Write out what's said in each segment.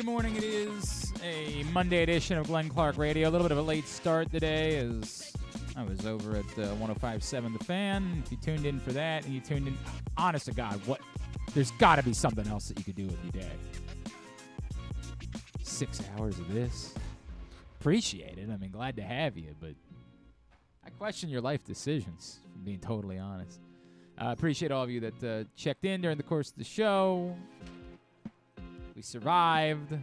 morning it is. A Monday edition of Glenn Clark Radio. A little bit of a late start today as I was over at 105.7 The Fan. If you tuned in for that and you tuned in, honest to God, there's got to be something else that you could do with your day. 6 hours of this. Appreciate it. I mean, glad to have you, but I question your life decisions, if I'm being totally honest. I appreciate all of you that checked in during the course of the show. We survived.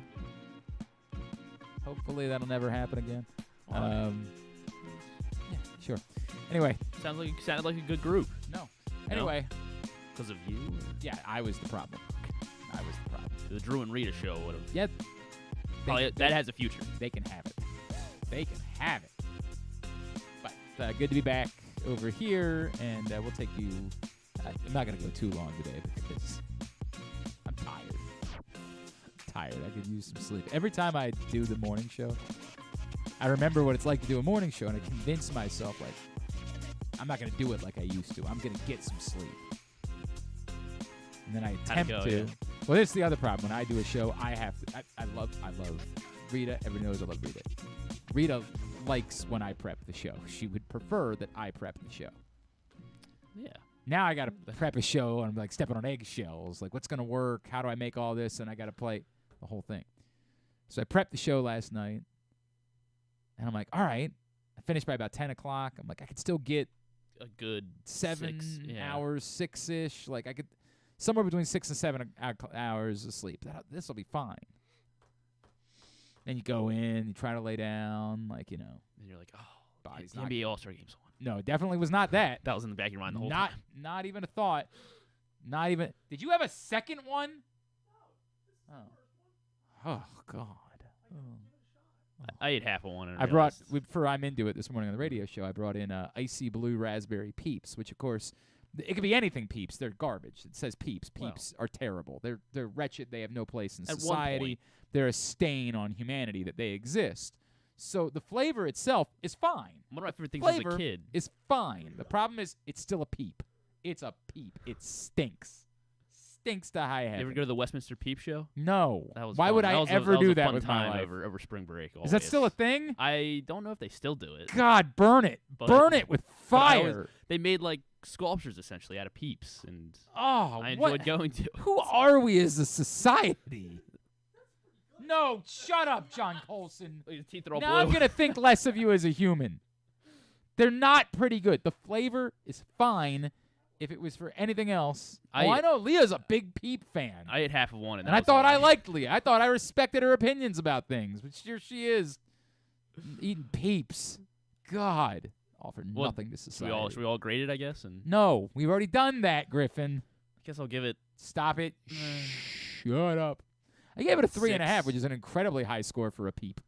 Hopefully that'll never happen again. Yeah, sure. Anyway. Sounded like a good group. No. Anyway. Because of you? Yeah, I was the problem. The Drew and Rita show would have. Yep. That has a future. They can have it. But good to be back over here, and we'll take you. I'm not going to go too long today because I'm tired. I could use some sleep. Every time I do the morning show, I remember what it's like to do a morning show, and I convince myself, like, I'm not going to do it like I used to. I'm going to get some sleep. And then I attempt to. Yeah. Well, this is the other problem. When I do a show, I have to. I love Rita. Everyone knows I love Rita. Rita likes when I prep the show. She would prefer that I prep the show. Yeah. Now I got to prep a show, and I'm like stepping on eggshells. Like, what's going to work? How do I make all this? And I got to play the whole thing. So I prepped the show last night, and I'm like, all right. I finished by about 10 o'clock. I'm like, I could still get a good 7 hours, 6-ish. Like, I could somewhere between 6 and 7 hours of sleep. This will be fine. Then you go in, you try to lay down, like, you know. And you're like, oh, body's the NBA All-Star Game's on. No, it definitely was not that. That was in the back of your mind the whole time. Not even a thought. Not even. Did you have a second one? No. Oh, God. Oh. I ate half of one. And I brought, for I'm Into It this morning on the radio show, I brought in Icy Blue Raspberry Peeps, which, of course, it could be anything Peeps. They're garbage. It says Peeps. Peeps are terrible. They're wretched. They have no place in society. They're a stain on humanity that they exist. So the flavor itself is fine. One of my favorite things flavor as a kid is fine. The problem is it's still a Peep. It's a Peep. It stinks. Stinks to high heaven. You ever go to the Westminster Peep Show? No. That was Why fun. would I ever do that with my life? Over spring break. Always. Is that still a thing? I don't know if they still do it. God, burn it. Burn it with fire. They made like sculptures essentially out of Peeps, and I enjoyed going to. Who are we as a society? No, shut up, John Colson. Your teeth are all now blue. I'm going to think less of you as a human. They're not pretty good. The flavor is fine if it was for anything else. I know Leah's a big Peep fan. I ate half of one. And I thought I liked Leah. I thought I respected her opinions about things. But here she is, eating Peeps. God. All for nothing to society. Should we all grade it, I guess? And no, we've already done that, Griffin. I guess I'll give it. Stop it. Shut up. I gave it a 3.5, which is an incredibly high score for a Peep.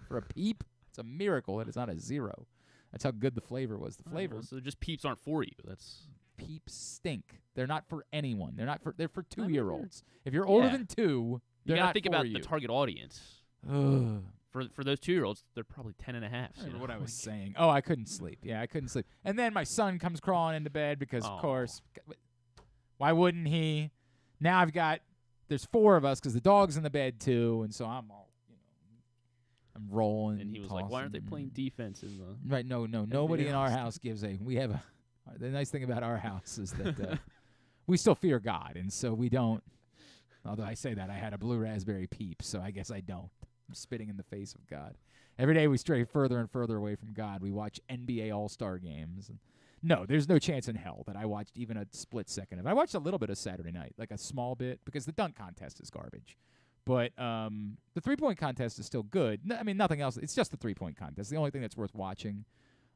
For a Peep, it's a miracle. It is not a 0. That's how good the flavor was. The flavor. So just Peeps aren't for you. That's Peeps stink. They're not for anyone. They're for 2-year-olds. If you're older than 2, they're not for you. You got to think about the target audience. For those 2-year-olds, they're probably 10 and a half. I don't know what I was saying. Oh, I couldn't sleep. Yeah, I couldn't sleep. And then my son comes crawling into bed because, of course, why wouldn't he? Now there's 4 of us because the dog's in the bed too, and so I'm all, I'm rolling. And he was like, "Why aren't they playing defense in the?" Right? No. Nobody in our house gives a. We have a. The nice thing about our house is that we still fear God, and so we don't. Although I say that, I had a blue raspberry Peep, so I guess I don't. I'm spitting in the face of God. Every day we stray further and further away from God. We watch NBA All-Star games. And no, there's no chance in hell that I watched even a split second of it. I watched a little bit of Saturday night, like a small bit, because the dunk contest is garbage. But the three-point contest is still good. I mean, nothing else. It's just the three-point contest. The only thing that's worth watching.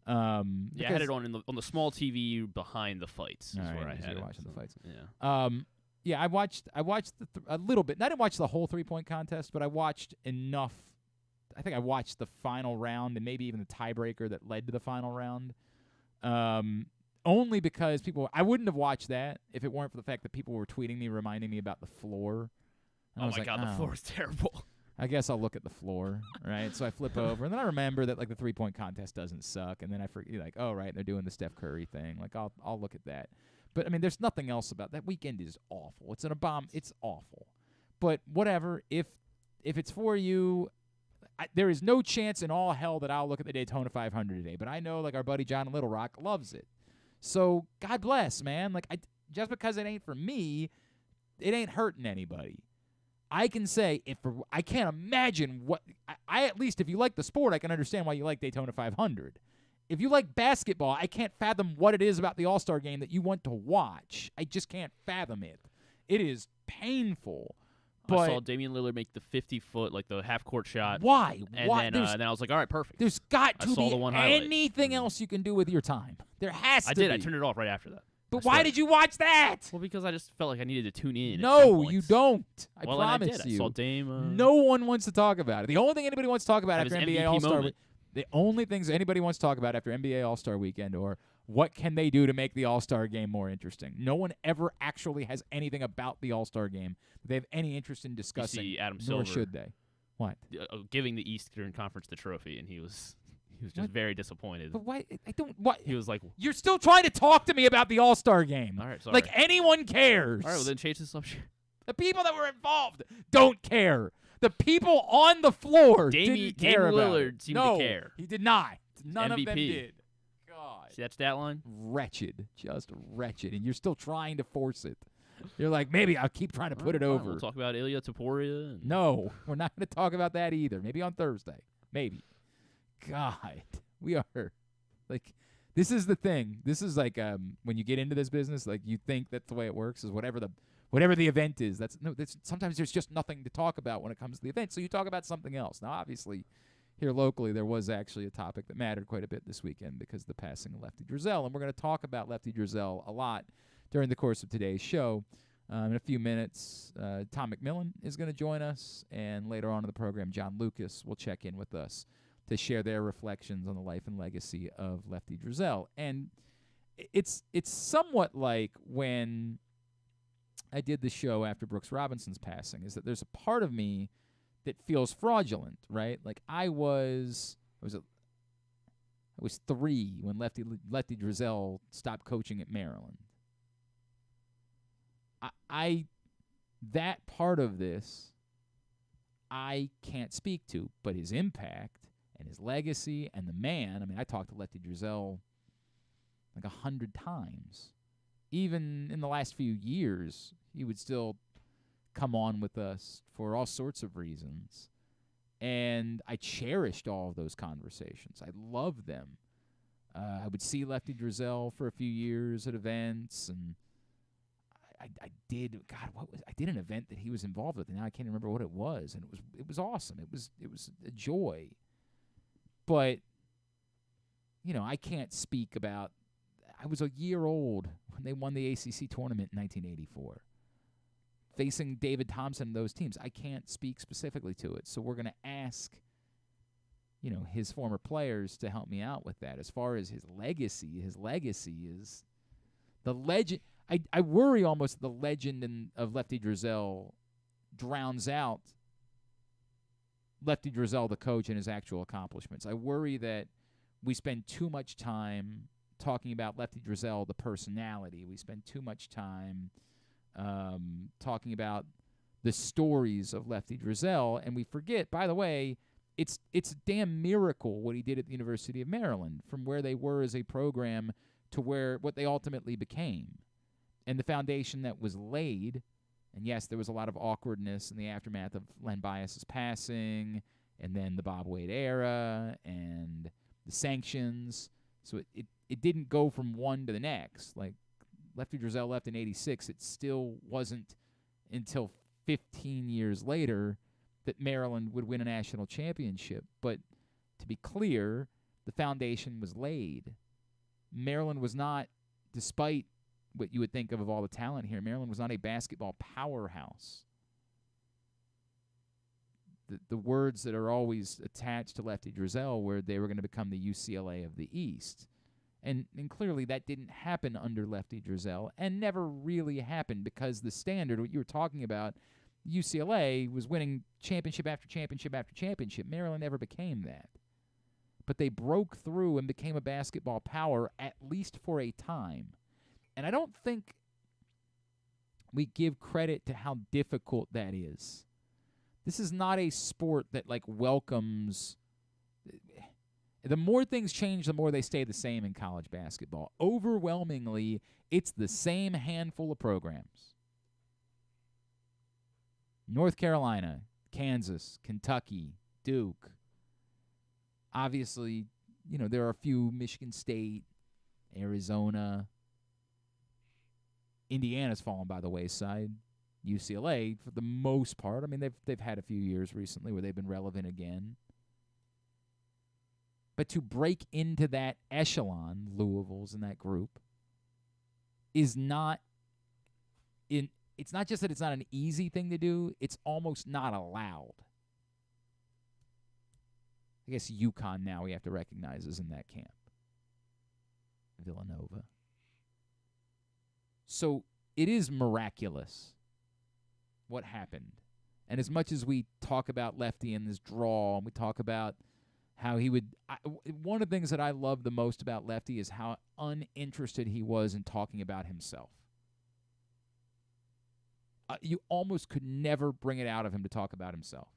I had it on the small TV behind the fights. Is where I had it. Watching the fights. Yeah. Yeah, I watched a little bit. I didn't watch the whole three-point contest, but I watched enough. I think I watched the final round and maybe even the tiebreaker that led to the final round. Only because I wouldn't have watched that if it weren't for the fact that people were tweeting me, reminding me about the floor. And oh my God, the floor is terrible. I guess I'll look at the floor, right? So I flip over, and then I remember that like the three-point contest doesn't suck, and then I forget, like, oh right, they're doing the Steph Curry thing. Like I'll look at that. But I mean, there's nothing else about that weekend. Is awful. It's an It's awful. But whatever. If if it's for you, there is no chance in all hell that I'll look at the Daytona 500 today. But I know, like, our buddy John in Little Rock loves it. So God bless, man. Like, just because it ain't for me, it ain't hurting anybody. I can say I can't imagine what I at least if you like the sport, I can understand why you like Daytona 500. If you like basketball, I can't fathom what it is about the All-Star game that you want to watch. I just can't fathom it. It is painful. But I saw Damian Lillard make the 50-foot, like the half-court shot. Why? And why? then I was like, all right, perfect. There's got to saw be the one highlight. anything else you can do with your time. There has to be. I turned it off right after that. But why did you watch that? Well, because I just felt like I needed to tune in. No, you don't. I well, promise I did. you. I saw Dame. No one wants to talk about it. The only thing anybody wants to talk about after NBA MVP All-Star moment. the only things anybody wants to talk about after NBA All-Star Weekend or what can they do to make the All-Star game more interesting. No one ever actually has anything about the All-Star game that they have any interest in discussing. You see Adam nor Silver should they. What? Giving the Eastern Conference the trophy, and he was just very disappointed. But why? I don't. What? He was like, "You're still trying to talk to me about the All-Star game. All right, sorry. Like anyone cares. All right, well then change the subject. The people that were involved don't care. The people on the floor didn't care about Lillard it. seemed No, to care. he did not. None MVP. of them did. God. See that stat line? Wretched. Just wretched. And you're still trying to force it. You're like, maybe I'll keep trying to put it All right, over. we'll talk about Ilya Taporia. And No, we're not going to talk about that either. Maybe on Thursday. Maybe. God. We are, like, this is the thing. This is like when you get into this business, like, you think that's the way it works is whatever the event is. Sometimes there's just nothing to talk about when it comes to the event, so you talk about something else. Now, obviously, here locally, there was actually a topic that mattered quite a bit this weekend because of the passing of Lefty Driesell, and we're going to talk about Lefty Driesell a lot during the course of today's show. In a few minutes, Tom McMillen is going to join us, and later on in the program, John Lucas will check in with us to share their reflections on the life and legacy of Lefty Driesell. And it's somewhat like when I did the show after Brooks Robinson's passing, is that there's a part of me that feels fraudulent, right? Like I was 3 when Lefty Driesell stopped coaching at Maryland. That part of this I can't speak to, but his impact and his legacy and the man. I mean, I talked to Lefty Driesell like 100 times. Even in the last few years, he would still come on with us for all sorts of reasons. And I cherished all of those conversations. I loved them. I would see Lefty Driesell for a few years at events, and I did an event that he was involved with, and now I can't remember what it was, and it was awesome. It was a joy. But I can't speak about. I was a year old when they won the ACC tournament in 1984. Facing David Thompson and those teams, I can't speak specifically to it. So we're going to ask, his former players to help me out with that. As far as his legacy is the legend. I worry almost the legend of Lefty Driesell drowns out Lefty Driesell, the coach, and his actual accomplishments. I worry that we spend too much time talking about Lefty Driesell, the personality. We spend too much time talking about the stories of Lefty Driesell, and we forget, by the way, it's a damn miracle what he did at the University of Maryland, from where they were as a program to what they ultimately became. And the foundation that was laid, and yes, there was a lot of awkwardness in the aftermath of Len Bias's passing, and then the Bob Wade era, and the sanctions. So it didn't go from one to the next. Like, Lefty Driesell left in 86. It still wasn't until 15 years later that Maryland would win a national championship. But to be clear, the foundation was laid. Maryland was not, despite what you would think of all the talent here, Maryland was not a basketball powerhouse. The words that are always attached to Lefty Driesell were they were going to become the UCLA of the East. And clearly that didn't happen under Lefty Driesell, and never really happened, because the standard, what you were talking about, UCLA was winning championship after championship after championship. Maryland never became that. But they broke through and became a basketball power, at least for a time. And I don't think we give credit to how difficult that is. This is not a sport that, like, welcomes. The more things change, the more they stay the same in college basketball. Overwhelmingly, it's the same handful of programs. North Carolina, Kansas, Kentucky, Duke. Obviously, there are a few, Michigan State, Arizona. Indiana's fallen by the wayside. UCLA, for the most part. I mean, they've had a few years recently where they've been relevant again. But to break into that echelon, Louisville's in that group, is not in. It's not just that it's not an easy thing to do, it's almost not allowed. I guess UConn now we have to recognize is in that camp. Villanova. So it is miraculous what happened. And as much as we talk about Lefty and this draw, and we talk about how he would... one of the things that I love the most about Lefty is how uninterested he was in talking about himself. You almost could never bring it out of him to talk about himself.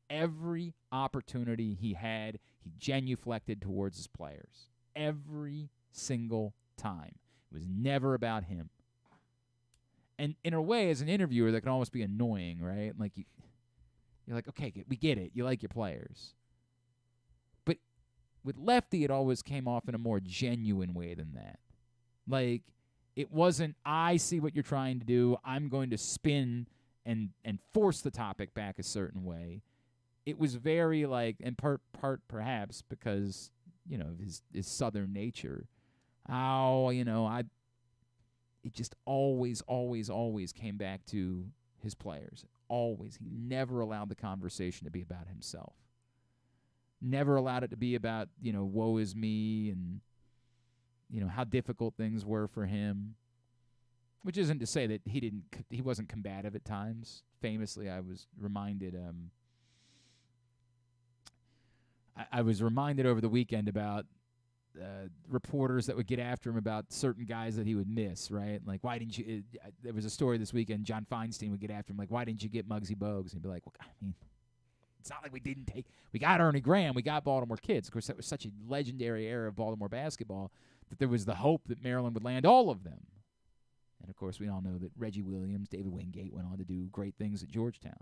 Every opportunity he had, he genuflected towards his players. Every single time. It was never about him. And in a way, as an interviewer, that can almost be annoying, right? Like you're like, okay, we get it. You like your players. But with Lefty, it always came off in a more genuine way than that. Like, it wasn't, I see what you're trying to do, I'm going to spin and force the topic back a certain way. It was very like, in part perhaps because, of his southern nature, it just always came back to his players. Always. He never allowed the conversation to be about himself. Never allowed it to be about, woe is me and, how difficult things were for him. Which isn't to say that he wasn't combative at times. Famously, I was reminded I was reminded over the weekend about reporters that would get after him about certain guys that he would miss, right? Like, why didn't you... there was a story this weekend, John Feinstein would get after him, like, why didn't you get Muggsy Bogues? And he'd be like, well, I mean, it's not like we didn't take... We got Ernie Graham, we got Baltimore kids. Of course, that was such a legendary era of Baltimore basketball that there was the hope that Maryland would land all of them. And, of course, we all know that Reggie Williams, David Wingate went on to do great things at Georgetown.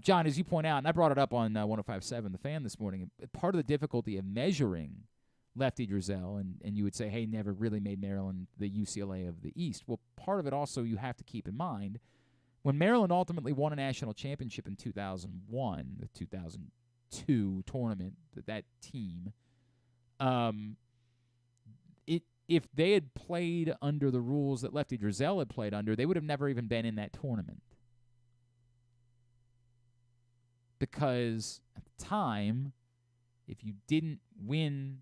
John, as you point out, and I brought it up on 105.7 The Fan this morning, part of the difficulty of measuring Lefty Driesell, and you would say, hey, never really made Maryland the UCLA of the East. Well, part of it also you have to keep in mind, when Maryland ultimately won a national championship in 2001, the 2002 tournament, that team, if they had played under the rules that Lefty Driesell had played under, they would have never even been in that tournament. Because at the time, if you didn't win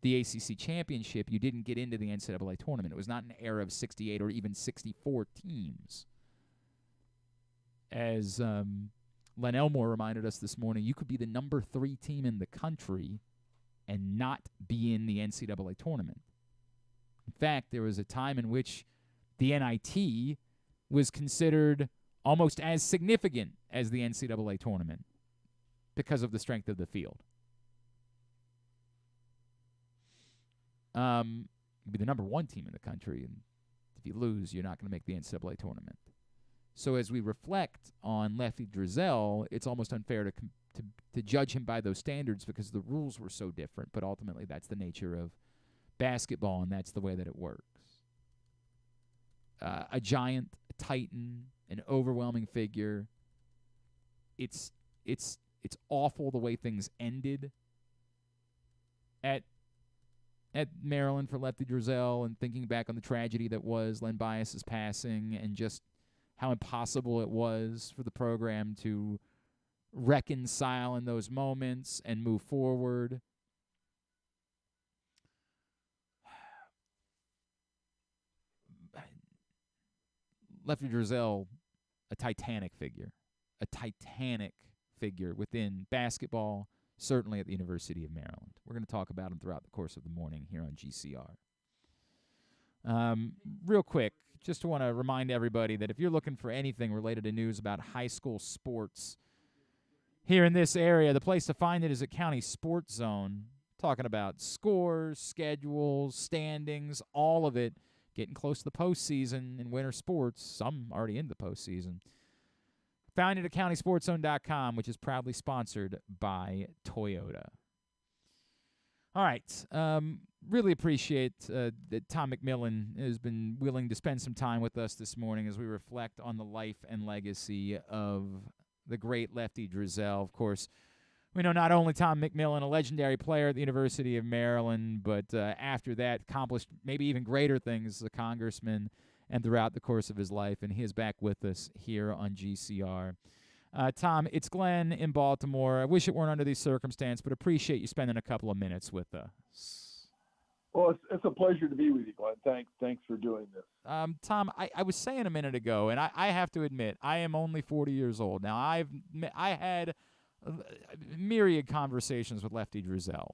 the ACC championship, you didn't get into the NCAA tournament. It was not an era of 68 or even 64 teams. As Len Elmore reminded us this morning, you could be the number 3 team in the country and not be in the NCAA tournament. In fact, there was a time in which the NIT was considered almost as significant as the NCAA tournament because of the strength of the field. You'd be the number 1 team in the country, and if you lose, you're not going to make the NCAA tournament. So as we reflect on Lefty Driesell, it's almost unfair to judge him by those standards because the rules were so different, but ultimately that's the nature of basketball, and that's the way that it works. A giant, a titan, an overwhelming figure. It's awful the way things ended at Maryland for Lefty Driesell, and thinking back on the tragedy that was Len Bias's passing and just how impossible it was for the program to reconcile in those moments and move forward. Lefty Driesell, a titanic figure within basketball, certainly at the University of Maryland. We're going to talk about him throughout the course of the morning here on GCR. Real quick, just want to remind everybody that if you're looking for anything related to news about high school sports here in this area, the place to find it is at County Sports Zone, talking about scores, schedules, standings, all of it, getting close to the postseason in winter sports, some already in the postseason. Found it at countysportszone.com, which is proudly sponsored by Toyota. All right. Really appreciate that Tom McMillen has been willing to spend some time with us this morning as we reflect on the life and legacy of the great Lefty Driesell. Of course, we know not only Tom McMillen, a legendary player at the University of Maryland, but after that accomplished maybe even greater things as a congressman and throughout the course of his life, and he is back with us here on GCR. Tom, it's Glenn in Baltimore. I wish it weren't under these circumstances, but appreciate you spending a couple of minutes with us. Well, it's a pleasure to be with you, Glenn. Thanks for doing this. Tom, I was saying a minute ago, and I have to admit, I am only 40 years old. Now, I had myriad conversations with Lefty Driesell,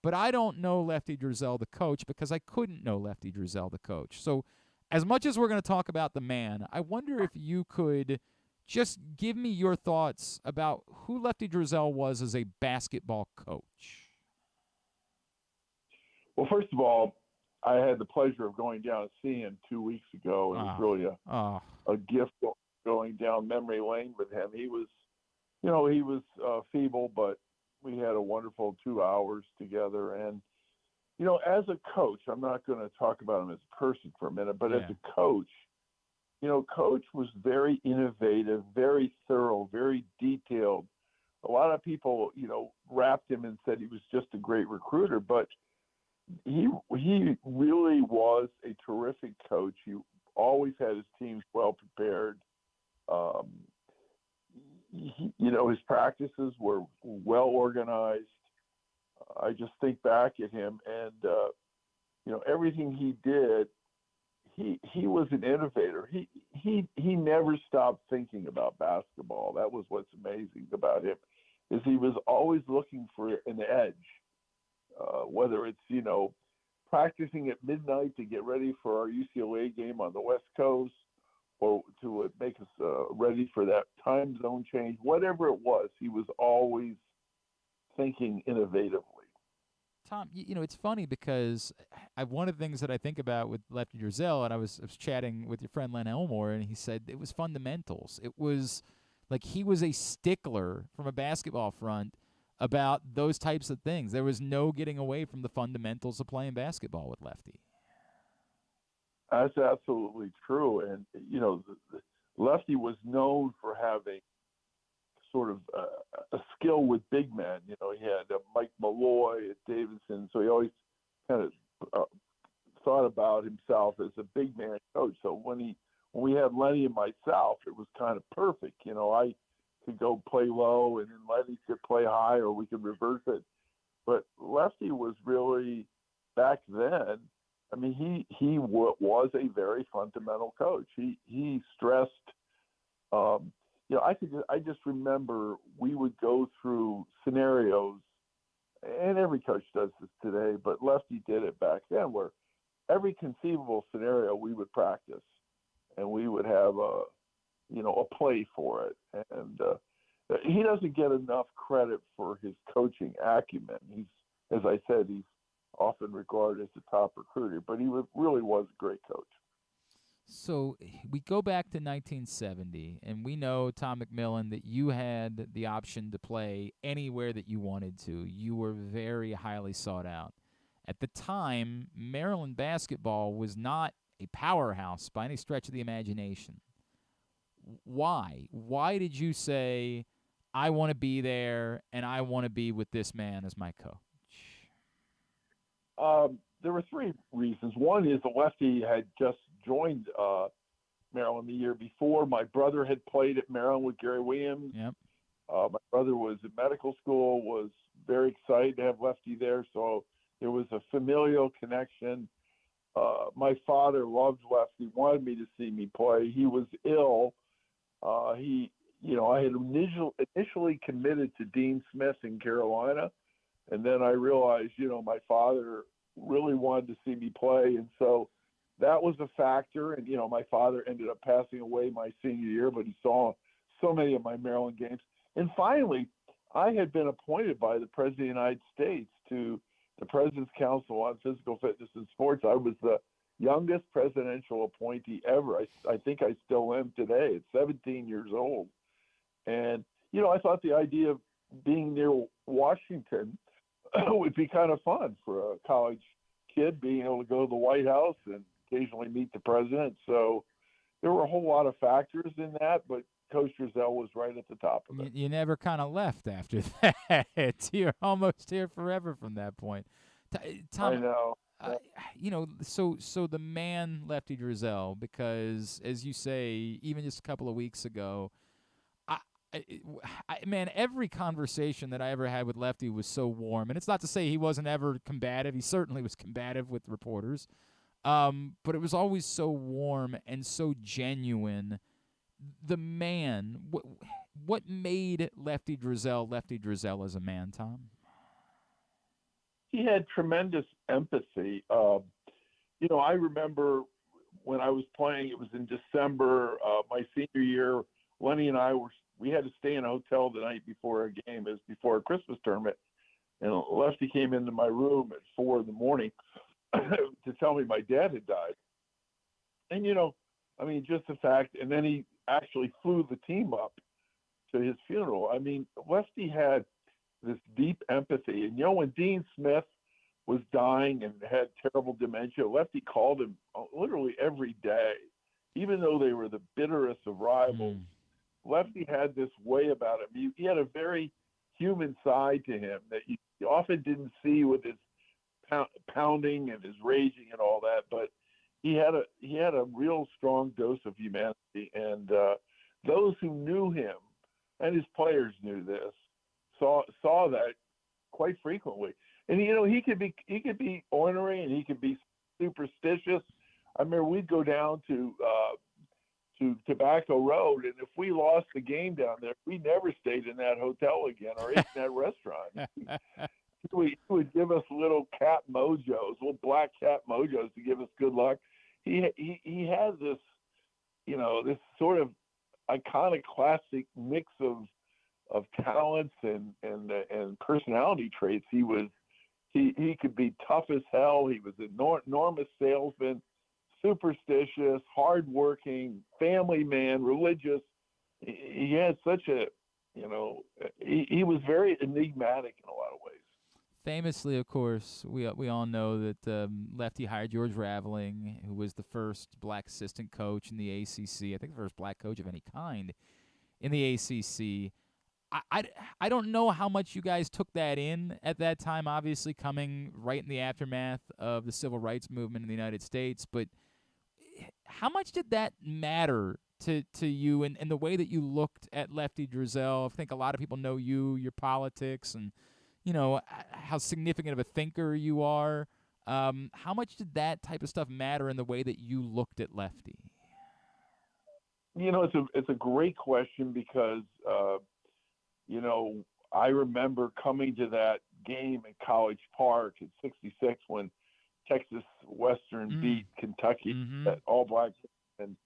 but I don't know Lefty Driesell, the coach, because I couldn't know Lefty Driesell, the coach. So as much as we're going to talk about the man, I wonder if you could just give me your thoughts about who Lefty Driesell was as a basketball coach. Well, first of all, I had the pleasure of going down and seeing him 2 weeks ago. It was really a gift going down memory lane with him. He was, feeble, but we had a wonderful 2 hours together. And, as a coach, I'm not going to talk about him as a person for a minute, but as a coach, Coach was very innovative, very thorough, very detailed. A lot of people, wrapped him and said he was just a great recruiter, but he really was a terrific coach. He always had his teams well prepared. His practices were well organized. I just think back at him and, everything he did, he was an innovator. He never stopped thinking about basketball. That was what's amazing about him, is he was always looking for an edge, whether it's, practicing at midnight to get ready for our UCLA game on the West Coast or to make us ready for that time zone change, whatever it was, he was always thinking innovatively. Tom, it's funny because one of the things that I think about with Lefty Driesell, and I was chatting with your friend Len Elmore, and he said it was fundamentals. It was like he was a stickler from a basketball front about those types of things. There was no getting away from the fundamentals of playing basketball with Lefty. That's absolutely true. And, Lefty was known for having sort of a skill with big men. He had Mike Malloy at Davidson, so he always kind of thought about himself as a big man coach. So when we had Lenny and myself, it was kind of perfect. I could go play low, and then Lenny could play high, or we could reverse it. But Lefty was really, back then, I mean, he was a very fundamental coach. He stressed. I just remember we would go through scenarios, and every coach does this today, but Lefty did it back then, where every conceivable scenario we would practice, and we would have a play for it. And he doesn't get enough credit for his coaching acumen. As I said, he's often regarded as the top recruiter, but he really was a great coach. So we go back to 1970, and we know, Tom McMillen, that you had the option to play anywhere that you wanted to. You were very highly sought out. At the time, Maryland basketball was not a powerhouse by any stretch of the imagination. Why? Why did you say, I want to be there, and I want to be with this man as my coach? There were three reasons. One is the Lefty had just joined Maryland the year before. My brother had played at Maryland with Gary Williams. Yep. My brother was in medical school, was very excited to have Lefty there, so there was a familial connection. My father loved Lefty, wanted me to see me play. He was ill. I had initially committed to Dean Smith in Carolina, and then I realized, my father really wanted to see me play, and so that was a factor. And, my father ended up passing away my senior year, but he saw so many of my Maryland games. And finally, I had been appointed by the President of the United States to the President's Council on Physical Fitness and Sports. I was the youngest presidential appointee ever. I think I still am today at 17 years old. And, I thought the idea of being near Washington would be kind of fun for a college kid, being able to go to the White House and occasionally meet the president. So there were a whole lot of factors in that, but Coach Driesell was right at the top of it. You never kind of left after that. You're almost here forever from that point. Tom, I know. So the man Lefty Driesell, because as you say, even just a couple of weeks ago, man, every conversation that I ever had with Lefty was so warm. And it's not to say he wasn't ever combative. He certainly was combative with reporters. But it was always so warm and so genuine. The man, what made Lefty Driesell as a man, Tom? He had tremendous empathy. I remember when I was playing, it was in December, my senior year, Lenny and we had to stay in a hotel the night before a game. It was before a Christmas tournament. And Lefty came into my room at 4 a.m. to tell me my dad had died. And, just the fact, and then he actually flew the team up to his funeral. I mean, Lefty had this deep empathy. And, when Dean Smith was dying and had terrible dementia, Lefty called him literally every day, even though they were the bitterest of rivals. Lefty had this way about him. He had a very human side to him that you often didn't see with his pounding and his raging and all that, but he had a real strong dose of humanity. And those who knew him, and his players knew this, saw that quite frequently. And he could be ornery and he could be superstitious. I remember we'd go down to Tobacco Road, and if we lost the game down there, we never stayed in that hotel again or ate in that restaurant. He would give us little black cat mojos to give us good luck. He had this, this sort of iconoclastic mix of talents and personality traits. He could be tough as hell. He was an enormous salesman, superstitious, hardworking, family man, religious. He had such a, he was very enigmatic in a lot of ways. Famously, of course, we all know that Lefty hired George Raveling, who was the first black assistant coach in the ACC. I think the first black coach of any kind in the ACC. I don't know how much you guys took that in at that time, obviously coming right in the aftermath of the civil rights movement in the United States, but how much did that matter to you and the way that you looked at Lefty Driesell? I think a lot of people know your politics, and how significant of a thinker you are. How much did that type of stuff matter in the way that you looked at Lefty? It's a great question because, I remember coming to that game in College Park in '66 when Texas Western beat Kentucky at all black. And,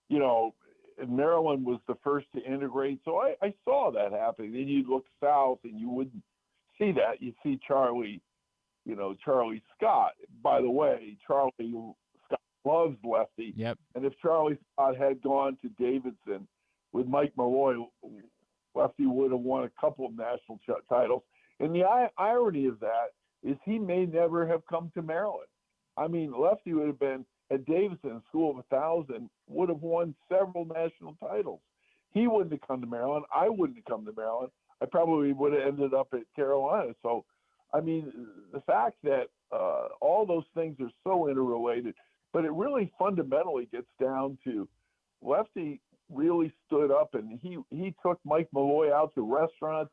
and Maryland was the first to integrate. So I saw that happening. Then you'd look south and you wouldn't see that. You'd see Charlie Scott. By the way, Charlie Scott loves Lefty. Yep. And if Charlie Scott had gone to Davidson with Mike Malloy, Lefty would have won a couple of national titles. And the irony of that is he may never have come to Maryland. I mean, Lefty would have been at Davidson, School of 1,000, would have won several national titles. He wouldn't have come to Maryland. I wouldn't have come to Maryland. I probably would have ended up at Carolina. So, I mean, the fact that all those things are so interrelated, but it really fundamentally gets down to Lefty really stood up and he took Mike Malloy out to restaurants,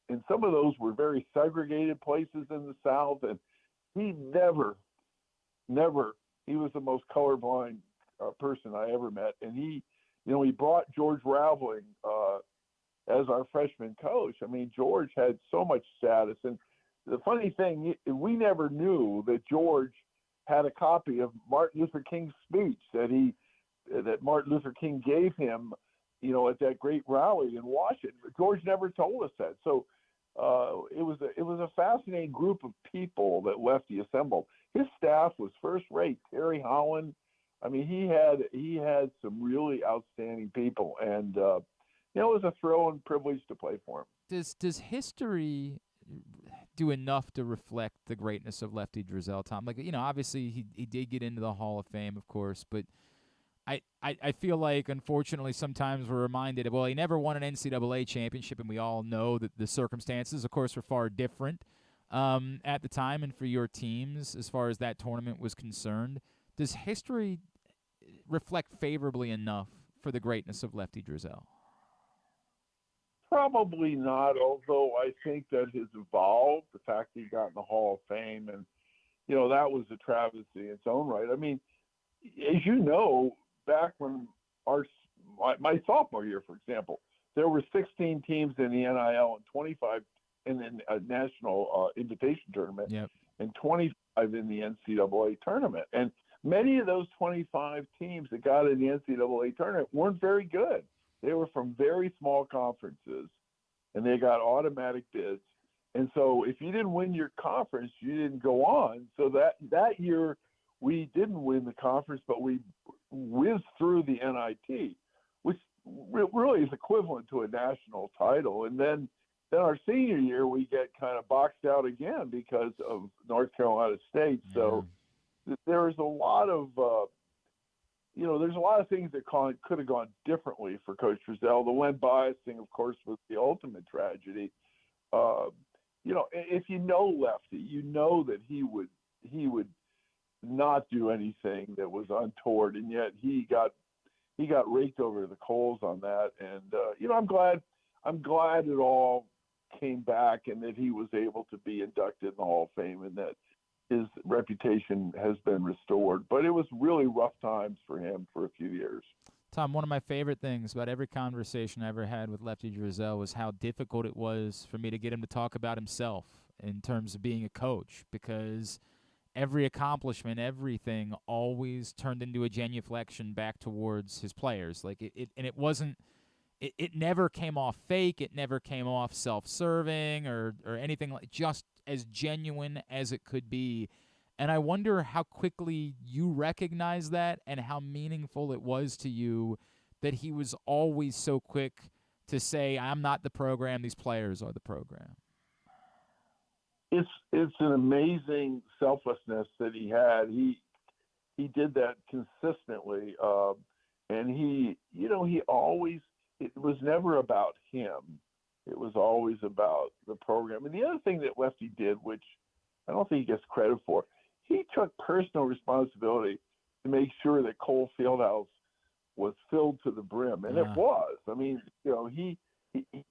and some of those were very segregated places in the South, and he never, he was the most colorblind person I ever met. And he brought George Raveling as our freshman coach. I mean, George had so much status. And the funny thing, we never knew that George had a copy of Martin Luther King's speech that Martin Luther King gave him, at that great rally in Washington. George never told us that. So it was a fascinating group of people that Lefty assembled. His staff was first rate. Terry Holland. I mean, he had some really outstanding people, and it was a thrill and privilege to play for him. Does history do enough to reflect the greatness of Lefty Driesell, Tom? Like, obviously he did get into the Hall of Fame, of course, but I feel like, unfortunately, sometimes we're reminded, well, he never won an NCAA championship, and we all know that the circumstances, of course, were far different at the time and for your teams as far as that tournament was concerned. Does history reflect favorably enough for the greatness of Lefty Driesell? Probably not, although I think that has evolved, the fact that he got in the Hall of Fame, and, that was a travesty in its own right. I mean, as you know, back when my sophomore year, for example, there were 16 teams in the NIL and 25 in the national invitation tournament, yep, and 25 in the NCAA tournament. And many of those 25 teams that got in the NCAA tournament weren't very good. They were from very small conferences, and they got automatic bids. And so if you didn't win your conference, you didn't go on. So that year we didn't win the conference, but we whizzed through the NIT, which really is equivalent to a national title. And then our senior year, we get kind of boxed out again because of North Carolina State. Yeah. So there's a lot of there's a lot of things that could have gone differently for Coach Driesell. The Len Bias thing, of course, was the ultimate tragedy. If you know Lefty, you know that he would not do anything that was untoward, and yet he got raked over the coals on that. And I'm glad it all came back and that he was able to be inducted in the Hall of Fame and that his reputation has been restored. But it was really rough times for him for a few years. Tom, one of my favorite things about every conversation I ever had with Lefty Driesell was how difficult it was for me to get him to talk about himself in terms of being a coach, because every accomplishment, everything always turned into a genuflection back towards his players. Like it wasn't. It never came off fake. It never came off self-serving or anything, like just as genuine as it could be. And I wonder how quickly you recognize that and how meaningful it was to you that he was always so quick to say, I'm not the program, these players are the program. It's an amazing selflessness that he had. He did that consistently. And he always, it was never about him. It was always about the program. And the other thing that Lefty did, which I don't think he gets credit for, he took personal responsibility to make sure that Cole Fieldhouse was filled to the brim, and it was. I mean,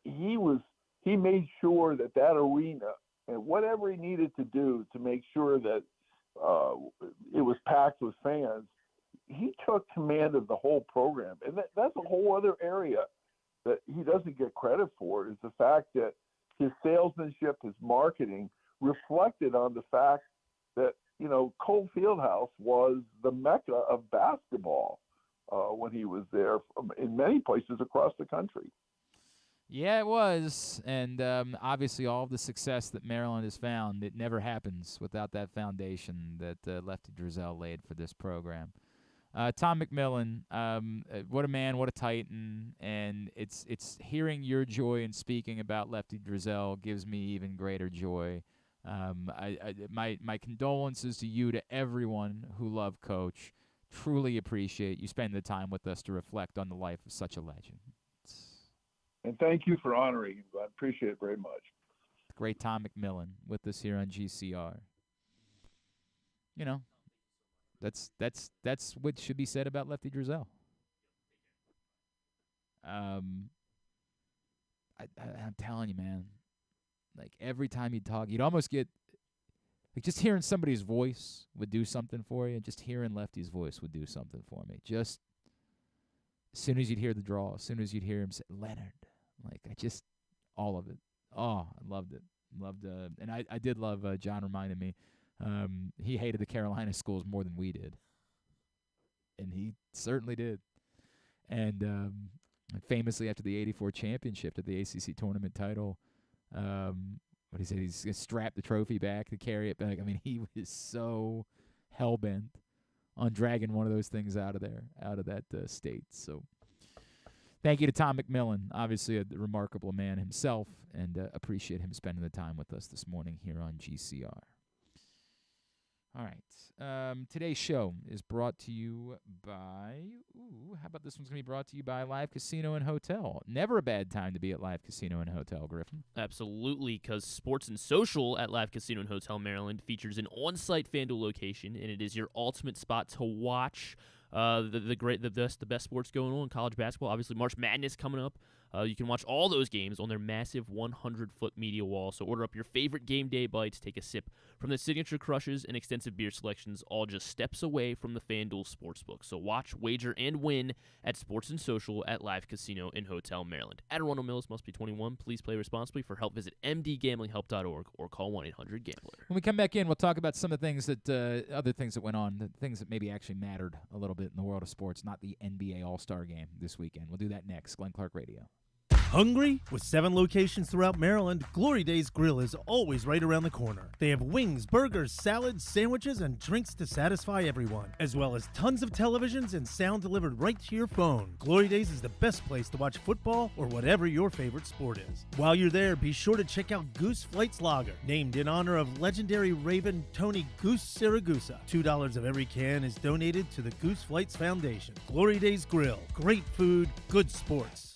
he made sure that arena and whatever he needed to do to make sure that it was packed with fans, he took command of the whole program, and that's a whole other area that he doesn't get credit for. Is the fact that his salesmanship, his marketing reflected on the fact that Cole Fieldhouse was the mecca of basketball when he was there in many places across the country. Yeah, it was. And obviously all of the success that Maryland has found, it never happens without that foundation that Lefty Driesell laid for this program. Tom McMillen, what a man, what a titan. And it's hearing your joy and speaking about Lefty Driesell gives me even greater joy. My condolences to you, to everyone who loved Coach. Truly appreciate you spending the time with us to reflect on the life of such a legend. And thank you for honoring him. I appreciate it very much. The great Tom McMillen with us here on GCR. That's what should be said about Lefty Driesell. I'm telling you, man. Like, every time you talk, you'd almost get, like, just hearing somebody's voice would do something for you. Just hearing Lefty's voice would do something for me. Just as soon as you'd hear the draw, as soon as you'd hear him say, Leonard, like, all of it. Oh, I loved it. And I did love, John reminded me, He hated the Carolina schools more than we did. And he certainly did. And famously, after the '84 championship, at the ACC tournament title, what he said, he's going to strap the trophy back to carry it back. I mean, he was so hell-bent on dragging one of those things out of that state. So thank you to Tom McMillen, obviously a remarkable man himself, and appreciate him spending the time with us this morning here on GCR. All right. Today's show is brought to you by, how about this one's going to be brought to you by Live Casino and Hotel. Never a bad time to be at Live Casino and Hotel, Griffin. Absolutely, because Sports and Social at Live Casino and Hotel Maryland features an on-site FanDuel location, and it is your ultimate spot to watch the best sports going on, college basketball. Obviously, March Madness coming up. You can watch all those games on their massive 100-foot media wall. So order up your favorite game day bites, take a sip from the signature crushes and extensive beer selections, all just steps away from the FanDuel Sportsbook. So watch, wager, and win at Sports and Social at Live Casino and Hotel Maryland. At Arundel Mills, must be 21. Please play responsibly. For help, visit mdgamblinghelp.org or call 1-800-GAMBLER. When we come back in, we'll talk about some of the things that other things that went on, the things that maybe actually mattered a little bit in the world of sports, not the NBA All-Star Game this weekend. We'll do that next. Glenn Clark Radio. Hungry? With 7 locations throughout Maryland, Glory Days Grill is always right around the corner. They have wings, burgers, salads, sandwiches, and drinks to satisfy everyone, as well as tons of televisions and sound delivered right to your phone. Glory Days is the best place to watch football or whatever your favorite sport is. While you're there, be sure to check out Goose Flights Lager, named in honor of legendary Raven Tony Goose Siragusa. $2 of every can is donated to the Goose Flights Foundation. Glory Days Grill. Great food, good sports.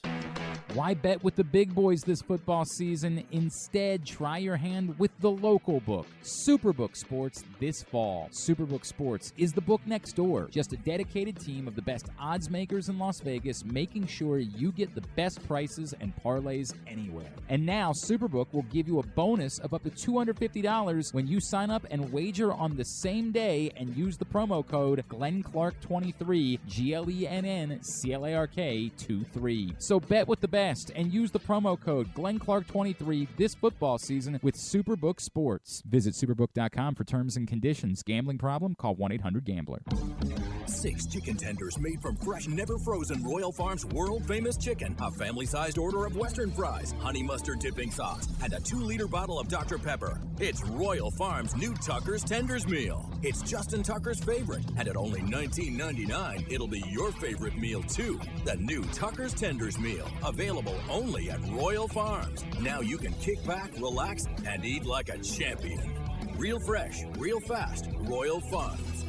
Why bet with the big boys this football season? Instead, try your hand with the local book, Superbook Sports, this fall. Superbook Sports is the book next door. Just a dedicated team of the best odds makers in Las Vegas, making sure you get the best prices and parlays anywhere. And now, Superbook will give you a bonus of up to $250 when you sign up and wager on the same day and use the promo code GlennClark23, GLENNCLARK23. So bet with the best and use the promo code GlennClark23 this football season with Superbook Sports. Visit superbook.com for terms and conditions. Gambling problem? Call 1-800-GAMBLER. 6 chicken tenders made from fresh, never frozen Royal Farms world-famous chicken, a family-sized order of Western fries, honey mustard dipping sauce, and a 2-liter bottle of Dr. Pepper. It's Royal Farms' new Tucker's Tenders Meal. It's Justin Tucker's favorite, and at only $19.99, it'll be your favorite meal, too. The new Tucker's Tenders Meal, available only at Royal Farms. Now you can kick back, relax, and eat like a champion. Real fresh, real fast, Royal Farms.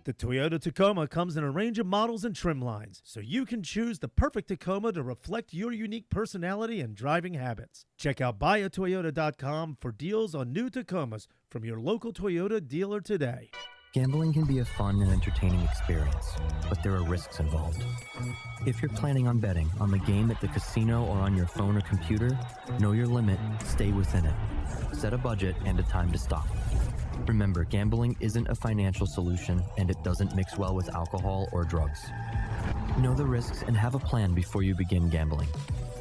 The Toyota Tacoma comes in a range of models and trim lines, so you can choose the perfect Tacoma to reflect your unique personality and driving habits. Check out buyatoyota.com for deals on new Tacomas from your local Toyota dealer today. Gambling can be a fun and entertaining experience, but there are risks involved. If you're planning on betting on the game at the casino or on your phone or computer, know your limit, stay within it. Set a budget and a time to stop. Remember, gambling isn't a financial solution, and it doesn't mix well with alcohol or drugs. Know the risks and have a plan before you begin gambling.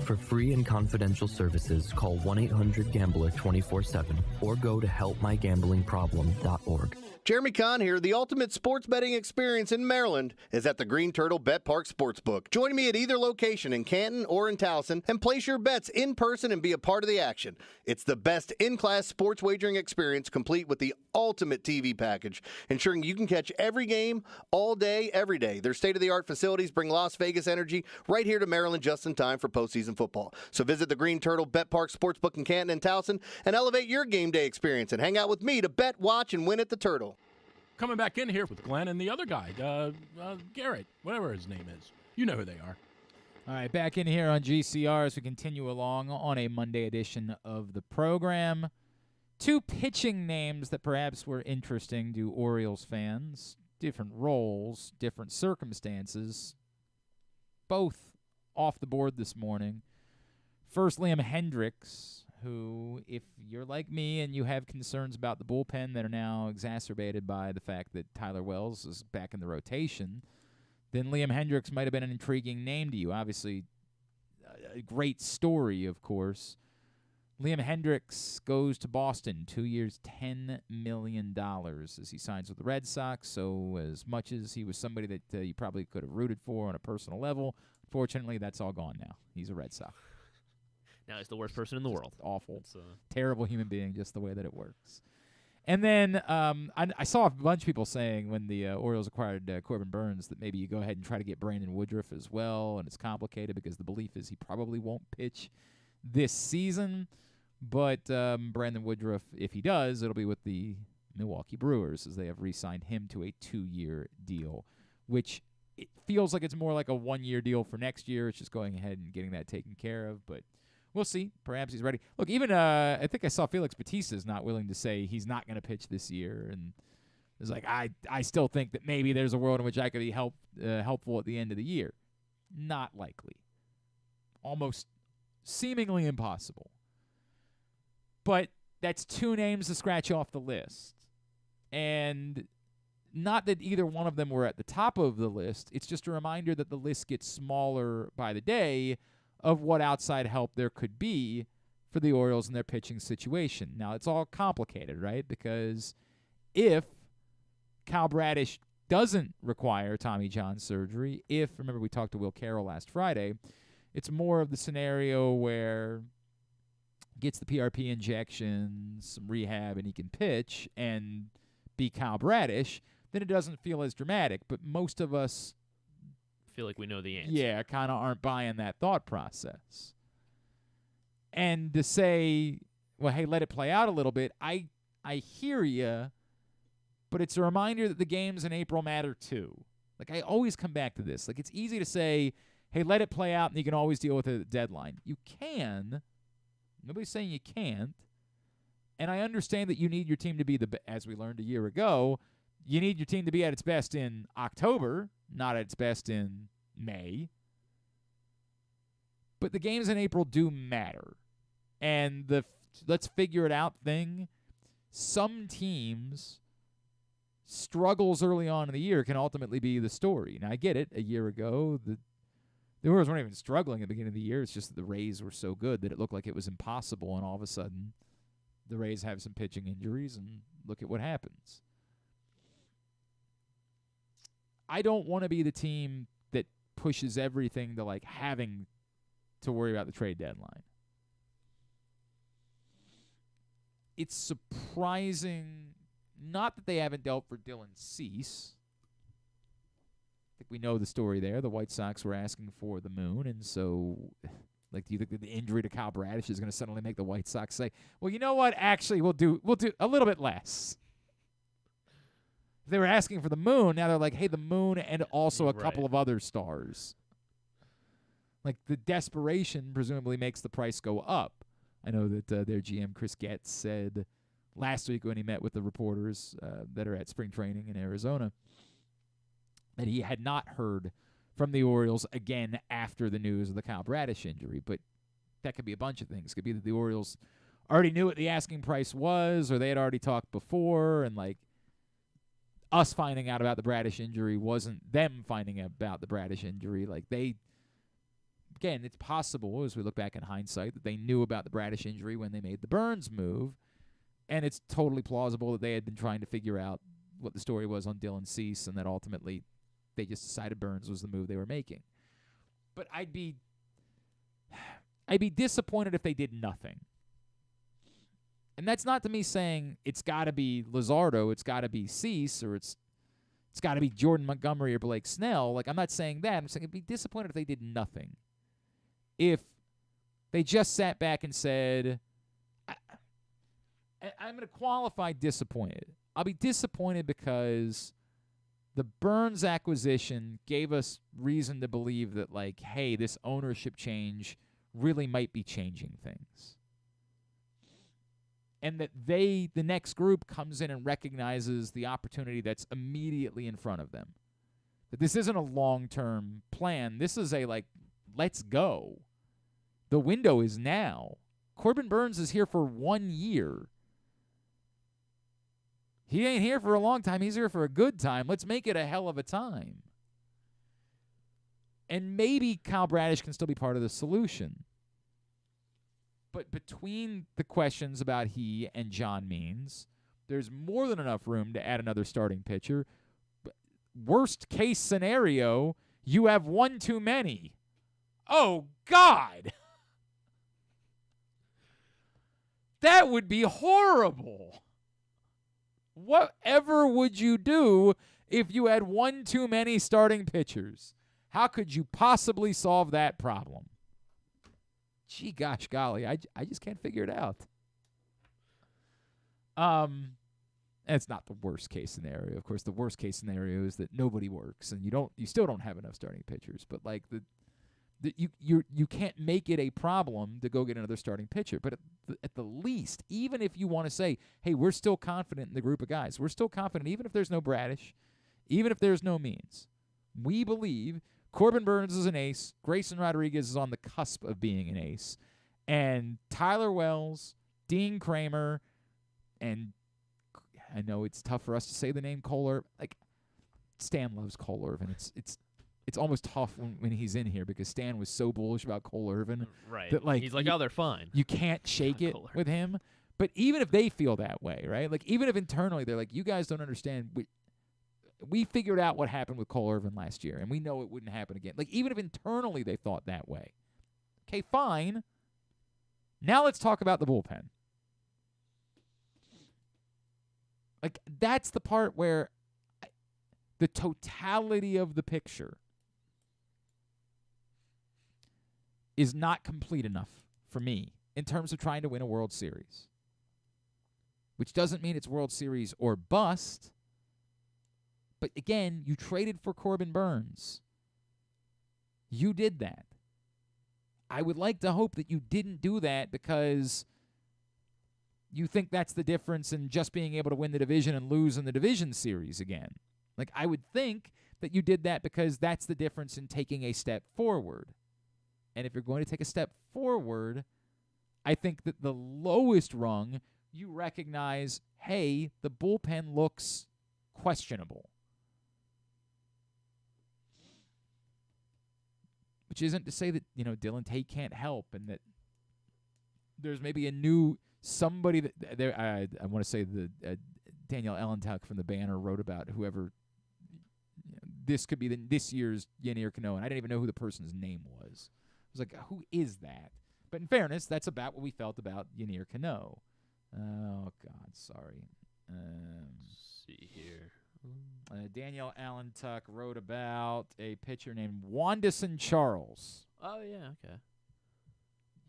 For free and confidential services, call 1-800-GAMBLER 24/7 or go to helpmygamblingproblem.org. Jeremy Conn here. The ultimate sports betting experience in Maryland is at the Green Turtle Bet Park Sportsbook. Join me at either location in Canton or in Towson and place your bets in person and be a part of the action. It's the best in-class sports wagering experience, complete with the ultimate TV package, ensuring you can catch every game all day, every day. Their state-of-the-art facilities bring Las Vegas energy right here to Maryland just in time for postseason football. So visit the Green Turtle Bet Park Sportsbook in Canton and Towson and elevate your game day experience and hang out with me to bet, watch, and win at the Turtle. Coming back in here with Glenn and the other guy, Garrett, whatever his name is. You know who they are. All right, back in here on GCR as we continue along on a Monday edition of the program. 2 pitching names that perhaps were interesting to Orioles fans. Different roles, different circumstances. Both off the board this morning. First, Liam Hendricks, who, if you're like me and you have concerns about the bullpen that are now exacerbated by the fact that Tyler Wells is back in the rotation, then Liam Hendricks might have been an intriguing name to you. Obviously, a great story, of course, Liam Hendricks goes to Boston, 2 years, $10 million as he signs with the Red Sox. So as much as he was somebody that you probably could have rooted for on a personal level, fortunately, that's all gone now. He's a Red Sox. Now he's the worst person in the world. Awful. Terrible human being, just the way that it works. And then I saw a bunch of people saying when the Orioles acquired Corbin Burns that maybe you go ahead and try to get Brandon Woodruff as well, and it's complicated because the belief is he probably won't pitch this season. But Brandon Woodruff, if he does, it'll be with the Milwaukee Brewers as they have re-signed him to a 2-year deal, which it feels like it's more like a 1-year deal for next year. It's just going ahead and getting that taken care of, but we'll see. Perhaps he's ready. Look, even I think I saw Felix Bautista's not willing to say he's not going to pitch this year, and it's like I still think that maybe there's a world in which I could be helpful at the end of the year. Not likely. Almost seemingly impossible. But that's 2 names to scratch off the list. And not that either one of them were at the top of the list. It's just a reminder that the list gets smaller by the day of what outside help there could be for the Orioles in their pitching situation. Now, it's all complicated, right? Because if Kyle Bradish doesn't require Tommy John surgery, remember we talked to Will Carroll last Friday, it's more of the scenario where gets the PRP injections, some rehab, and he can pitch and be Kyle Bradish, then it doesn't feel as dramatic. But most of us feel like we know the answer. Yeah, kind of aren't buying that thought process. And to say, well, hey, let it play out a little bit, I hear you, but it's a reminder that the games in April matter too. Like, I always come back to this. Like, it's easy to say, hey, let it play out and you can always deal with it at the deadline. You can. Nobody's saying you can't. And I understand that you need your team to be as we learned a year ago, you need your team to be at its best in October, not at its best in May. But the games in April do matter. And the let's figure it out thing, some teams' struggles early on in the year can ultimately be the story. Now, I get it. A year ago, the Orioles weren't even struggling at the beginning of the year. It's just that the Rays were so good that it looked like it was impossible, and all of a sudden the Rays have some pitching injuries, and look at what happens. I don't want to be the team that pushes everything to, like, having to worry about the trade deadline. It's surprising, not that they haven't dealt for Dylan Cease. I think we know the story there. The White Sox were asking for the moon, and so, like, do you think that the injury to Kyle Bradish is going to suddenly make the White Sox say, well, you know what? Actually, we'll do a little bit less. If they were asking for the moon, now they're like, hey, the moon and also a couple of other stars. Like, the desperation presumably makes the price go up. I know that their GM, Chris Getz, said last week when he met with the reporters that are at spring training in Arizona that he had not heard from the Orioles again after the news of the Kyle Bradish injury. But that could be a bunch of things. It could be that the Orioles already knew what the asking price was, or they had already talked before, and, like, us finding out about the Bradish injury wasn't them finding out about the Bradish injury. Like, again, it's possible, as we look back in hindsight, that they knew about the Bradish injury when they made the Burns move, and it's totally plausible that they had been trying to figure out what the story was on Dylan Cease, and that ultimately they just decided Burns was the move they were making. But I'd be disappointed if they did nothing. And that's not to me saying it's got to be Luzardo, it's got to be Cease, or it's got to be Jordan Montgomery or Blake Snell. Like, I'm not saying that. I'm saying I'd be disappointed if they did nothing. If they just sat back and said, I'm going to qualify disappointed. I'll be disappointed because the Burns acquisition gave us reason to believe that, like, hey, this ownership change really might be changing things. And that the next group comes in and recognizes the opportunity that's immediately in front of them. That this isn't a long-term plan. This is a, like, let's go. The window is now. Corbin Burns is here for 1 year. He ain't here for a long time. He's here for a good time. Let's make it a hell of a time. And maybe Kyle Bradish can still be part of the solution. But between the questions about he and John Means, there's more than enough room to add another starting pitcher. Worst case scenario, you have one too many. Oh, God. That would be horrible. Whatever would you do if you had one too many starting pitchers? How could you possibly solve that problem? Gee, gosh, golly, I just can't figure it out. And it's not the worst case scenario. Of course, the worst case scenario is that nobody works and you still don't have enough starting pitchers. But like you can't make it a problem to go get another starting pitcher. But at the least, even if you want to say, hey, we're still confident in the group of guys, we're still confident even if there's no Bradish, even if there's no Means, we believe Corbin Burns is an ace, Grayson Rodriguez is on the cusp of being an ace, and Tyler Wells, Dean Kramer, and I know it's tough for us to say the name Cole Irvin. Like, Stan loves Cole Irvin. It's almost tough when he's in here because Stan was so bullish about Cole Irvin. Right. That, like, he's like, oh, they're fine. You can't shake it with him. But even if they feel that way, right? Like, even if internally they're like, you guys don't understand. We figured out what happened with Cole Irvin last year, and we know it wouldn't happen again. Like, even if internally they thought that way. Okay, fine. Now let's talk about the bullpen. Like, that's the part where the totality of the picture is not complete enough for me in terms of trying to win a World Series. Which doesn't mean it's World Series or bust. But again, you traded for Corbin Burns. You did that. I would like to hope that you didn't do that because you think that's the difference in just being able to win the division and lose in the division series again. Like, I would think that you did that because that's the difference in taking a step forward. And if you're going to take a step forward, I think that the lowest rung, you recognize, hey, the bullpen looks questionable. Which isn't to say that, Dylan Tate can't help and that there's maybe a new somebody that there. I want to say the Danielle Allentuck from the Banner wrote about whoever this could be this year's Yanier Cano, and I didn't even know who the person's name was. I was like, who is that? But in fairness, that's about what we felt about Yanier Cano. Oh, God, sorry. Let's see here. Danielle Allentuck wrote about a pitcher named Wanderson Charles. Oh, yeah, okay.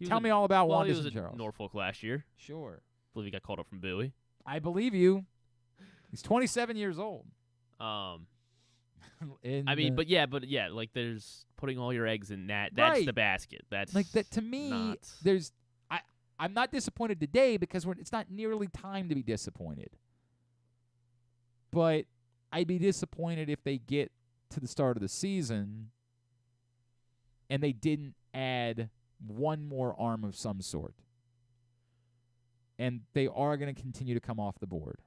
Tell me all about he Wanderson was Charles. At Norfolk last year. Sure. I believe he got called up from Bowie. I believe you. He's 27 years old. But yeah, like there's putting all your eggs in that. That's right. The basket. That's like that to me. I'm not disappointed today because it's not nearly time to be disappointed. But I'd be disappointed if they get to the start of the season and they didn't add one more arm of some sort. And they are going to continue to come off the board.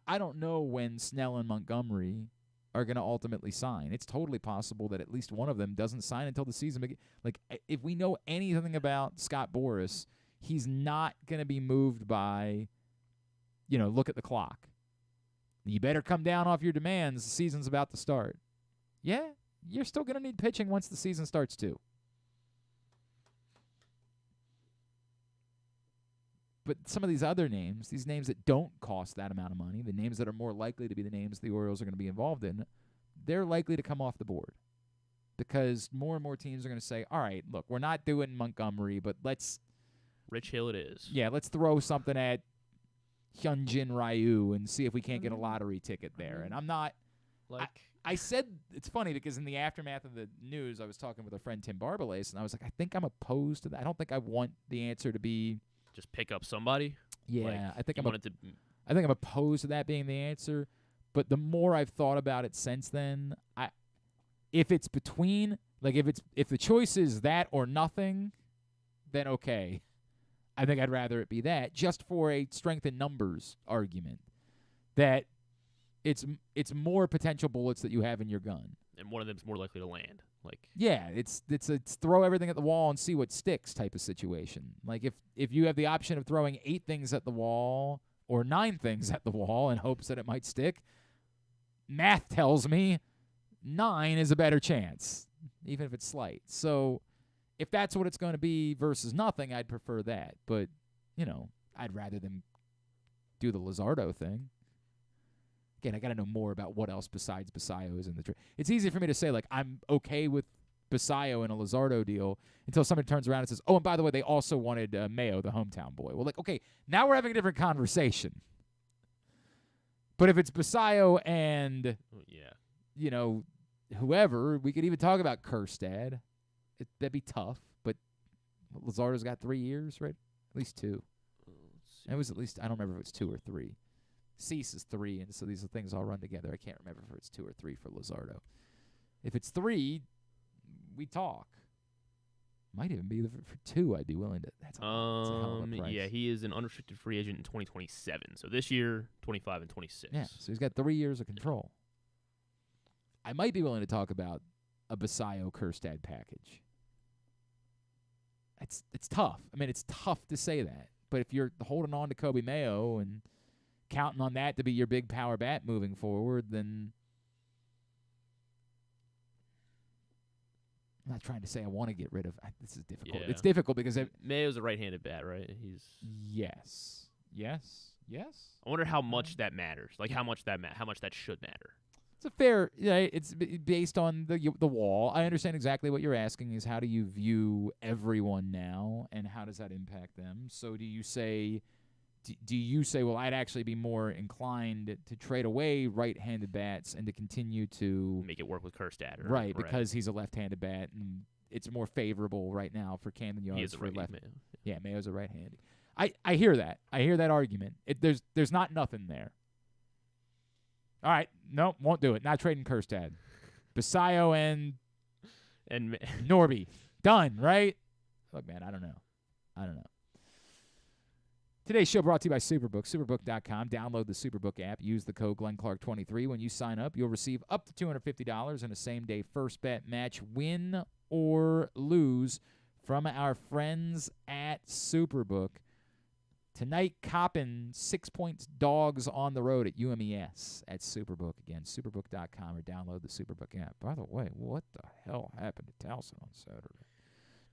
I don't know when Snell and Montgomery are going to ultimately sign. It's totally possible that at least one of them doesn't sign until the season begins. Like, if we know anything about Scott Boras, he's not going to be moved by, look at the clock. You better come down off your demands. The season's about to start. Yeah, you're still going to need pitching once the season starts too. But some of these other names, these names that don't cost that amount of money, the names that are more likely to be the names the Orioles are going to be involved in, they're likely to come off the board. Because more and more teams are going to say, all right, look, we're not doing Montgomery, but let's... Rich Hill it is. Yeah, let's throw something at Hyunjin Ryu and see if we can't get a lottery ticket there. And I'm not... I said, it's funny because in the aftermath of the news, I was talking with our friend Tim Barbalace, and I was like, I think I'm opposed to that. I don't think I want the answer to be... Just pick up somebody? Yeah, I think I'm opposed to that being the answer. But the more I've thought about it since then, if it's between, like if the choice is that or nothing, then okay. I think I'd rather it be that, just for a strength in numbers argument. That it's more potential bullets that you have in your gun. And one of them's more likely to land. Like, yeah, it's throw everything at the wall and see what sticks type of situation. Like if you have the option of throwing 8 things at the wall or 9 things at the wall in hopes that it might stick, math tells me 9 is a better chance, even if it's slight. So if that's what it's going to be versus nothing, I'd prefer that. But, I'd rather them do the Luzardo thing. Again, I got to know more about what else besides Basayo is in the trade. It's easy for me to say, like, I'm okay with Basayo and a Luzardo deal until somebody turns around and says, oh, and by the way, they also wanted Mayo, the hometown boy. Well, like, okay, now we're having a different conversation. But if it's Basayo and, whoever, we could even talk about Kerstad. That'd be tough. But Luzardo's got 3 years, right? At least 2. It was at least, I don't remember if it's 2 or 3. Cease is 3, and so these things all run together. I can't remember if it's 2 or 3 for Luzardo. If it's 3, we talk. Might even be for 2. I'd be willing to. That's a hell of a price. Yeah, he is an unrestricted free agent in 2027. So this year, 25 and 26. Yeah, so he's got 3 years of control. I might be willing to talk about a Basayo Kerstad package. It's tough. I mean, it's tough to say that. But if you're holding on to Kobe Mayo and counting on that to be your big power bat moving forward, then I'm not trying to say I want to get rid of. This is difficult. Yeah. It's difficult because Mayo's a right-handed bat, right? Yes. I wonder how much that matters. Like how much that should matter. It's a fair. It's based on the wall. I understand exactly what you're asking. Is how do you view everyone now, and how does that impact them? So do you say? Do you say, well, I'd actually be more inclined to trade away right-handed bats and to continue to make it work with Kerstad, right? Because he's a left-handed bat, and it's more favorable right now for Camden Yards. He is a for left. Mayo. Yeah, Mayo's a right-handed. I hear that. I hear that argument. There's not nothing there. All right, nope, won't do it. Not trading Kerstad. Basayo and Norby. Done, right? Look, man, I don't know. Today's show brought to you by Superbook. Superbook.com. Download the Superbook app. Use the code GlennClark23. When you sign up, you'll receive up to $250 in a same-day first bet match, win or lose, from our friends at Superbook. Tonight, Coppin 6-point dogs on the road at UMES at Superbook. Again, Superbook.com or download the Superbook app. By the way, what the hell happened to Towson on Saturday?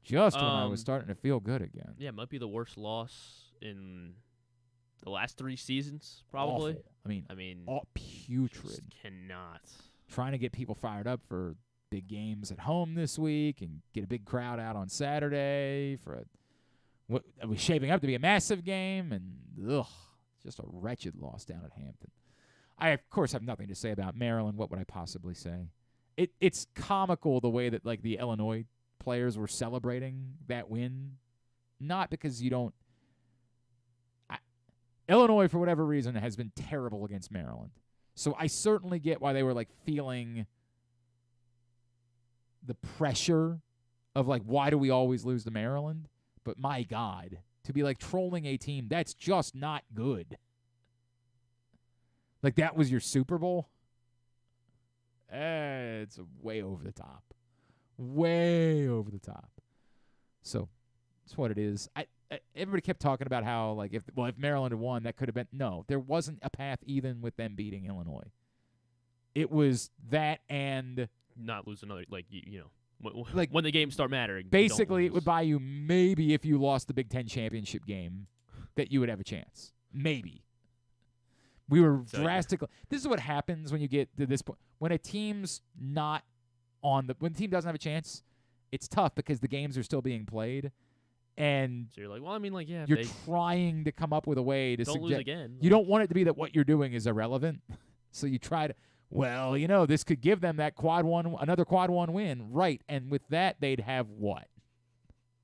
Just when I was starting to feel good again. Yeah, it might be the worst loss in the last 3 seasons, probably. Awful. I mean, putrid. Just cannot. Trying to get people fired up for big games at home this week and get a big crowd out on Saturday for what was shaping up to be a massive game, and just a wretched loss down at Hampton. I, of course, have nothing to say about Maryland. What would I possibly say? It's comical the way that, like, the Illinois players were celebrating that win. Not because you don't. Illinois, for whatever reason, has been terrible against Maryland. So I certainly get why they were, like, feeling the pressure of, like, why do we always lose to Maryland? But my God, to be, like, trolling a team, that's just not good. Like, that was your Super Bowl? It's way over the top. Way over the top. So, that's what it is. Everybody kept talking about how, like, if Maryland had won, that could have been. No, there wasn't a path even with them beating Illinois. It was that and not lose another, like, like when the games start mattering. Basically, it would buy you maybe if you lost the Big Ten championship game that you would have a chance. Maybe. We were drastically. This is what happens when you get to this point. When a team's not when the team doesn't have a chance, it's tough because the games are still being played. And so you're like, well, I mean, like, yeah. You're trying to come up with a way to don't lose again. You don't want it to be that what you're doing is irrelevant. So you try to, well, this could give them that another quad one win. Right. And with that, they'd have what?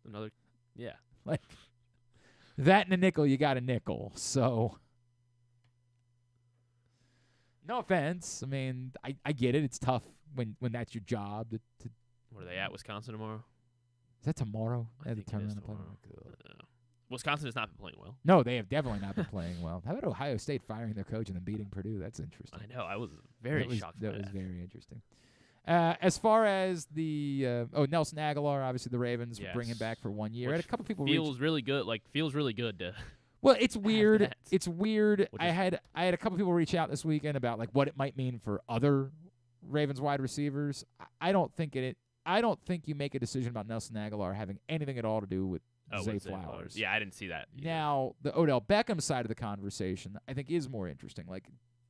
Another, yeah. Like, that and a nickel, you got a nickel. So, no offense. I mean, I get it. It's tough when that's your job. To Where are they at? Wisconsin tomorrow? Is that tomorrow? I think it is tomorrow. Wisconsin has not been playing well. No, they have definitely not been playing well. How about Ohio State firing their coach and then beating Purdue? That's interesting. I know. I was very shocked. That was very interesting. As far as the Nelson Aguilar, obviously the Ravens would bring him back for 1 year. I had a couple people feels really good. Feels really good to. Well, it's weird. that. It's weird. I had a couple people reach out this weekend about like what it might mean for other Ravens wide receivers. I don't think you make a decision about Nelson Aguilar having anything at all to do with Zay Flowers. Yeah, I didn't see that either. Now, the Odell Beckham side of the conversation, I think, is more interesting. Like,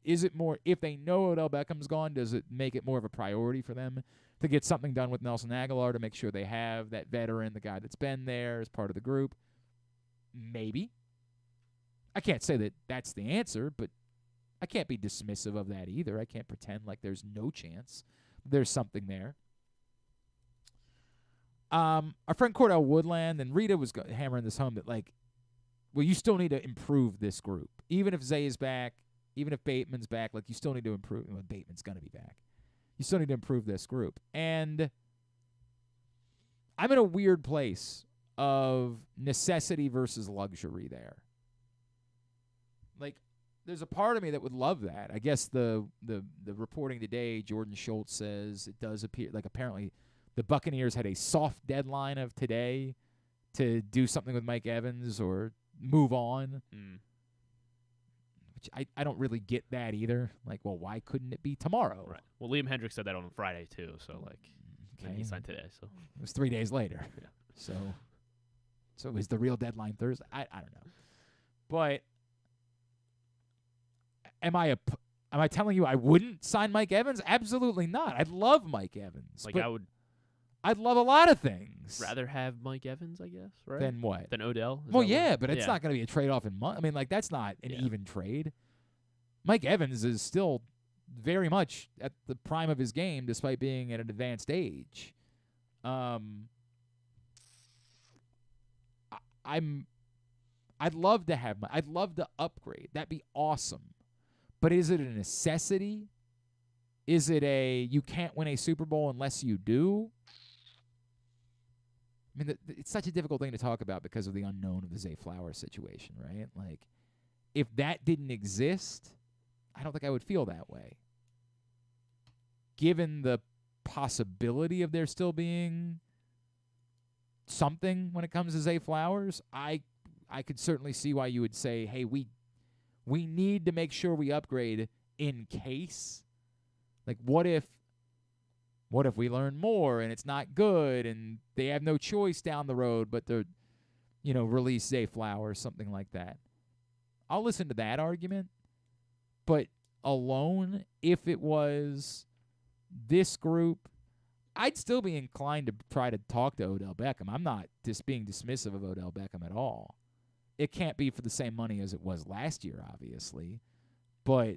is it more, if they know Odell Beckham's gone, does it make it more of a priority for them to get something done with Nelson Aguilar to make sure they have that veteran, the guy that's been there as part of the group? Maybe. I can't say that that's the answer, but I can't be dismissive of that either. I can't pretend like there's no chance there's something there. Our friend Cordell Woodland and Rita was hammering this home that, like, well, you still need to improve this group. Even if Zay is back, even if Bateman's back, like, you still need to improve. Well, Bateman's going to be back. You still need to improve this group. And I'm in a weird place of necessity versus luxury there. Like, there's a part of me that would love that. I guess the reporting today, Jordan Schultz says it does appear, like, apparently the Buccaneers had a soft deadline of today to do something with Mike Evans or move on. Which I don't really get that either. Like, well, why couldn't it be tomorrow? Right. Well, Liam Hendricks said that on Friday too. So and he signed today. So it was 3 days later. Yeah. So it was the real deadline Thursday. I don't know. But am I telling you I wouldn't sign Mike Evans? Absolutely not. I'd love Mike Evans. Like, I'd love a lot of things. Rather have Mike Evans, I guess, right? Than what? Than Odell? Well, yeah, but it's not going to be a trade-off in money. I mean, like, that's not an even trade. Mike Evans is still very much at the prime of his game despite being at an advanced age. I'd love to upgrade. That'd be awesome. But is it a necessity? Is it you can't win a Super Bowl unless you do? I mean, it's such a difficult thing to talk about because of the unknown of the Zay Flowers situation, right? Like, if that didn't exist, I don't think I would feel that way. Given the possibility of there still being something when it comes to Zay Flowers, I could certainly see why you would say, hey, we need to make sure we upgrade in case. Like, what if we learn more and it's not good and they have no choice down the road but to, release Zay Flowers, something like that. I'll listen to that argument, but alone, if it was this group, I'd still be inclined to try to talk to Odell Beckham. I'm not just being dismissive of Odell Beckham at all. It can't be for the same money as it was last year, obviously, but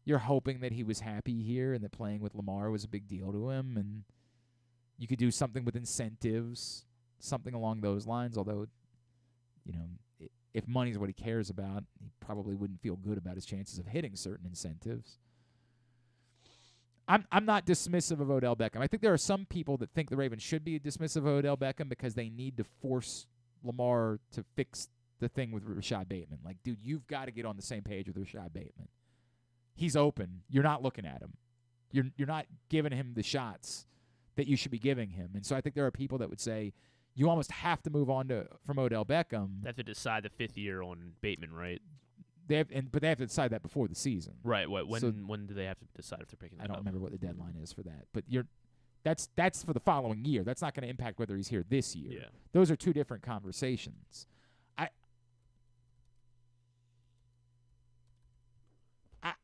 you're hoping that he was happy here and that playing with Lamar was a big deal to him, and you could do something with incentives, something along those lines, although, if money's what he cares about, he probably wouldn't feel good about his chances of hitting certain incentives. I'm not dismissive of Odell Beckham. I think there are some people that think the Ravens should be dismissive of Odell Beckham because they need to force Lamar to fix the thing with Rashad Bateman. Like, dude, you've got to get on the same page with Rashad Bateman. He's open. You're not looking at him. You're not giving him the shots that you should be giving him. And so I think there are people that would say you almost have to move on from Odell Beckham. They have to decide the 5th year on Bateman, right? But they have to decide that before the season. Right. When do they have to decide if they're picking that up? I don't remember what the deadline is for that. But that's for the following year. That's not going to impact whether he's here this year. Yeah. Those are two different conversations.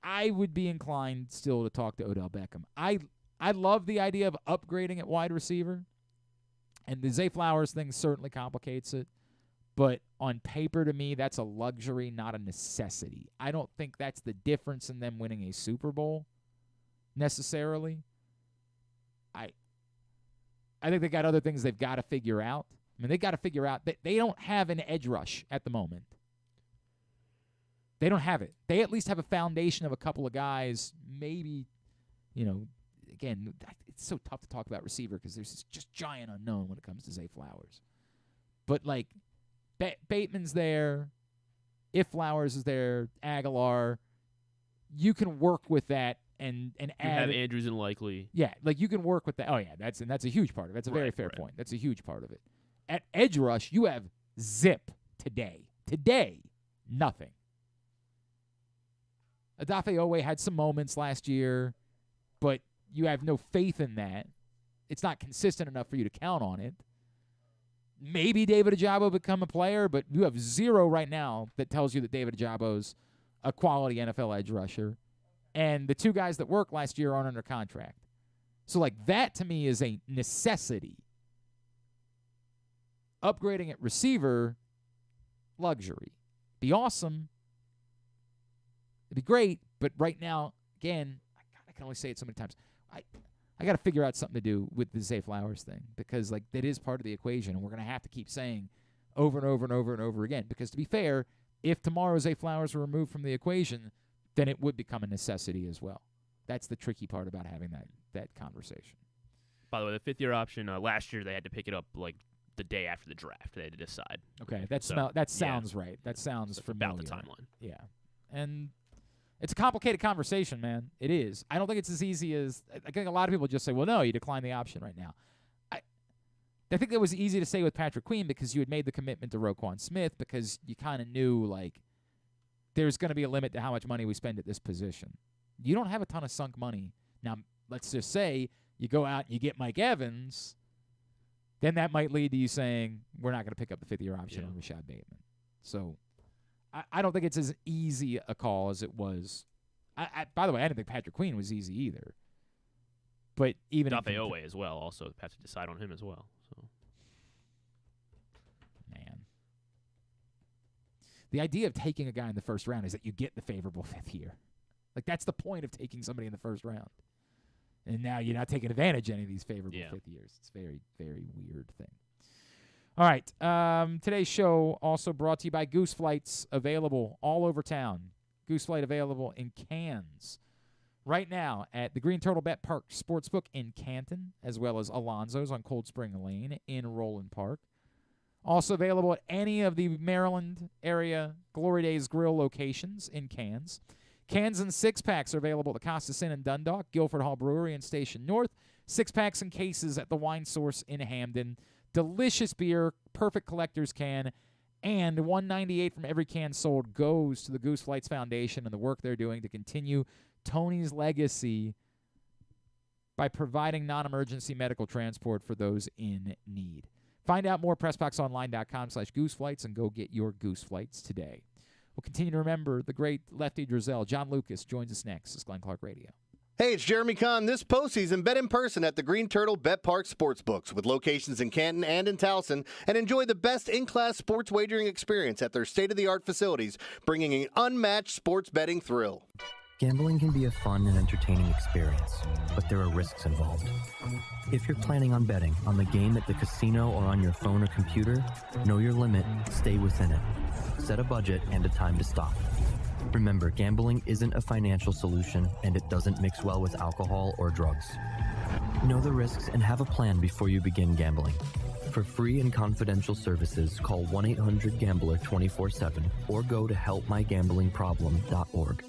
I would be inclined still to talk to Odell Beckham. I love the idea of upgrading at wide receiver, and the Zay Flowers thing certainly complicates it. But on paper, to me, that's a luxury, not a necessity. I don't think that's the difference in them winning a Super Bowl necessarily. I think they got other things they've got to figure out. I mean, they got to figure out that they don't have an edge rush at the moment. They don't have it. They at least have a foundation of a couple of guys. Maybe, again, it's so tough to talk about receiver because there's this just giant unknown when it comes to Zay Flowers. But, like, Bateman's there. If Flowers is there, Aguilar, you can work with that and You add have Andrews and Likely. Yeah, like you can work with that. Oh yeah, that's a huge part of it. That's a very fair point. That's a huge part of it. At edge rush, you have zip today. Today, nothing. Odafe Owe had some moments last year, but you have no faith in that. It's not consistent enough for you to count on it. Maybe David Ajabo become a player, but you have zero right now that tells you that David Ajabo's a quality NFL edge rusher. And the two guys that worked last year aren't under contract. So, like, that to me is a necessity. Upgrading at receiver, luxury. Be awesome. It'd be great, but right now, again, I can only say it so many times. I got to figure out something to do with the Zay Flowers thing because, like, that is part of the equation, and we're going to have to keep saying over and over and over and over again. Because to be fair, if tomorrow Zay Flowers were removed from the equation, then it would become a necessity as well. That's the tricky part about having that conversation. By the way, the fifth-year option, last year they had to pick it up, like, the day after the draft. They had to decide. Okay, that sounds right. That sounds familiar. About the timeline. Yeah. And it's a complicated conversation, man. It is. I don't think it's as easy as – I think a lot of people just say, well, no, you decline the option right now. I think it was easy to say with Patrick Queen because you had made the commitment to Roquan Smith because you kind of knew, like, there's going to be a limit to how much money we spend at this position. You don't have a ton of sunk money. Now, let's just say you go out and you get Mike Evans, then that might lead to you saying, we're not going to pick up the fifth-year option on Rashad Bateman. So I don't think it's as easy a call as it was. By the way, I didn't think Patrick Queen was easy either. But even Dafe Owe as well, also have to decide on him as well. So, man, the idea of taking a guy in the first round is that you get the favorable fifth year. Like, that's the point of taking somebody in the first round. And now you're not taking advantage of any of these favorable fifth years. It's a very, very weird thing. All right. Today's show also brought to you by Goose Flights, available all over town. Goose Flight available in Cairns right now at the Green Turtle Bet Park Sportsbook in Canton, as well as Alonzo's on Cold Spring Lane in Roland Park. Also available at any of the Maryland area Glory Days Grill locations in Cairns. Cans and six-packs are available at the Costas Inn in Dundalk, Guilford Hall Brewery in Station North, six-packs and cases at the Wine Source in Hamden. Delicious beer, perfect collector's can, and $1.98 from every can sold goes to the Goose Flights Foundation and the work they're doing to continue Tony's legacy by providing non-emergency medical transport for those in need. Find out more, PressBoxOnline.com/gooseflights, and go get your Goose Flights today. We'll continue to remember the great Lefty Driesell. John Lucas joins us next. It's Glenn Clark Radio. Hey, it's Jeremy Conn. This postseason, bet in person at the Green Turtle Bet Park Sportsbooks with locations in Canton and in Towson, and enjoy the best in-class sports wagering experience at their state-of-the-art facilities, bringing an unmatched sports betting thrill. Gambling can be a fun and entertaining experience, but there are risks involved. If you're planning on betting on the game at the casino or on your phone or computer, know your limit, stay within it. Set a budget and a time to stop. Remember, gambling isn't a financial solution, and it doesn't mix well with alcohol or drugs. Know the risks and have a plan before you begin gambling. For free and confidential services, call 1-800-GAMBLER 24/7 or go to helpmygamblingproblem.org.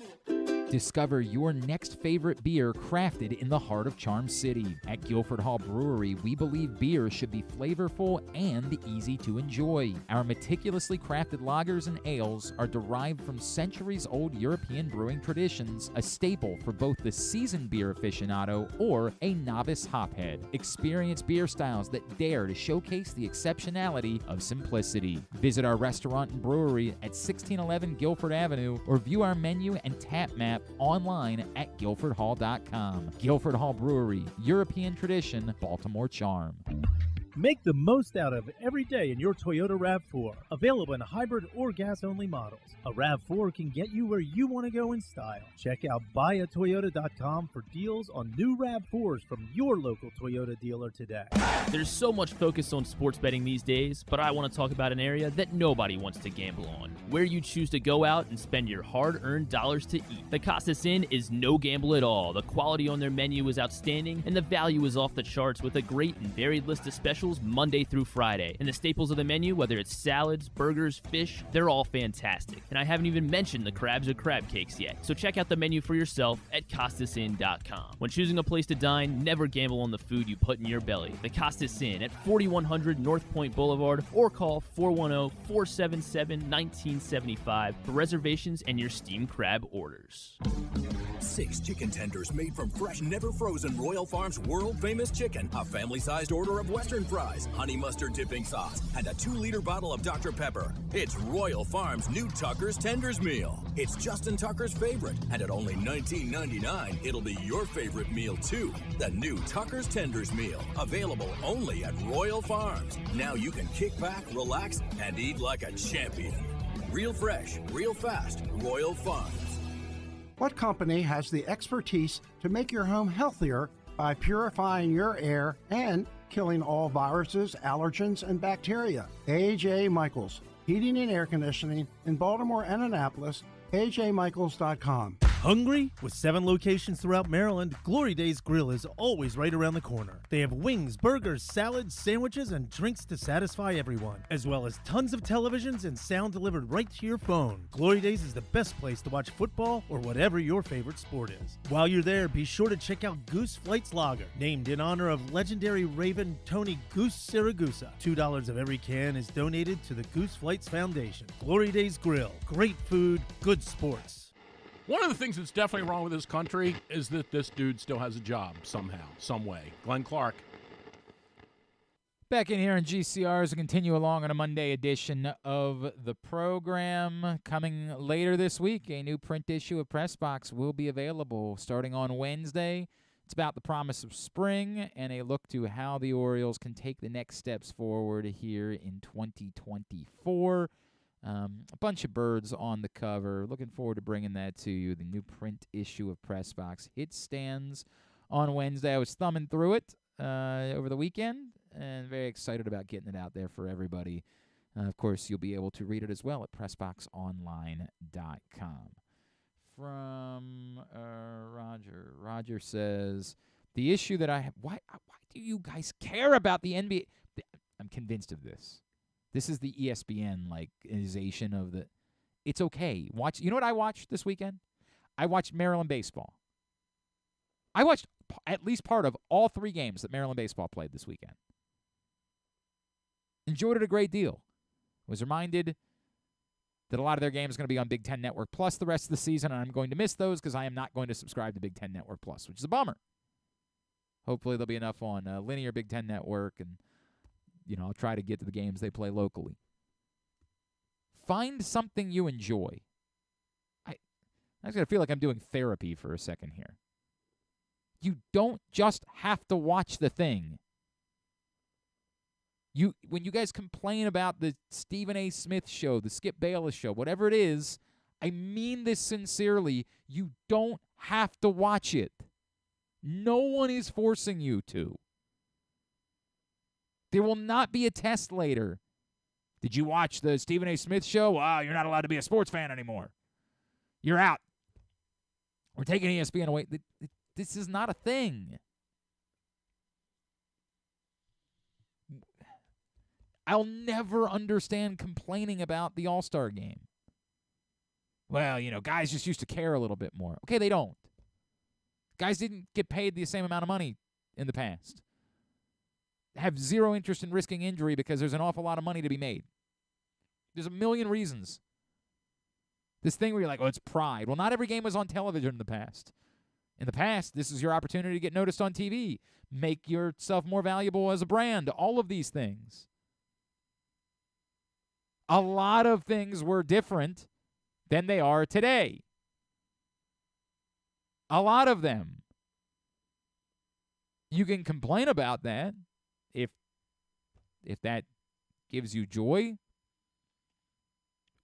Discover your next favorite beer crafted in the heart of Charm City. At Guilford Hall Brewery, we believe beer should be flavorful and easy to enjoy. Our meticulously crafted lagers and ales are derived from centuries-old European brewing traditions, a staple for both the seasoned beer aficionado or a novice hophead. Experience beer styles that dare to showcase the exceptionality of simplicity. Visit our restaurant and brewery at 1611 Guilford Avenue or view our menu and tap map online at guilfordhall.com. Guilford Hall Brewery, European tradition, Baltimore charm. Make the most out of every day in your Toyota RAV4. Available in hybrid or gas-only models. A RAV4 can get you where you want to go in style. Check out buyatoyota.com for deals on new RAV4s from your local Toyota dealer today. There's so much focus on sports betting these days, but I want to talk about an area that nobody wants to gamble on, where you choose to go out and spend your hard-earned dollars to eat. The Costas Inn is no gamble at all. The quality on their menu is outstanding, and the value is off the charts with a great and varied list of special specials Monday through Friday. And the staples of the menu, whether it's salads, burgers, fish, they're all fantastic. And I haven't even mentioned the crabs or crab cakes yet. So check out the menu for yourself at CostasInn.com. When choosing a place to dine, never gamble on the food you put in your belly. The Costas Inn at 4100 North Point Boulevard, or call 410-477-1975 for reservations and your steamed crab orders. 6 chicken tenders made from fresh, never frozen Royal Farms world-famous chicken, a family-sized order of Western fries, honey mustard dipping sauce, and a 2-liter bottle of Dr. Pepper. It's Royal Farms' new Tucker's Tenders Meal. It's Justin Tucker's favorite, and at only $19.99, it'll be your favorite meal, too. The new Tucker's Tenders Meal, available only at Royal Farms. Now you can kick back, relax, and eat like a champion. Real fresh, real fast, Royal Farms. What company has the expertise to make your home healthier by purifying your air and killing all viruses, allergens, and bacteria? A.J. Michaels, Heating and Air Conditioning in Baltimore and Annapolis, ajmichaels.com. Hungry? With 7 locations throughout Maryland, Glory Days Grill is always right around the corner. They have wings, burgers, salads, sandwiches, and drinks to satisfy everyone, as well as tons of televisions and sound delivered right to your phone. Glory Days is the best place to watch football or whatever your favorite sport is. While you're there, be sure to check out Goose Flights Lager, named in honor of legendary Raven Tony Goose Siragusa. $2 of every can is donated to the Goose Flights Foundation. Glory Days Grill. Great food, good sports. One of the things that's definitely wrong with this country is that this dude still has a job somehow, some way. Glenn Clark. Back in here in GCR as we continue along on a Monday edition of the program. Coming later this week, a new print issue of Press Box will be available starting on Wednesday. It's about the promise of spring and a look to how the Orioles can take the next steps forward here in 2024. A bunch of birds on the cover. Looking forward to bringing that to you. The new print issue of Press Box hit stands on Wednesday. I was thumbing through it over the weekend and very excited about getting it out there for everybody. Of course, you'll be able to read it as well at PressBoxOnline.com. From Roger. Roger says, the issue that I have, why do you guys care about the NBA? I'm convinced of this. This is the ESPN-like-ization of the... It's okay. Watch. You know what I watched this weekend? I watched Maryland baseball. I watched at least part of all 3 games that Maryland baseball played this weekend. Enjoyed it a great deal. Was reminded that a lot of their games are going to be on Big Ten Network Plus the rest of the season, and I'm going to miss those because I am not going to subscribe to Big Ten Network Plus, which is a bummer. Hopefully there'll be enough on linear Big Ten Network, and I'll try to get to the games they play locally. Find something you enjoy. I was going to feel like I'm doing therapy for a second here. You don't just have to watch the thing. When you guys complain about the Stephen A. Smith show, the Skip Bayless show, whatever it is, I mean this sincerely. You don't have to watch it. No one is forcing you to. There will not be a test later. Did you watch the Stephen A. Smith show? Wow, you're not allowed to be a sports fan anymore. You're out. We're taking ESPN away. This is not a thing. I'll never understand complaining about the All-Star game. Well, guys just used to care a little bit more. Okay, they don't. Guys didn't get paid the same amount of money in the past. Have zero interest in risking injury because there's an awful lot of money to be made. There's a million reasons. This thing where you're like, it's pride. Well, not every game was on television in the past. In the past, this is your opportunity to get noticed on TV. Make yourself more valuable as a brand. All of these things. A lot of things were different than they are today. A lot of them. You can complain about that if that gives you joy,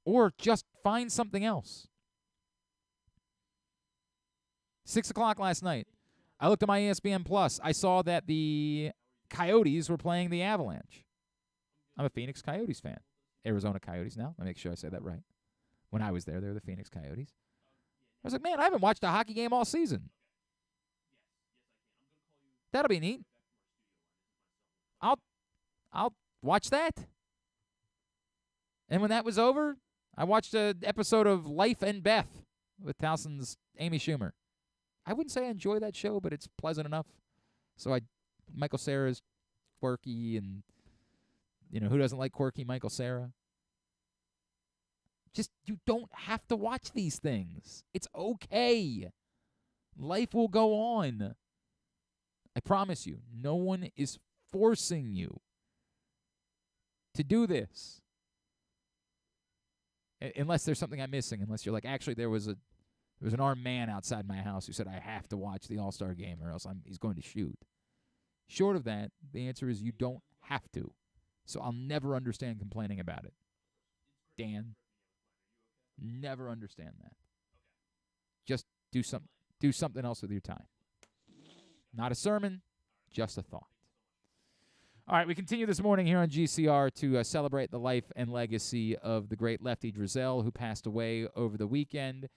or just find something else. 6 o'clock last night, I looked at my ESPN Plus. I saw that the Coyotes were playing the Avalanche. I'm a Phoenix Coyotes fan. Arizona Coyotes now. Let me make sure I say that right. When I was there, they were the Phoenix Coyotes. I was like, man, I haven't watched a hockey game all season. That'll be neat. I'll I'll watch that. And when that was over, I watched an episode of Life and Beth with Towson's Amy Schumer. I wouldn't say I enjoy that show, but it's pleasant enough. So Michael Cera's quirky, and who doesn't like quirky Michael Cera? Just, you don't have to watch these things. It's okay. Life will go on. I promise you, no one is forcing you to do this. Unless there's something I'm missing. Unless you're like, actually, there was an armed man outside my house who said I have to watch the All-Star game or else he's going to shoot. Short of that, the answer is you don't have to. So I'll never understand complaining about it. Dan, never understand that. Just do something else with your time. Not a sermon, just a thought. All right, we continue this morning here on GCR to celebrate the life and legacy of the great Lefty Driesell, who passed away over the weekend.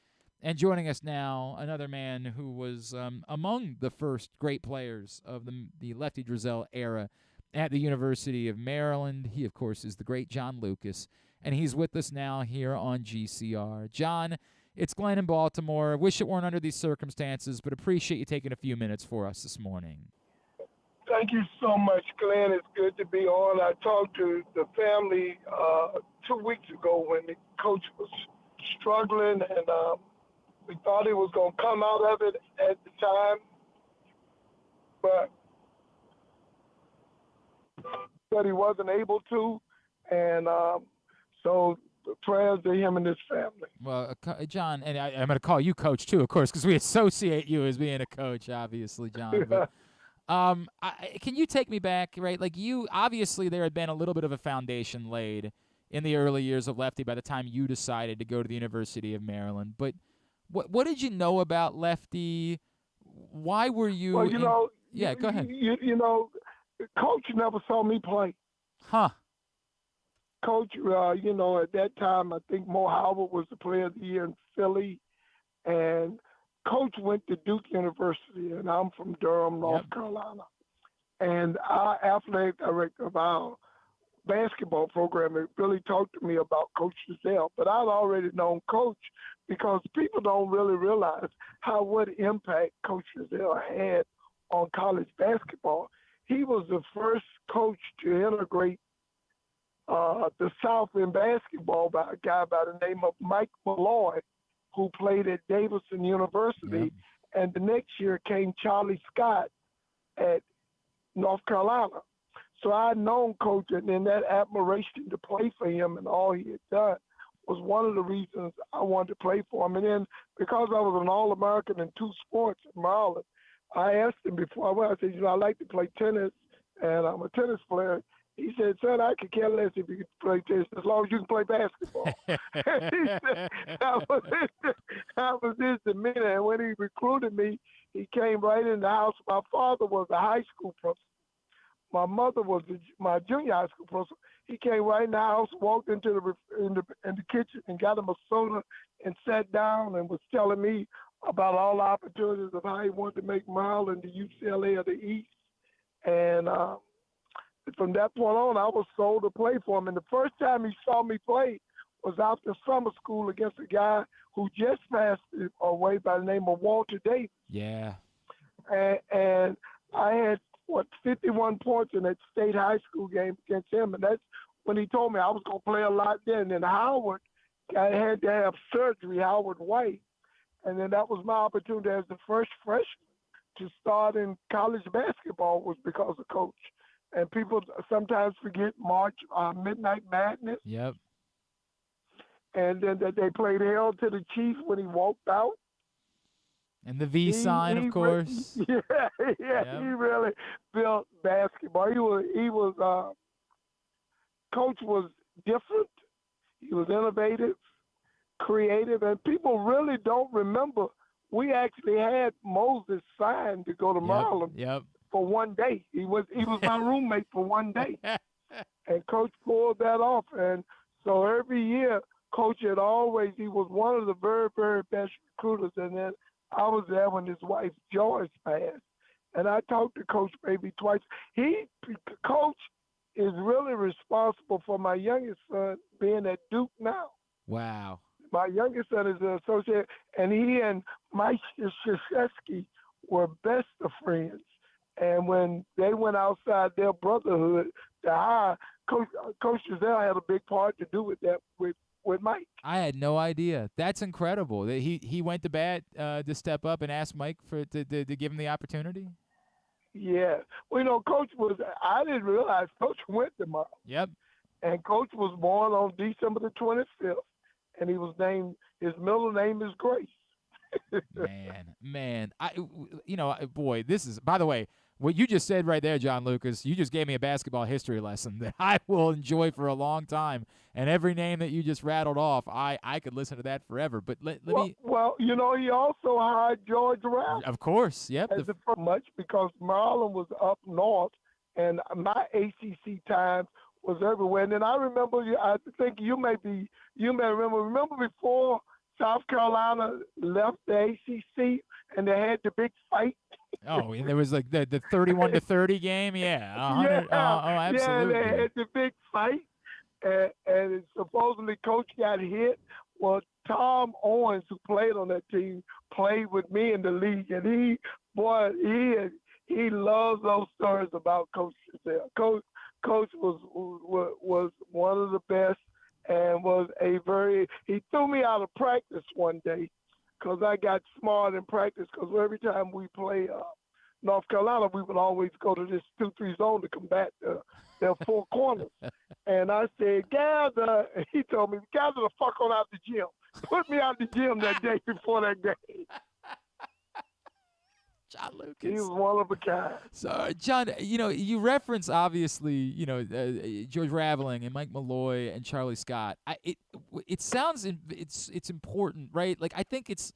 And joining us now, another man who was among the first great players of the Lefty Driesell era at the University of Maryland. He, of course, is the great John Lucas, and he's with us now here on GCR. John, it's Glenn in Baltimore. Wish it weren't under these circumstances, but appreciate you taking a few minutes for us this morning. Thank you so much, Glenn. It's good to be on. I talked to the family 2 weeks ago when the coach was struggling, and we thought he was going to come out of it at the time, but he wasn't able to, and so prayers to him and his family. Well, John, and I'm going to call you coach too, of course, because we associate you as being a coach, obviously, John. But can you take me back, right? Like, you, obviously there had been a little bit of a foundation laid in the early years of Lefty by the time you decided to go to the University of Maryland. But what did you know about Lefty? Why were you? Well, yeah, go ahead. Coach never saw me play. Huh. Coach, at that time, I think Mo Howard was the player of the year in Philly, and Coach went to Duke University, and I'm from Durham, North Carolina. And our athletic director of our basketball program really talked to me about Coach Driesell, but I'd already known Coach because people don't really realize what impact Coach Driesell had on college basketball. He was the first coach to integrate the South in basketball by a guy by the name of Mike Malloy, who played at Davidson University. Yeah. And the next year came Charlie Scott at North Carolina. So I'd known Coach, and then that admiration to play for him and all he had done was one of the reasons I wanted to play for him. And then because I was an All-American in 2 sports in Maryland, I asked him before I went, I said, I like to play tennis, and I'm a tennis player. He said, son, I could care less if you can play tennis as long as you can play basketball. He said, that was his demeanor. And when he recruited me, he came right in the house. My father was a high school principal. My mother was my junior high school principal. He came right in the house, walked into the kitchen and got him a soda and sat down and was telling me about all the opportunities of how he wanted to make Maryland the UCLA of the East. And from that point on, I was sold to play for him. And the first time he saw me play was after summer school against a guy who just passed away by the name of Walter Davis. Yeah. And I had, 51 points in that state high school game against him. And that's when he told me I was going to play a lot then. And then Howard, I had to have surgery, Howard White. And then that was my opportunity as the first freshman to start in college basketball was because of Coach. And people sometimes forget Midnight Madness. Yep. And then that they played Hail to the Chief when he walked out. And the V sign, of course. Yep. He really built basketball. Coach was different. He was innovative, creative, and people really don't remember. We actually had Moses signed to go to Maryland for one day. He was my roommate for one day. And Coach pulled that off. And so every year, Coach he was one of the very, very best recruiters. And then I was there when his wife, Joyce, passed. And I talked to Coach maybe twice. Coach is really responsible for my youngest son being at Duke now. Wow. My youngest son is an associate, and he and Mike Krzyzewski were best of friends. And when they went outside their brotherhood to hire, Coach Driesell had a big part to do with that with Mike. I had no idea. That's incredible. That he went to bat to step up and ask Mike to give him the opportunity. Yeah. Well, I didn't realize Coach went to Marlin. Yep. And Coach was born on December the 25th, and his middle name is Grace. Man, boy, this is, by the way, what you just said right there, John Lucas, you just gave me a basketball history lesson that I will enjoy for a long time. And every name that you just rattled off, I could listen to that forever. But let me. Well, he also hired George Rapp. Of course, yep. As much because Marlin was up north, and my ACC time was everywhere. And then I remember, I think you may remember before South Carolina left the ACC and they had the big fight. Oh, and there was like the 31-30 game, yeah. Absolutely. Yeah, they had the big fight, and supposedly Coach got hit. Well, Tom Owens, who played on that team, played with me in the league, and he loves those stories about Coach Driesell. Coach was one of the best, and he threw me out of practice one day because I got smart in practice, because every time we play North Carolina, we would always go to this 2-3 zone to combat their four corners. And I said, gather. And he told me, gather the fuck on out the gym. Put me out the gym that day before that game. John Lucas. He was one of a kind. So, John, you reference, obviously, George Raveling and Mike Malloy and Charlie Scott. It sounds it's important, right? Like, I think it's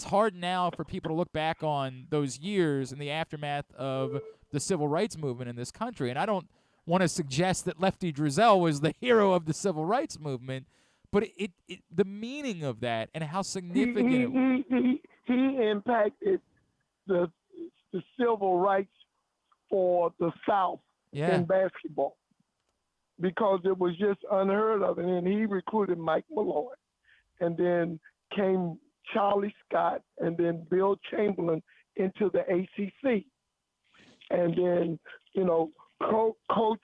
hard now for people to look back on those years in the aftermath of the civil rights movement in this country. And I don't want to suggest that Lefty Driesell was the hero of the civil rights movement, but the meaning of that and how significant he impacted the civil rights for the South in basketball, because it was just unheard of. And then he recruited Mike Malloy, and then came Charlie Scott, and then Bill Chamberlain into the ACC. And then, Coach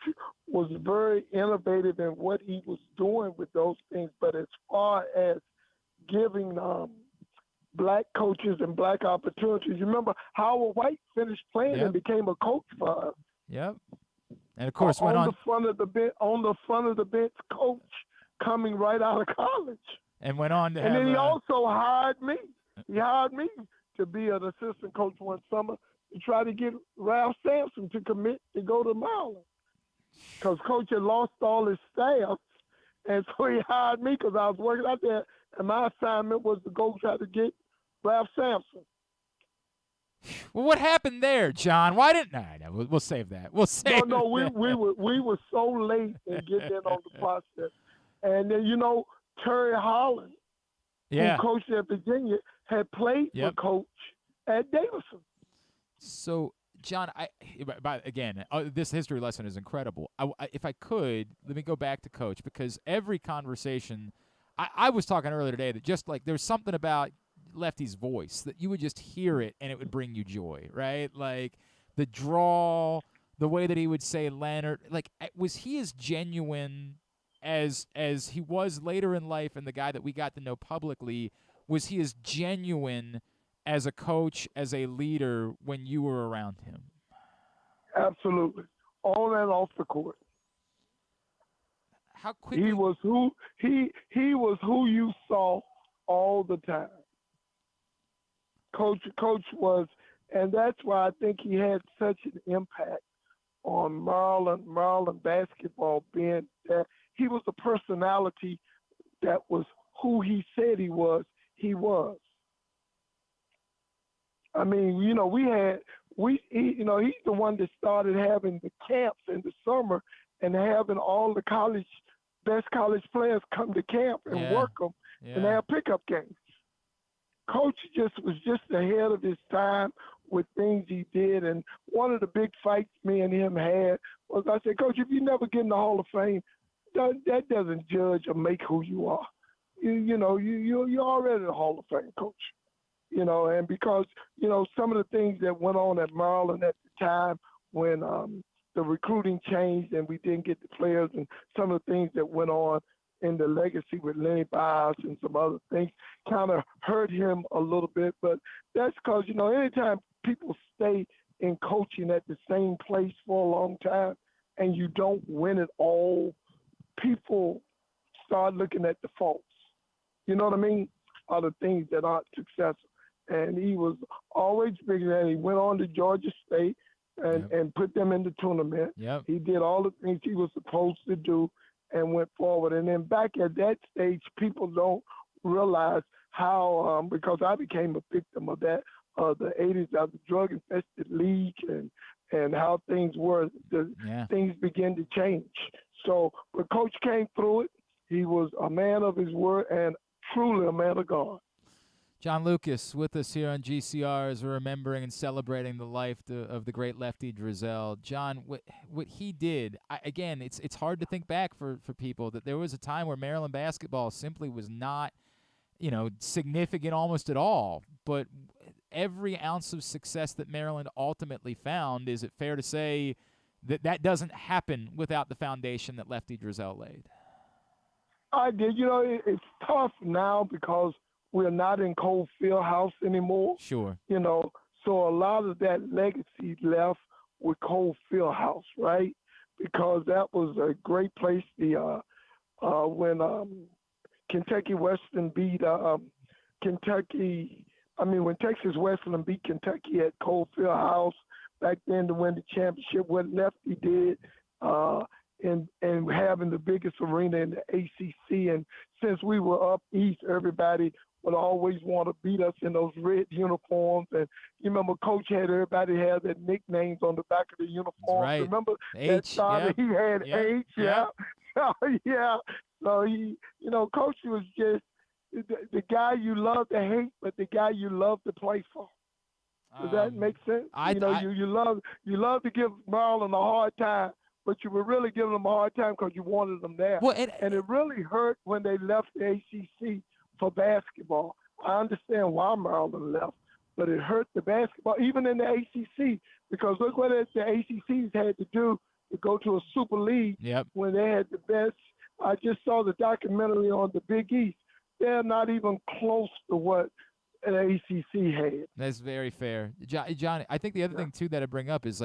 was very innovative in what he was doing with those things. But as far as giving black coaches and black opportunities, you remember Howard White finished playing and became a coach for us. Yep. And of course, went on the front of the bench, coach coming right out of college. And went on to and then he also hired me. He hired me to be an assistant coach one summer to try to get Ralph Sampson to commit to go to Maryland, because Coach had lost all his staff, and so he hired me because I was working out there, and my assignment was to go try to get Ralph Sampson. Well, what happened there, John? Why didn't? No, we'll save that. We'll save. No, we were so late in getting in on the process, and then Terry Holland, who coached at Virginia, had played for Coach at Davidson. So, John, this history lesson is incredible. If I could, let me go back to Coach, because every conversation, I was talking earlier today that just like there's something about Lefty's voice that you would just hear it and it would bring you joy, right? Like the drawl, the way that he would say Leonard. Like, was he as genuine as he was later in life, and the guy that we got to know publicly, was he as genuine as a coach, as a leader when you were around him? Absolutely. On and off the court. How quickly he was who you saw all the time. Coach was, and that's why I think he had such an impact on Maryland basketball, being that he was a personality that was who he said he was. He was. I mean, he's the one that started having the camps in the summer and having all the best college players come to camp and work them and have pickup games. Coach was just ahead of his time with things he did. And one of the big fights me and him had was, I said, Coach, if you never get in the Hall of Fame, that doesn't judge or make who you are. You're already in the Hall of Fame, Coach. And because, some of the things that went on at Maryland at the time when the recruiting changed and we didn't get the players, and some of the things that went on in the legacy with Lenny Bias and some other things kind of hurt him a little bit. But that's because, anytime people stay in coaching at the same place for a long time and you don't win it all, people start looking at the faults. You know what I mean? Are the things that aren't successful. And he was always big than that. He went on to Georgia State and put them in the tournament. Yep. He did all the things he was supposed to do and went forward. And then back at that stage, people don't realize how, because I became a victim of that, the 80s, of the drug-infested league and how things were. Things began to change. So, but Coach came through it. He was a man of his word and truly a man of God. John Lucas with us here on GCR as we're remembering and celebrating the life of the great Lefty Driesell. John, what he did, again, it's hard to think back for people that there was a time where Maryland basketball simply was not, significant almost at all. But every ounce of success that Maryland ultimately found, is it fair to say that doesn't happen without the foundation that Lefty Driesell laid? I did. It's tough now because we're not in Cole Fieldhouse anymore. Sure. So a lot of that legacy left with Cole Fieldhouse, right? Because that was a great place. When Kentucky Western beat when Texas Western beat Kentucky at Cole Fieldhouse back then to win the championship, what Lefty did, and having the biggest arena in the ACC. And since we were up east, everybody would always want to beat us in those red uniforms. And you remember Coach had everybody had their nicknames on the back of the uniform. Right. Remember H, that he had H, yeah. So he, Coach was just the guy you love to hate, but the guy you love to play for. Does that make sense? You love to give Maryland a hard time, but you were really giving them a hard time because you wanted them there. Well, and it really hurt when they left the ACC for basketball. I understand why Maryland left, but it hurt the basketball, even in the ACC, because look what the ACCs had to do to go to a Super League when they had the best. I just saw the documentary on the Big East. They're not even close to what an ACC had. That's very fair. John, I think the other thing, too, that I bring up is,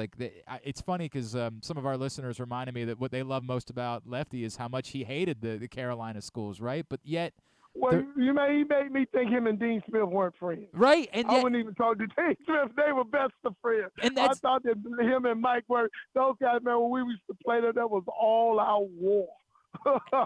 it's funny because some of our listeners reminded me that what they love most about Lefty is how much he hated the Carolina schools, right? But yet – well, he made me think him and Dean Smith weren't friends. Right. And I wouldn't even talk to Dean Smith. They were best of friends. And I thought that him and Mike were – those guys, man, when we used to play that was all out war.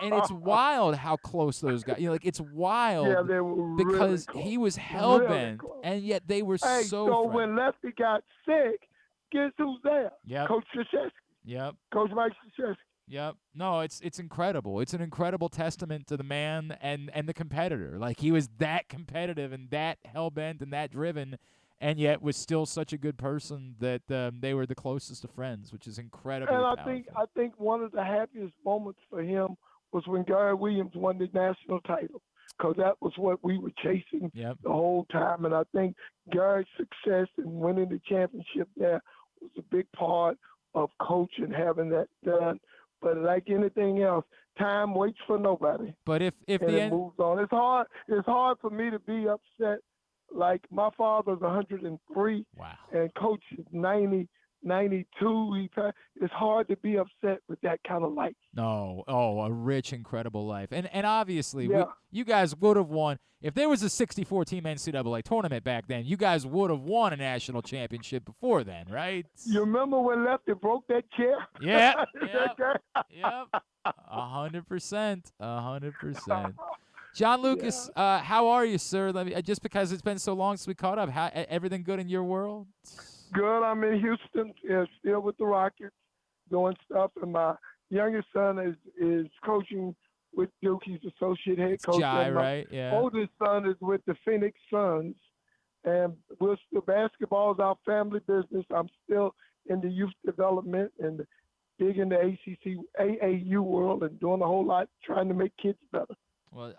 And it's wild how close those guys. It's wild. Yeah, they were because really he was hell bent, and yet they were so. So when Lefty got sick, guess who's there? Yep. Coach Krzyzewski. Yep. Coach Mike Krzyzewski. Yep. No, it's incredible. It's an incredible testament to the man and the competitor. He was that competitive and that hell bent and that driven, and yet was still such a good person that they were the closest of friends, which is incredibly powerful. I think one of the happiest moments for him was when Gary Williams won the national title, because that was what we were chasing the whole time. And I think Gary's success in winning the championship there was a big part of Coach and having that done. But like anything else, time waits for nobody. But if and the it moves on, it's hard for me to be upset. Like my father's 103, and Coach is 90, 92. It's hard to be upset with that kind of life. No, a rich, incredible life, and obviously, you guys would have won if there was a 64-team NCAA tournament back then. You guys would have won a national championship before then, right? You remember when Lefty broke that chair? Yeah, yep, 100%, 100%. John Lucas, how are you, sir? Just because it's been so long since we caught up, everything good in your world? Good. I'm in Houston, still with the Rockets, doing stuff, and my youngest son is coaching with Duke. He's associate head coach. Jai, right? Yeah. Oldest son is with the Phoenix Suns, and basketball is our family business. I'm still in the youth development and big in the AAU world and doing a whole lot trying to make kids better. Well,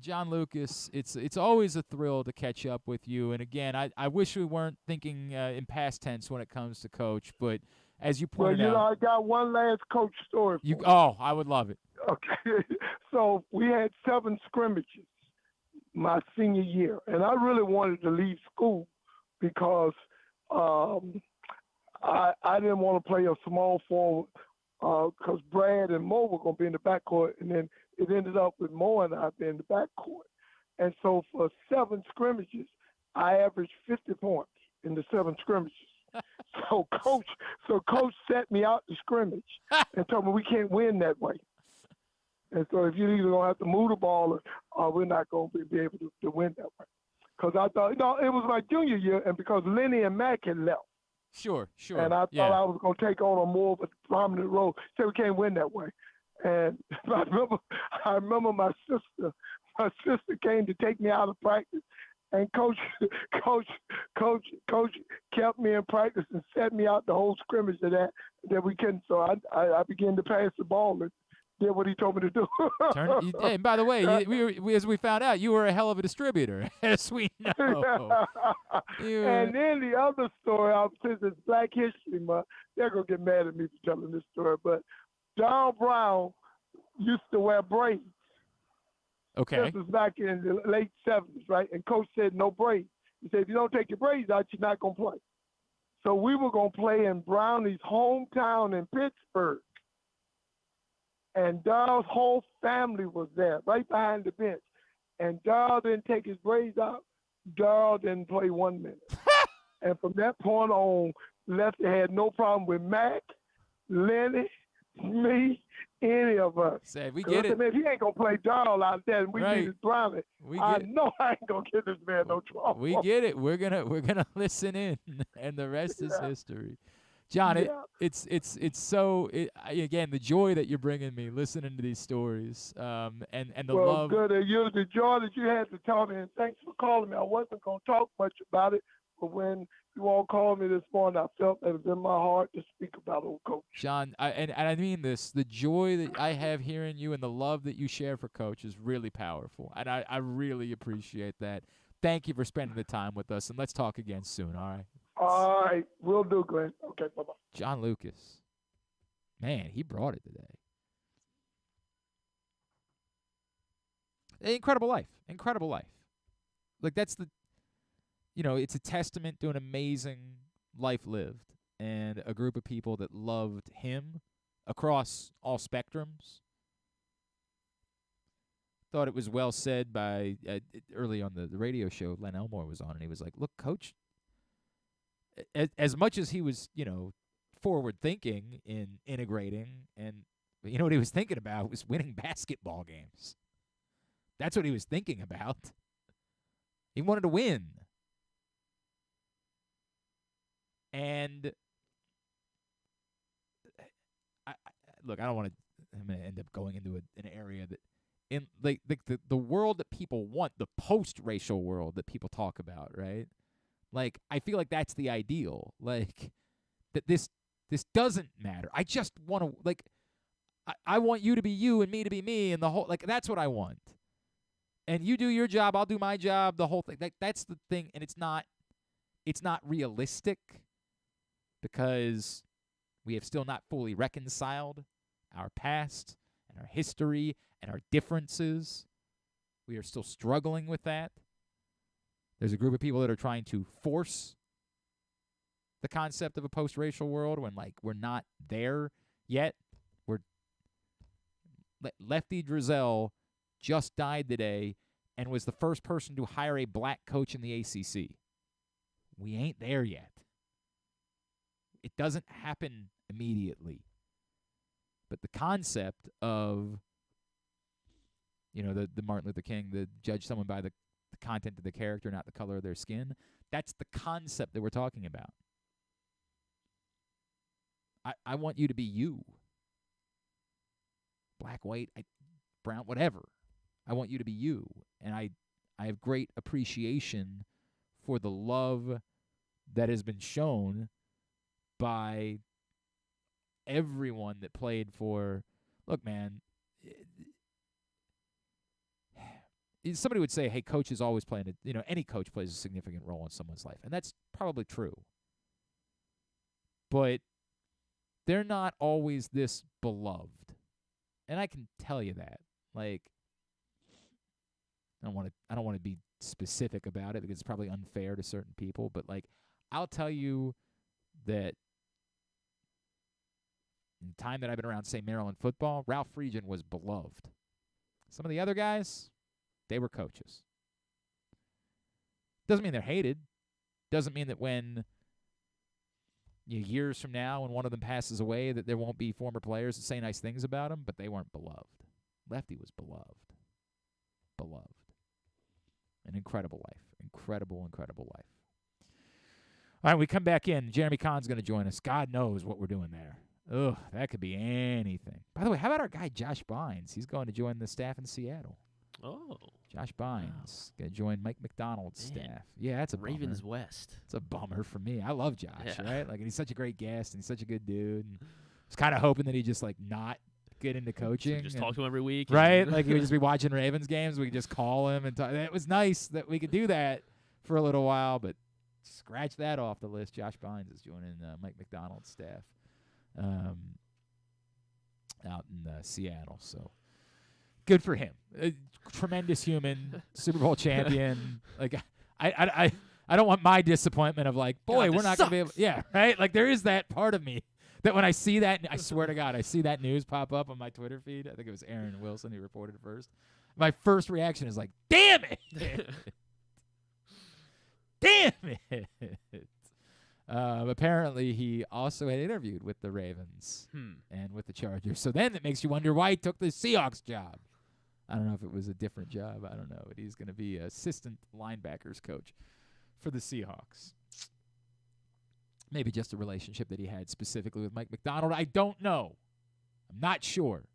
John Lucas, it's always a thrill to catch up with you. And again, I wish we weren't thinking in past tense when it comes to Coach, but as you pointed out, I got one last Coach story for you. Oh, I would love it. Okay, so we had 7 scrimmages my senior year, and I really wanted to leave school because I didn't want to play a small forward because Brad and Mo were going to be in the backcourt, and then it ended up with Mo and I being in the backcourt. And so for 7 scrimmages, I averaged 50 points in the 7 scrimmages. So coach set me out the scrimmage and told me we can't win that way. And so if you're either going to have to move the ball or we're not going to be able to win that way. Because I thought, it was my junior year, and because Lenny and Mac had left. Sure. And I thought I was going to take on a more of a prominent role. So we can't win that way. And I remember my sister came to take me out of practice, and coach kept me in practice and set me out the whole scrimmage of that we couldn't. So I began to pass the ball and did what he told me to do. And by the way, as we found out, you were a hell of a distributor, as we know. And then the other story, since it's Black History Month, they're going to get mad at me for telling this story, but Don Brown used to wear braids. Okay. This was back in the late 70s, right? And Coach said no braids. He said, if you don't take your braids out, you're not going to play. So we were going to play in Brownie's hometown in Pittsburgh. And Daryl's whole family was there, right behind the bench. And Daryl didn't take his braids out. Daryl didn't play 1 minute. And from that point on, Lefty had no problem with Mac, Lenny, me, any of us. We get it. Man, if he ain't going to play Daryl out there and we need his Brownie, I know I ain't going to get this man no trouble. We get it. We're gonna listen in, and the rest is history. John, it's so again, the joy that you're bringing me listening to these stories, and the love. Well, good. The joy that you had to tell me, and thanks for calling me. I wasn't going to talk much about it, but when you all called me this morning, I felt that it was in my heart to speak about old Coach. John, and I mean this, the joy that I have hearing you and the love that you share for Coach is really powerful, and I really appreciate that. Thank you for spending the time with us, and let's talk again soon, all right? All right, will do, Glenn. Okay, bye-bye. John Lucas. Man, he brought it today. Incredible life. Incredible life. Like, that's it's a testament to an amazing life lived and a group of people that loved him across all spectrums. Thought it was well said by, early on the radio show, Len Elmore was on, and he was like, look, Coach, as much as he was, forward thinking in integrating, and you know what he was thinking about was winning basketball games. That's what he was thinking about. He wanted to win. And look, I don't want to. I'm going to end up going into an area that, in like the world that people want, the post-racial world that people talk about, right? Like, I feel like that's the ideal. Like, that this doesn't matter. I just want to, like, I want you to be you and me to be me, and the whole, like, that's what I want. And you do your job, I'll do my job, the whole thing. That's the thing, and it's not realistic because we have still not fully reconciled our past and our history and our differences. We are still struggling with that. There's a group of people that are trying to force the concept of a post-racial world when, like, we're not there yet. Lefty Driesell just died today and was the first person to hire a black coach in the ACC. We ain't there yet. It doesn't happen immediately. But the concept of, the Martin Luther King, the judge someone by the content of the character, not the color of their skin, that's the concept that we're talking about. I want you to be you. Black, white, brown, whatever. I want you to be you. And I have great appreciation for the love that has been shown by everyone that played for. Look, man, somebody would say, hey, coaches always play any coach plays a significant role in someone's life. And that's probably true. But they're not always this beloved. And I can tell you that. Like, I don't want to be specific about it because it's probably unfair to certain people, but like, I'll tell you that in the time that I've been around, say, Maryland football, Ralph Friedgen was beloved. Some of the other guys, they were coaches. Doesn't mean they're hated. Doesn't mean that when years from now, when one of them passes away, that there won't be former players that say nice things about him, but they weren't beloved. Lefty was beloved. Beloved. An incredible life. Incredible, incredible life. All right, we come back in. Jeremy Conn's going to join us. God knows what we're doing there. Ugh, that could be anything. By the way, how about our guy Josh Bynes? He's going to join the staff in Seattle. Oh. Josh Bynes going to join Mike McDonald's staff. Yeah, that's a Ravens bummer. West. It's a bummer for me. I love Josh, right? Like, and he's such a great guest, and he's such a good dude. And I was kind of hoping that he'd just, like, not get into coaching. So just talk to him every week. Right? Like, he would just be watching Ravens games. We could just call him and talk. It was nice that we could do that for a little while, but scratch that off the list. Josh Bynes is joining Mike McDonald's staff out in Seattle. So good for him. A tremendous human, Super Bowl champion. Like, I don't want my disappointment of like, boy, we're not going to be able. Yeah, right? Like, there is that part of me that when I see that, I swear to God, I see that news pop up on my Twitter feed. I think it was Aaron Wilson who reported it first. My first reaction is like, damn it. Damn it. Apparently, he also had interviewed with the Ravens and with the Chargers. So then it makes you wonder why he took the Seahawks job. I don't know if it was a different job. I don't know. But he's going to be assistant linebackers coach for the Seahawks. Maybe just a relationship that he had specifically with Mike McDonald. I don't know. I'm not sure.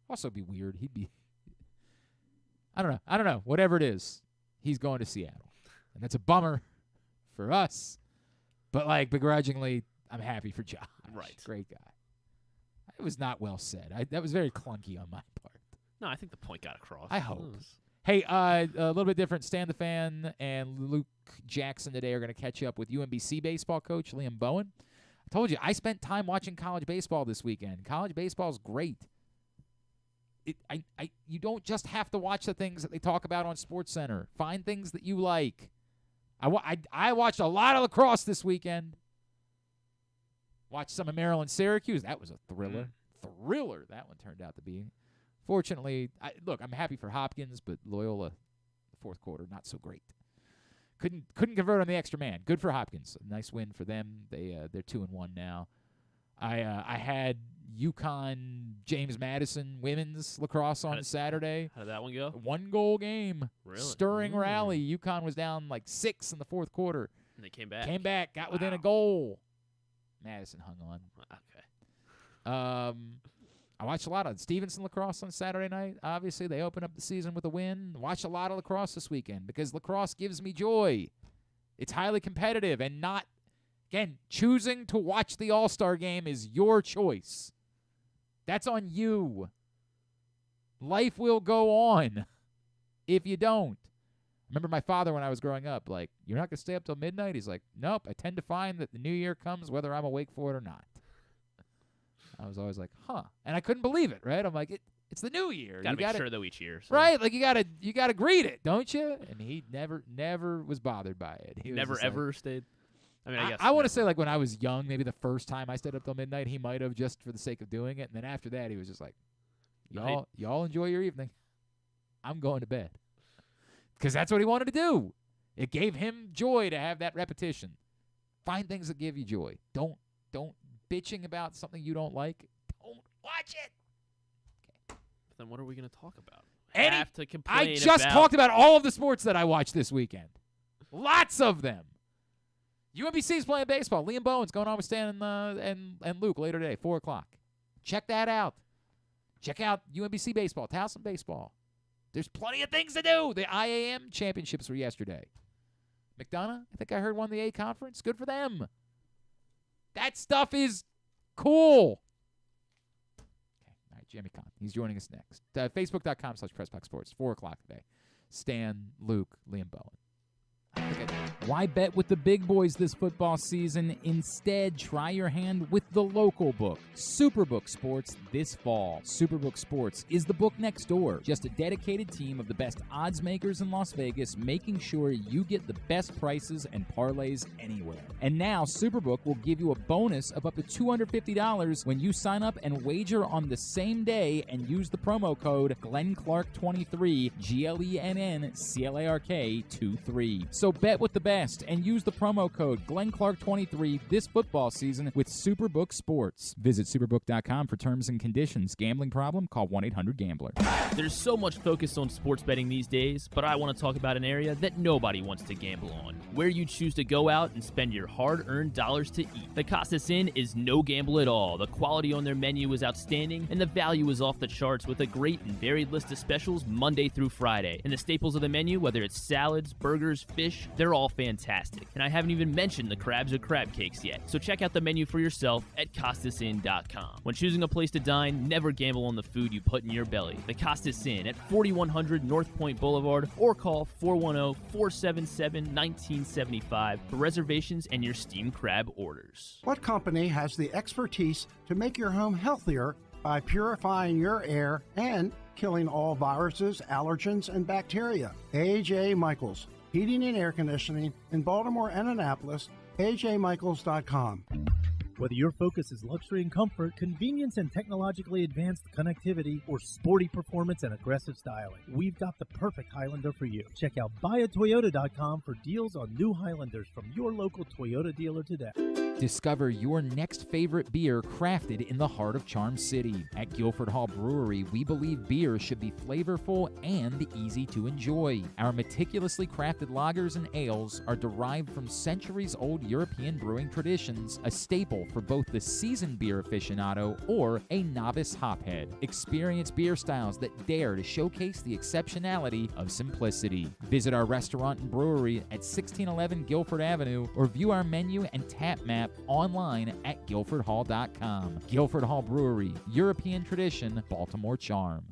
Also be weird. He'd be I don't know. Whatever it is, he's going to Seattle. And that's a bummer for us. But, like, begrudgingly, I'm happy for Josh. Right. Great guy. It was not well said. That was very clunky on my part. No, I think the point got across. I hope. Hey, a little bit different. Stan the Fan and Luke Jackson today are going to catch up with UMBC baseball coach Liam Bowen. I told you, I spent time watching college baseball this weekend. College baseball is great. You don't just have to watch the things that they talk about on SportsCenter. Find things that you like. I watched a lot of lacrosse this weekend. Watched some of Maryland Syracuse. That was a thriller. Thriller that one turned out to be. Fortunately, I'm happy for Hopkins, but Loyola, the fourth quarter, not so great. Couldn't convert on the extra man. Good for Hopkins. A nice win for them. They're 2-1 now. I had UConn James Madison women's lacrosse on Saturday. How did that one go? 1-goal game. Really? Stirring rally. UConn was down like 6 in the fourth quarter. And they came back. Got within a goal. Madison hung on. Okay. I watched a lot of Stevenson lacrosse on Saturday night. Obviously, they opened up the season with a win. Watched a lot of lacrosse this weekend because lacrosse gives me joy. It's highly competitive and not, again, choosing to watch the All-Star game is your choice. That's on you. Life will go on if you don't. Remember my father when I was growing up, like, you're not going to stay up till midnight? He's like, nope, I tend to find that the new year comes whether I'm awake for it or not. I was always like, huh. And I couldn't believe it, right? I'm like, it's the new year. You gotta make sure though each year. So. Right? Like you gotta greet it, don't you? And he never was bothered by it. He never was ever stayed. I mean, I guess I want to say like when I was young, maybe the first time I stayed up till midnight, he might have just for the sake of doing it. And then after that, he was just like, y'all enjoy your evening. I'm going to bed. Because that's what he wanted to do. It gave him joy to have that repetition. Find things that give you joy. Don't bitching about something you don't like. Don't watch it. Okay. Then what are we going to talk about? Have to complain I just talked about all of the sports that I watched this weekend. Lots of them. UMBC's playing baseball. Liam Bowen's going on with Stan and Luke later today, 4 o'clock. Check that out. Check out UMBC baseball, Towson baseball. There's plenty of things to do. The IAM championships were yesterday. McDonough, I think I heard, won the A conference. Good for them. That stuff is cool. Okay, all right, Jeremy Conn. He's joining us next. Facebook.com/PressBoxSports, 4 o'clock today. Stan, Luke, Liam Bowen. Why bet with the big boys this football season? Instead, try your hand with the local book, Superbook Sports, this fall. Superbook Sports is the book next door. Just a dedicated team of the best odds makers in Las Vegas, making sure you get the best prices and parlays anywhere. And now, Superbook will give you a bonus of up to $250 when you sign up and wager on the same day and use the promo code GlennClark23, GLENNCLARK23. So bet with the best and use the promo code GlennClark23 this football season with Superbook Sports. Visit superbook.com for terms and conditions. Gambling problem? Call 1-800-GAMBLER. There's so much focus on sports betting these days, but I want to talk about an area that nobody wants to gamble on, where you choose to go out and spend your hard-earned dollars to eat. The Costas Inn is no gamble at all. The quality on their menu is outstanding, and the value is off the charts with a great and varied list of specials Monday through Friday. And the staples of the menu, whether it's salads, burgers, fish, they're all fantastic. And I haven't even mentioned the crabs or crab cakes yet. So check out the menu for yourself at CostasInn.com. When choosing a place to dine, never gamble on the food you put in your belly. The Costas Inn at 4100 North Point Boulevard, or call 410-477-1975 for reservations and your steamed crab orders. What company has the expertise to make your home healthier by purifying your air and killing all viruses, allergens, and bacteria? A.J. Michaels, Heating and Air Conditioning in Baltimore and Annapolis, ajmichaels.com. Whether your focus is luxury and comfort, convenience and technologically advanced connectivity, or sporty performance and aggressive styling, we've got the perfect Highlander for you. Check out buyatoyota.com for deals on new Highlanders from your local Toyota dealer today. Discover your next favorite beer crafted in the heart of Charm City. At Guilford Hall Brewery, we believe beer should be flavorful and easy to enjoy. Our meticulously crafted lagers and ales are derived from centuries-old European brewing traditions, a staple for both the seasoned beer aficionado or a novice hophead. Experience beer styles that dare to showcase the exceptionality of simplicity. Visit our restaurant and brewery at 1611 Guilford Avenue or view our menu and tap map online at guilfordhall.com. Guilford Hall Brewery, European tradition, Baltimore charm.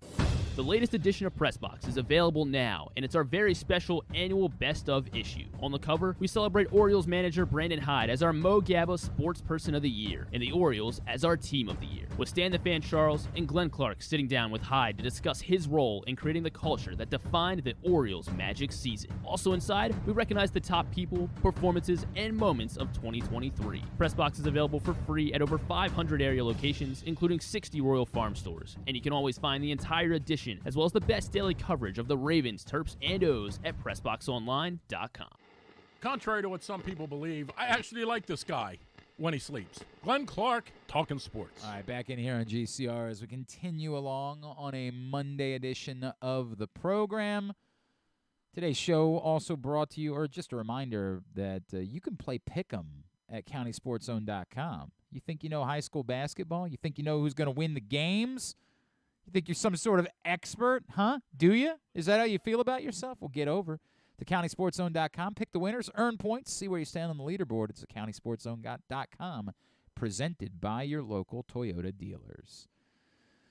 The latest edition of PressBox is available now, and it's our very special annual Best Of issue. On the cover, we celebrate Orioles manager Brandon Hyde as our Mo Gabba Sports Person of the Year, and the Orioles as our Team of the Year, with Stan the Fan Charles and Glenn Clark sitting down with Hyde to discuss his role in creating the culture that defined the Orioles' magic season. Also inside, we recognize the top people, performances, and moments of 2023. PressBox is available for free at over 500 area locations, including 60 Royal Farm stores, and you can always find the entire edition as well as the best daily coverage of the Ravens, Terps, and O's at PressBoxOnline.com. Contrary to what some people believe, I actually like this guy when he sleeps. Glenn Clark, talking sports. All right, back in here on GCR as we continue along on a Monday edition of the program. Today's show also brought to you, or just a reminder that you can play Pick'em at CountySportsZone.com. You think you know high school basketball? You think you know who's going to win the games? You think you're some sort of expert, huh? Do you? Is that how you feel about yourself? Well, get over to CountySportsZone.com. Pick the winners, earn points, see where you stand on the leaderboard. It's at CountySportsZone.com, presented by your local Toyota dealers.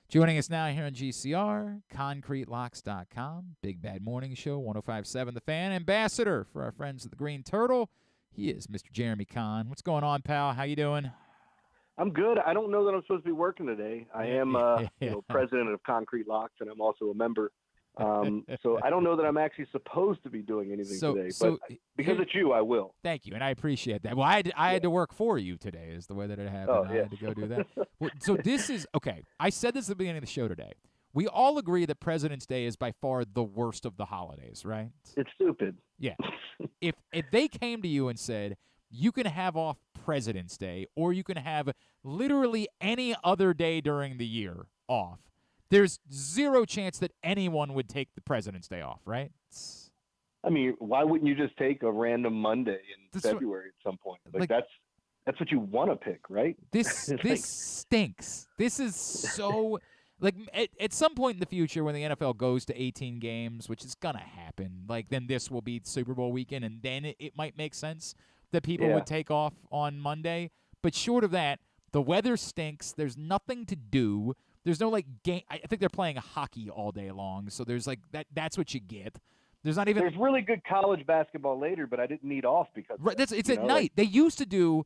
Joining us now here on GCR, ConcreteLocks.com, Big Bad Morning Show, 105.7 The Fan, ambassador for our friends at the Green Turtle. He is Mr. Jeremy Conn. What's going on, pal? How you doing? I'm good. I don't know that I'm supposed to be working today. I am president of Concrete Locks, and I'm also a member. So I don't know that I'm actually supposed to be doing anything today. But because it's you, I will. Thank you, and I appreciate that. Well, I had to work for you today is the way that it happened. I had to go do that. Well, so this is, okay, I said this at the beginning of the show today. We all agree that President's Day is by far the worst of the holidays, right? It's stupid. Yeah. If they came to you and said, you can have off President's Day, or you can have literally any other day during the year off, there's zero chance that anyone would take the President's Day off, right? I mean, why wouldn't you just take a random Monday in February at some point? Like that's what you want to pick, right? This stinks. This is so Like at some point in the future when the NFL goes to 18 games, which is going to happen, like then this will be Super Bowl weekend, and then it might make sense that people would take off on Monday. But short of that, the weather stinks. There's nothing to do. There's no like game. I think they're playing hockey all day long, so there's like that's what you get. There's not even. There's really good college basketball later, but I didn't need off because it's at night. Like, they used to do.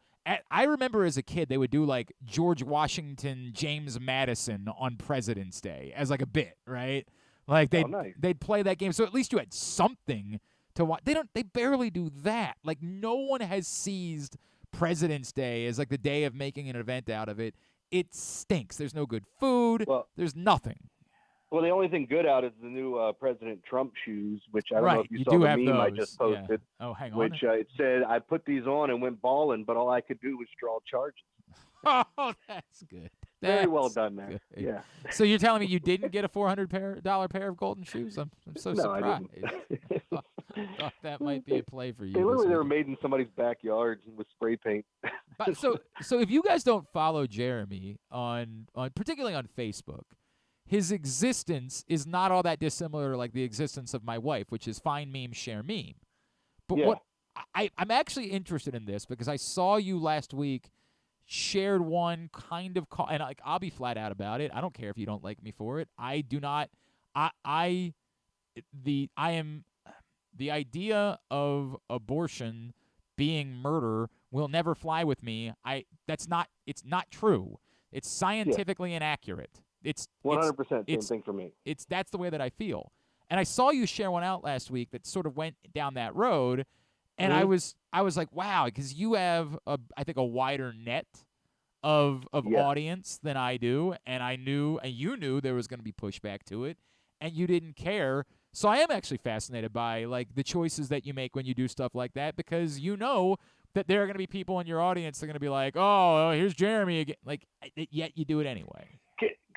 I remember as a kid they would do like George Washington, James Madison on President's Day as like a bit, right? Like they'd play that game, so at least you had something to watch. They barely do that. Like no one has seized President's Day as like the day of making an event out of it. It stinks. There's no good food. There's nothing. Well, the only thing good out is the new President Trump shoes, which I don't know if you saw do the have meme those. I just posted. Yeah. Oh, hang on. Which it said, I put these on and went balling, but all I could do was draw charges. Oh, that's good. Very well done there. Good. Yeah. So you're telling me you didn't get a $400 pair of golden shoes? I'm so surprised. I didn't. Thought that might be a play for you. They were made in somebody's backyard with spray paint. But so if you guys don't follow Jeremy on particularly on Facebook, his existence is not all that dissimilar to like the existence of my wife, which is find meme, share meme. But what I'm actually interested in this because I saw you last week shared one kind of and like I'll be flat out about it. I don't care if you don't like me for it. I do not. The idea of abortion being murder will never fly with me. It's not true. It's scientifically inaccurate. It's 100% same thing for me. That's the way that I feel. And I saw you share one out last week that sort of went down that road, and I was like, wow, because you have I think a wider net of audience than I do, and you knew there was going to be pushback to it, and you didn't care. So I am actually fascinated by like the choices that you make when you do stuff like that, because you know that there are going to be people in your audience that are going to be like, oh, here's Jeremy again. Like, yet you do it anyway.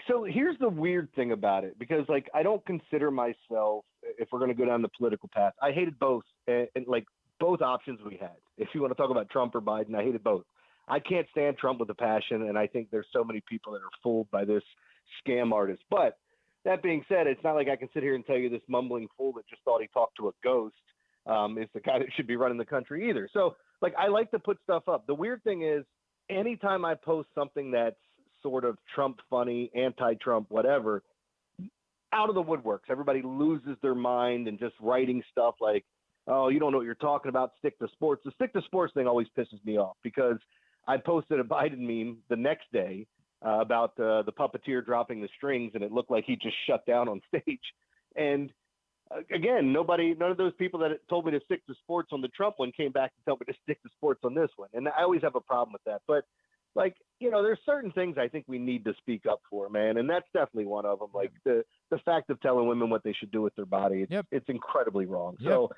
So here's the weird thing about it, because like I don't consider myself, if we're going to go down the political path, I hated both, and like both options we had. If you want to talk about Trump or Biden, I hated both. I can't stand Trump with a passion, and I think there's so many people that are fooled by this scam artist. But that being said, it's not like I can sit here and tell you this mumbling fool that just thought he talked to a ghost is the guy that should be running the country either. So like I like to put stuff up. The weird thing is anytime I post something that's sort of Trump funny, anti-Trump, whatever, out of the woodworks, everybody loses their mind and just writing stuff like, oh, you don't know what you're talking about, stick to sports. The stick to sports thing always pisses me off, because I posted a Biden meme the next day about the puppeteer dropping the strings, and it looked like he just shut down on stage. And again, none of those people that told me to stick to sports on the Trump one came back to tell me to stick to sports on this one. And I always have a problem with that. But like, you know, there's certain things I think we need to speak up for, man. And that's definitely one of them. Like the fact of telling women what they should do with their body, it's incredibly wrong. Yep. So,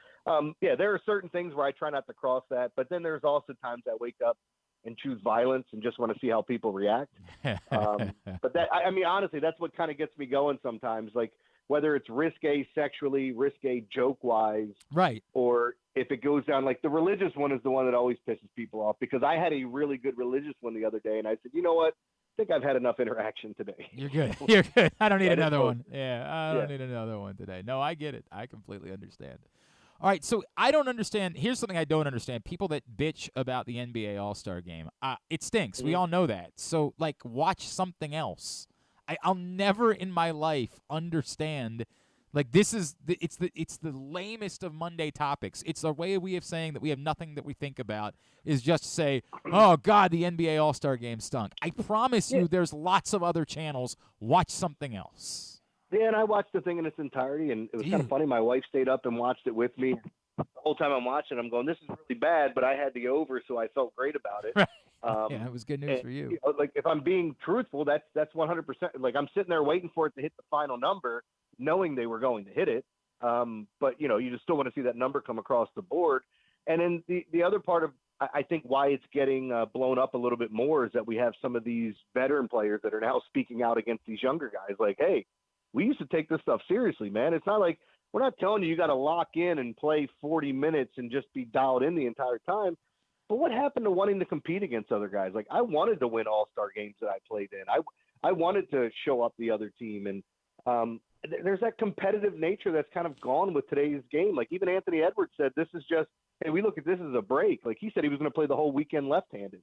there are certain things where I try not to cross that. But then there's also times I wake up and choose violence and just want to see how people react. But that, I mean, honestly, that's what kind of gets me going sometimes. Like whether it's risque sexually, risque joke-wise, right? Or if it goes down, like the religious one is the one that always pisses people off, because I had a really good religious one the other day, and I said, you know what? I think I've had enough interaction today. You're good. You're good. I don't need another one. Yeah, I don't need another one today. No, I get it. I completely understand. All right, so I don't understand. Here's something I don't understand. People that bitch about the NBA All-Star Game. It stinks. We all know that. So, like, watch something else. I'll never in my life understand. Like, it's the lamest of Monday topics. It's a way we have saying that we have nothing that we think about is just to say, oh, God, the NBA All-Star Game stunk. I promise you there's lots of other channels. Watch something else. Yeah, and I watched the thing in its entirety, and it was kind of funny. My wife stayed up and watched it with me. The whole time I'm watching, I'm going, this is really bad, but I had the over, so I felt great about it. Yeah, it was good news for you. You know, like, if I'm being truthful, that's 100%. Like, I'm sitting there waiting for it to hit the final number, knowing they were going to hit it. But, you know, you just still want to see that number come across the board. And then the other part of, I think, why it's getting blown up a little bit more is that we have some of these veteran players that are now speaking out against these younger guys. Like, hey, we used to take this stuff seriously, man. It's not like we're not telling you got to lock in and play 40 minutes and just be dialed in the entire time. But what happened to wanting to compete against other guys? Like, I wanted to win all-star games that I played in. I wanted to show up the other team. And there's that competitive nature that's kind of gone with today's game. Like even Anthony Edwards said, this is just, hey, we look at this as a break. Like he said he was going to play the whole weekend left-handed.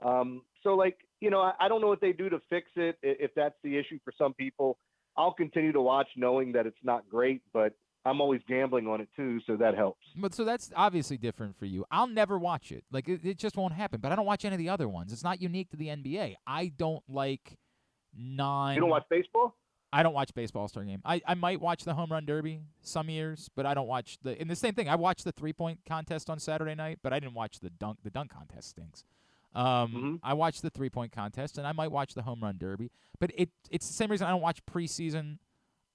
So like, you know, I don't know what they do to fix it. If that's the issue for some people, I'll continue to watch knowing that it's not great, but I'm always gambling on it too, so that helps. But so that's obviously different for you. I'll never watch it. Like it just won't happen. But I don't watch any of the other ones. It's not unique to the NBA. I don't like You don't watch baseball? I don't watch baseball All-Star Game. I might watch the Home Run Derby some years, but I don't watch and the same thing. I watched the 3-point contest on Saturday night, but I didn't watch the dunk. The dunk contest stinks. I watched the 3-point contest, and I might watch the Home Run Derby. But it's the same reason I don't watch preseason.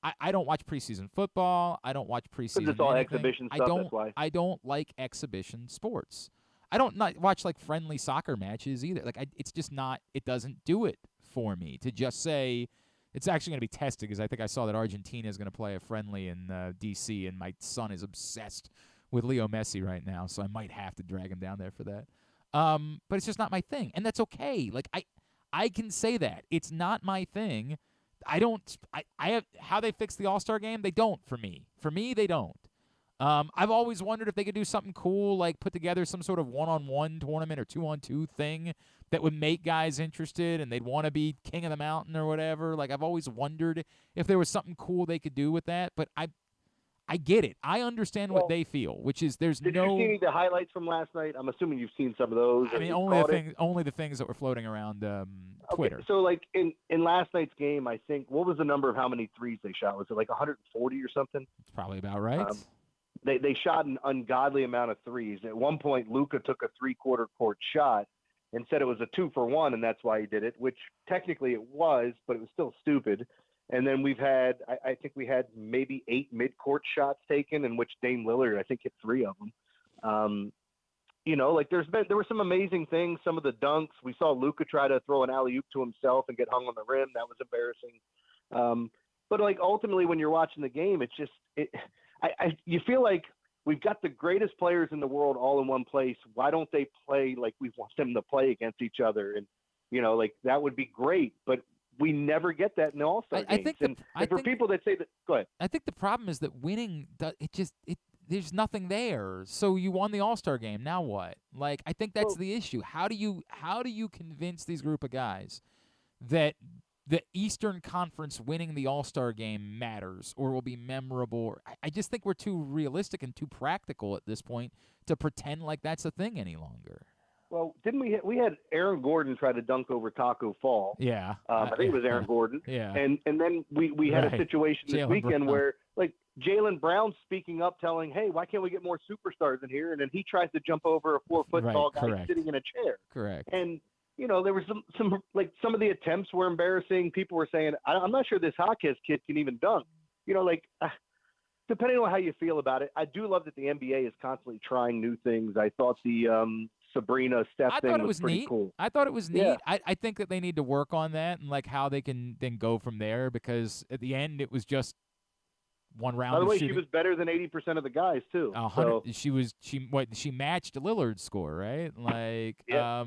I don't watch preseason football. I don't watch preseason. It's all anything. exhibition stuff. That's why. I don't like exhibition sports. I don't not watch like friendly soccer matches either. Like it's just not. It doesn't do it for me to just say. It's actually going to be tested because I think I saw that Argentina is going to play a friendly in D.C. and my son is obsessed with Leo Messi right now, so I might have to drag him down there for that. But it's just not my thing, and that's okay. Like I can say that it's not my thing. I have how they fix the All-Star game. They don't for me. For me, they don't. I've always wondered if they could do something cool, like put together some sort of 1-on-1 tournament or 2-on-2 thing that would make guys interested and they'd want to be king of the mountain or whatever. Like I've always wondered if there was something cool they could do with that. But I get it. I understand what they feel, which is there's Did no. you see any of the highlights from last night? I'm assuming you've seen some of those. I mean, only the things that were floating around Twitter. Okay, so like in last night's game, I think what was the number of how many threes they shot? Was it like 140 or something? It's probably about right. They shot an ungodly amount of threes. At one point, Luka took a 3/4 court shot and said it was a 2-for-1, and that's why he did it, which technically it was, but it was still stupid. And then we've had, I think we had maybe 8 mid-court shots taken, in which Dame Lillard, I think, hit 3 of them. You know, like there were some amazing things. Some of the dunks, we saw Luka try to throw an alley-oop to himself and get hung on the rim. That was embarrassing. But like ultimately, when you're watching the game, it's just you feel like we've got the greatest players in the world all in one place. Why don't they play like we want them to play against each other? And you know, like that would be great, but we never get that in the All-Star games. For people that say that, go ahead. I think the problem is that winning, there's nothing there. So you won the All-Star game. Now what? Like, I think that's the issue. How do you convince these group of guys that the Eastern Conference winning the All-Star game matters or will be memorable? I just think we're too realistic and too practical at this point to pretend like that's a thing any longer. Well, didn't we had Aaron Gordon try to dunk over Taco Fall? Yeah. I think it was Aaron Gordon. Yeah. And then we had a situation this weekend where like Jaylen Brown speaking up telling, hey, why can't we get more superstars in here? And then he tries to jump over a 4-foot tall guy sitting in a chair. Correct. And you know, there was some of the attempts were embarrassing. People were saying, I'm not sure this Hawkes kid can even dunk. You know, like depending on how you feel about it, I do love that the NBA is constantly trying new things. I thought the Sabrina Steph thing was pretty neat. cool. I thought it was neat. Yeah. I think that they need to work on that and like how they can then go from there because at the end it was just one round. By the way, shooting. she was better than 80% of the guys too. So. She matched Lillard's score, right? Like yeah.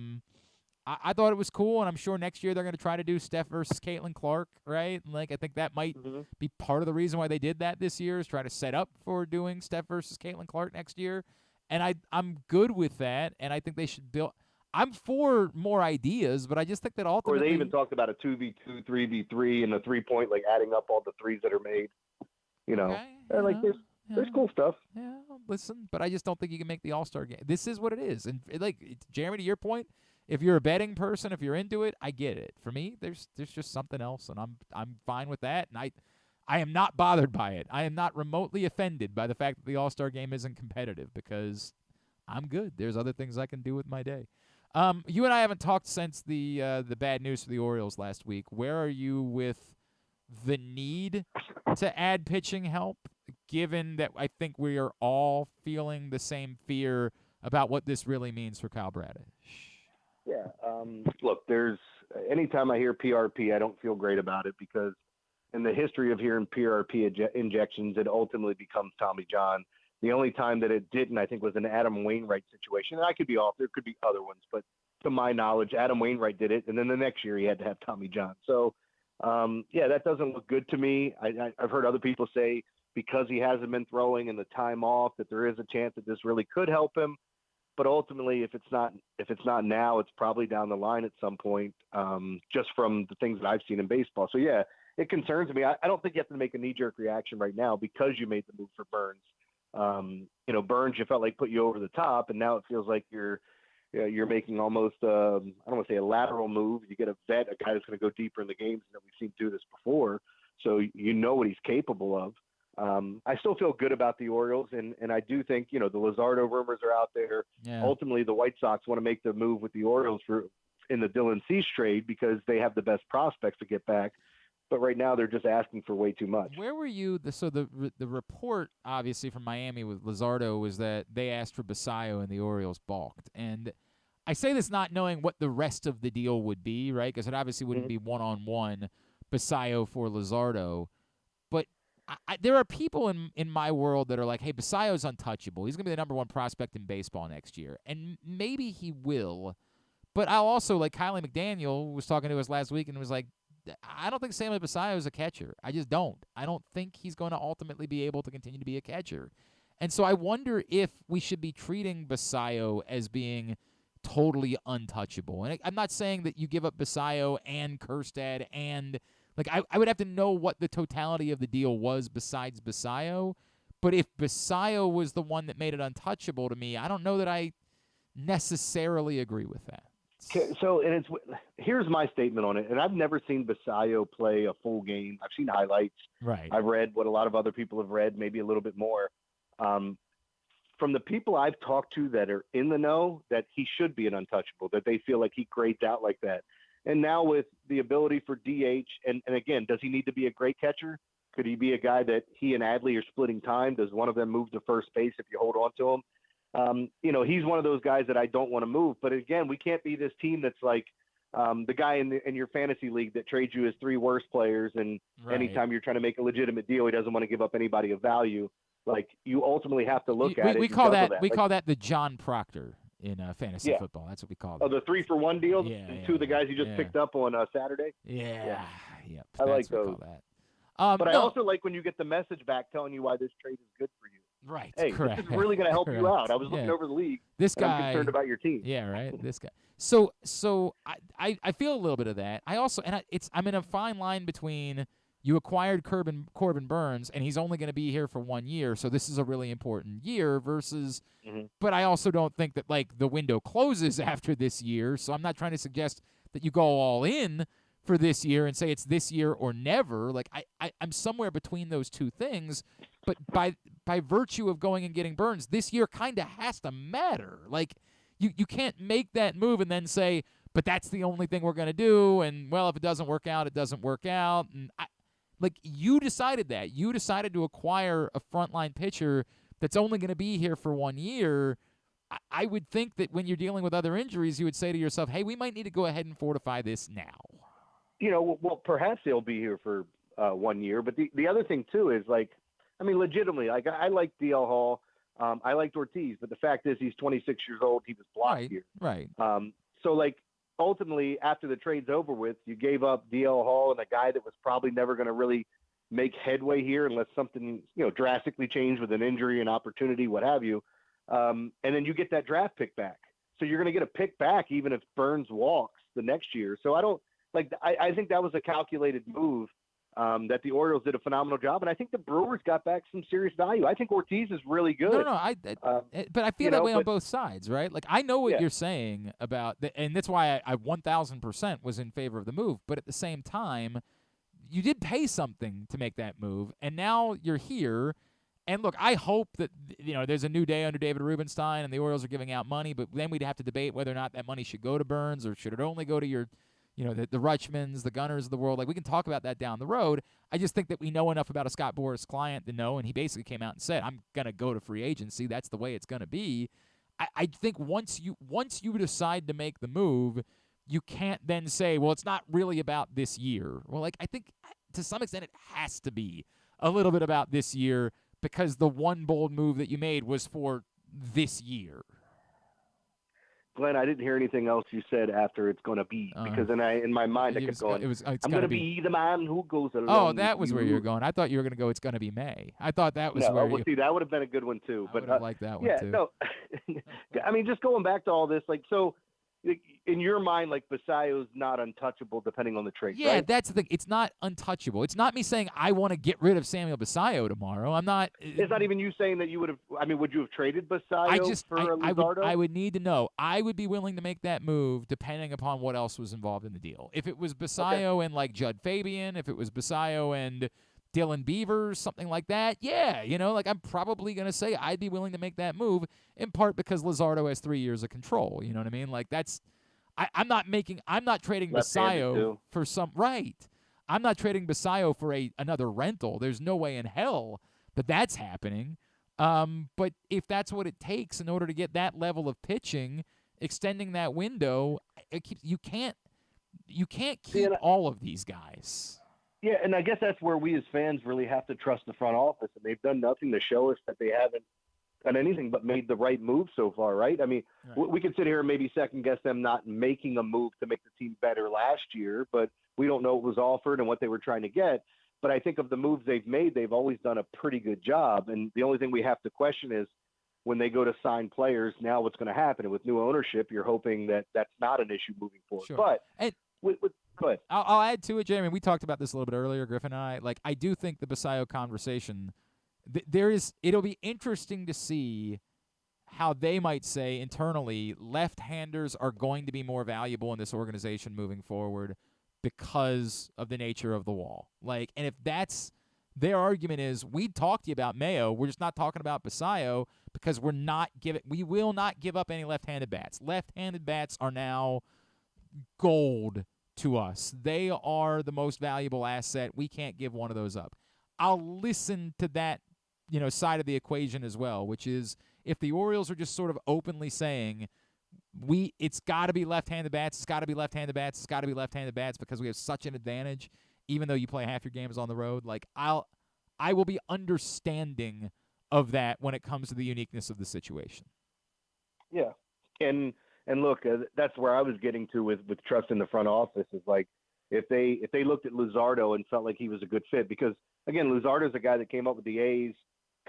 I thought it was cool, and I'm sure next year they're going to try to do Steph versus Caitlin Clark, right? Like I think that might be part of the reason why they did that this year is try to set up for doing Steph versus Caitlin Clark next year. And I'm good with that, and I think they should build. I'm for more ideas, but I just think that ultimately. Or they even talked about a 2v2, 3v3, and a 3-point, like adding up all the threes that are made. You know, like there's cool stuff. Yeah, listen, but I just don't think you can make the All-Star game. This is what it is, and like Jeremy, to your point, if you're a betting person, if you're into it, I get it. For me, there's just something else, and I'm fine with that, and I am not bothered by it. I am not remotely offended by the fact that the All-Star game isn't competitive because I'm good. There's other things I can do with my day. You and I haven't talked since the bad news for the Orioles last week. Where are you with the need to add pitching help, given that I think we are all feeling the same fear about what this really means for Kyle Bradish? Yeah. Look, anytime I hear PRP, I don't feel great about it because in the history of hearing PRP injections, it ultimately becomes Tommy John. The only time that it didn't, I think, was an Adam Wainwright situation. And I could be off. There could be other ones. But to my knowledge, Adam Wainwright did it. And then the next year he had to have Tommy John. So Yeah, that doesn't look good to me. I've heard other people say because he hasn't been throwing and the time off that there is a chance that this really could help him. But ultimately, if it's not now, it's probably down the line at some point, just from the things that I've seen in baseball. So, yeah, it concerns me. I don't think you have to make a knee-jerk reaction right now because you made the move for Burns. Burns, you felt like put you over the top, and now it feels like you're making almost, I don't want to say a lateral move. You get a vet, a guy that's going to go deeper in the games than we've seen do this before. So you know what he's capable of. I still feel good about the Orioles, and I do think, the Luzardo rumors are out there. Yeah. Ultimately, the White Sox want to make the move with the Orioles in the Dylan Cease trade because they have the best prospects to get back. But right now, they're just asking for way too much. Where were you? The report, obviously, from Miami with Luzardo was that they asked for Basayo and the Orioles balked. And I say this not knowing what the rest of the deal would be, right? Because it obviously wouldn't be one-on-one Basayo for Luzardo. But there are people in my world that are like, hey, Basayo's untouchable. He's going to be the number one prospect in baseball next year. And maybe he will. But I'll also, like Kylie McDaniel was talking to us last week and was like, I don't think Sammy Basayo is a catcher. I just don't. I don't think he's going to ultimately be able to continue to be a catcher. And so I wonder if we should be treating Basayo as being totally untouchable. And I'm not saying that you give up Basayo and Kjerstad and – like, I would have to know what the totality of the deal was besides Basayo. But if Basayo was the one that made it untouchable to me, I don't know that I necessarily agree with that. So, here's my statement on it. And I've never seen Basayo play a full game. I've seen highlights. Right. I've read what a lot of other people have read, maybe a little bit more. From the people I've talked to that are in the know, that he should be an untouchable, that they feel like he grades out like that. And now with the ability for DH, and again, does he need to be a great catcher? Could he be a guy that he and Adley are splitting time? Does one of them move to first base if you hold on to him? He's one of those guys that I don't want to move. But again, we can't be this team that's like the guy in your fantasy league that trades you his three worst players, and anytime you're trying to make a legitimate deal, he doesn't want to give up anybody of value. Like, you ultimately have to look at it. We call that the John Proctor in fantasy football. That's what we call it. Oh, the 3-for-1 deals? Yeah, two of the guys you just picked up on Saturday? Yeah. I like those. But I also like when you get the message back telling you why this trade is good for you. Right, hey, correct. This is really going to help you out. I was looking over the league. This guy, I'm concerned about your team. Yeah, right. This guy. So I feel a little bit of that. I also, I'm in a fine line between you acquired Corbin Burns, and he's only going to be here for 1 year, so this is a really important year versus but I also don't think that, like, the window closes after this year, so I'm not trying to suggest that you go all in for this year and say it's this year or never. Like, I'm somewhere between those two things, but by virtue of going and getting Burns, this year kind of has to matter. Like, you can't make that move and then say, but that's the only thing we're going to do, and, well, if it doesn't work out, it doesn't work out. And like, you decided that. You decided to acquire a frontline pitcher that's only going to be here for 1 year. I would think that when you're dealing with other injuries, you would say to yourself, hey, we might need to go ahead and fortify this now. Well, perhaps he'll be here for 1 year. But the other thing, too, is, like, I mean, legitimately, like, I like DL Hall. I liked Ortiz. But the fact is he's 26 years old. He was blocked here. Right. So, like, ultimately, after the trade's over with, you gave up DL Hall and a guy that was probably never going to really make headway here unless something, drastically changed with an injury, an opportunity, what have you. And then you get that draft pick back. So you're going to get a pick back even if Burns walks the next year. So I think that was a calculated move that the Orioles did a phenomenal job. And I think the Brewers got back some serious value. I think Ortiz is really good. But I feel that way on both sides, right? Like, I know what you're saying about and that's why I 1,000% was in favor of the move. But at the same time, you did pay something to make that move, and now you're here. And look, I hope that there's a new day under David Rubenstein, and the Orioles are giving out money. But then we'd have to debate whether or not that money should go to Burns or should it only go to your, the Rutschmans, the Gunners of the world. Like, we can talk about that down the road. I just think that we know enough about a Scott Boras client to know, and he basically came out and said, "I'm gonna go to free agency. That's the way it's gonna be." I think once you decide to make the move, you can't then say, well, it's not really about this year. Well, like, I think to some extent it has to be a little bit about this year because the one bold move that you made was for this year. Glenn, I didn't hear anything else you said after it's going to be, because in my mind I kept going, I'm going to be the man who goes along. Oh, that was where you were going. I thought you were going to go, it's going to be May. I thought that was where see, that would have been a good one too. I would have liked that one too. No, I mean, just going back to all this, like, so in your mind, like, Basayo's not untouchable depending on the trade. Yeah, right? that's the thing. It's not untouchable. It's not me saying I want to get rid of Samuel Basayo tomorrow. I'm not. It's not even you saying that you would have. I mean, would you have traded Basayo for Luzardo? I would need to know. I would be willing to make that move depending upon what else was involved in the deal. If it was Basayo and like Judd Fabian, if it was Basayo and Dylan Beavers, something like that, yeah, like I'm probably going to say I'd be willing to make that move, in part because Luzardo has 3 years of control. You know what I mean? Like, that's I'm not trading Basayo for I'm not trading Basayo for another rental. There's no way in hell that that's happening. But if that's what it takes in order to get that level of pitching, extending that window, you can't keep all of these guys. Yeah, and I guess that's where we as fans really have to trust the front office, and they've done nothing to show us that they haven't done anything but made the right move so far, right? I mean, we could sit here and maybe second-guess them not making a move to make the team better last year, but we don't know what was offered and what they were trying to get. But I think of the moves they've made, they've always done a pretty good job, and the only thing we have to question is when they go to sign players, now what's going to happen? And with new ownership, you're hoping that that's not an issue moving forward. Sure. But go ahead. I'll add to it, Jeremy. We talked about this a little bit earlier, Griffin and I. Like, I do think the Basayo conversation, it'll be interesting to see how they might say internally left-handers are going to be more valuable in this organization moving forward because of the nature of the wall. Like, and if that's their argument is, we talked to you about Mayo, we're just not talking about Basayo because we will not give up any left-handed bats. Left-handed bats are now gold to us. They are the most valuable asset. We can't give one of those up. I'll listen to that, side of the equation as well, which is if the Orioles are just sort of openly saying it's got to be left-handed bats, it's got to be left-handed bats, it's got to be left-handed bats because we have such an advantage, even though you play half your games on the road. Like, I will be understanding of that when it comes to the uniqueness of the situation. Yeah, and look, that's where I was getting to with trust in the front office is like if they looked at Luzardo and felt like he was a good fit, because again, Luzardo's a guy that came up with the A's,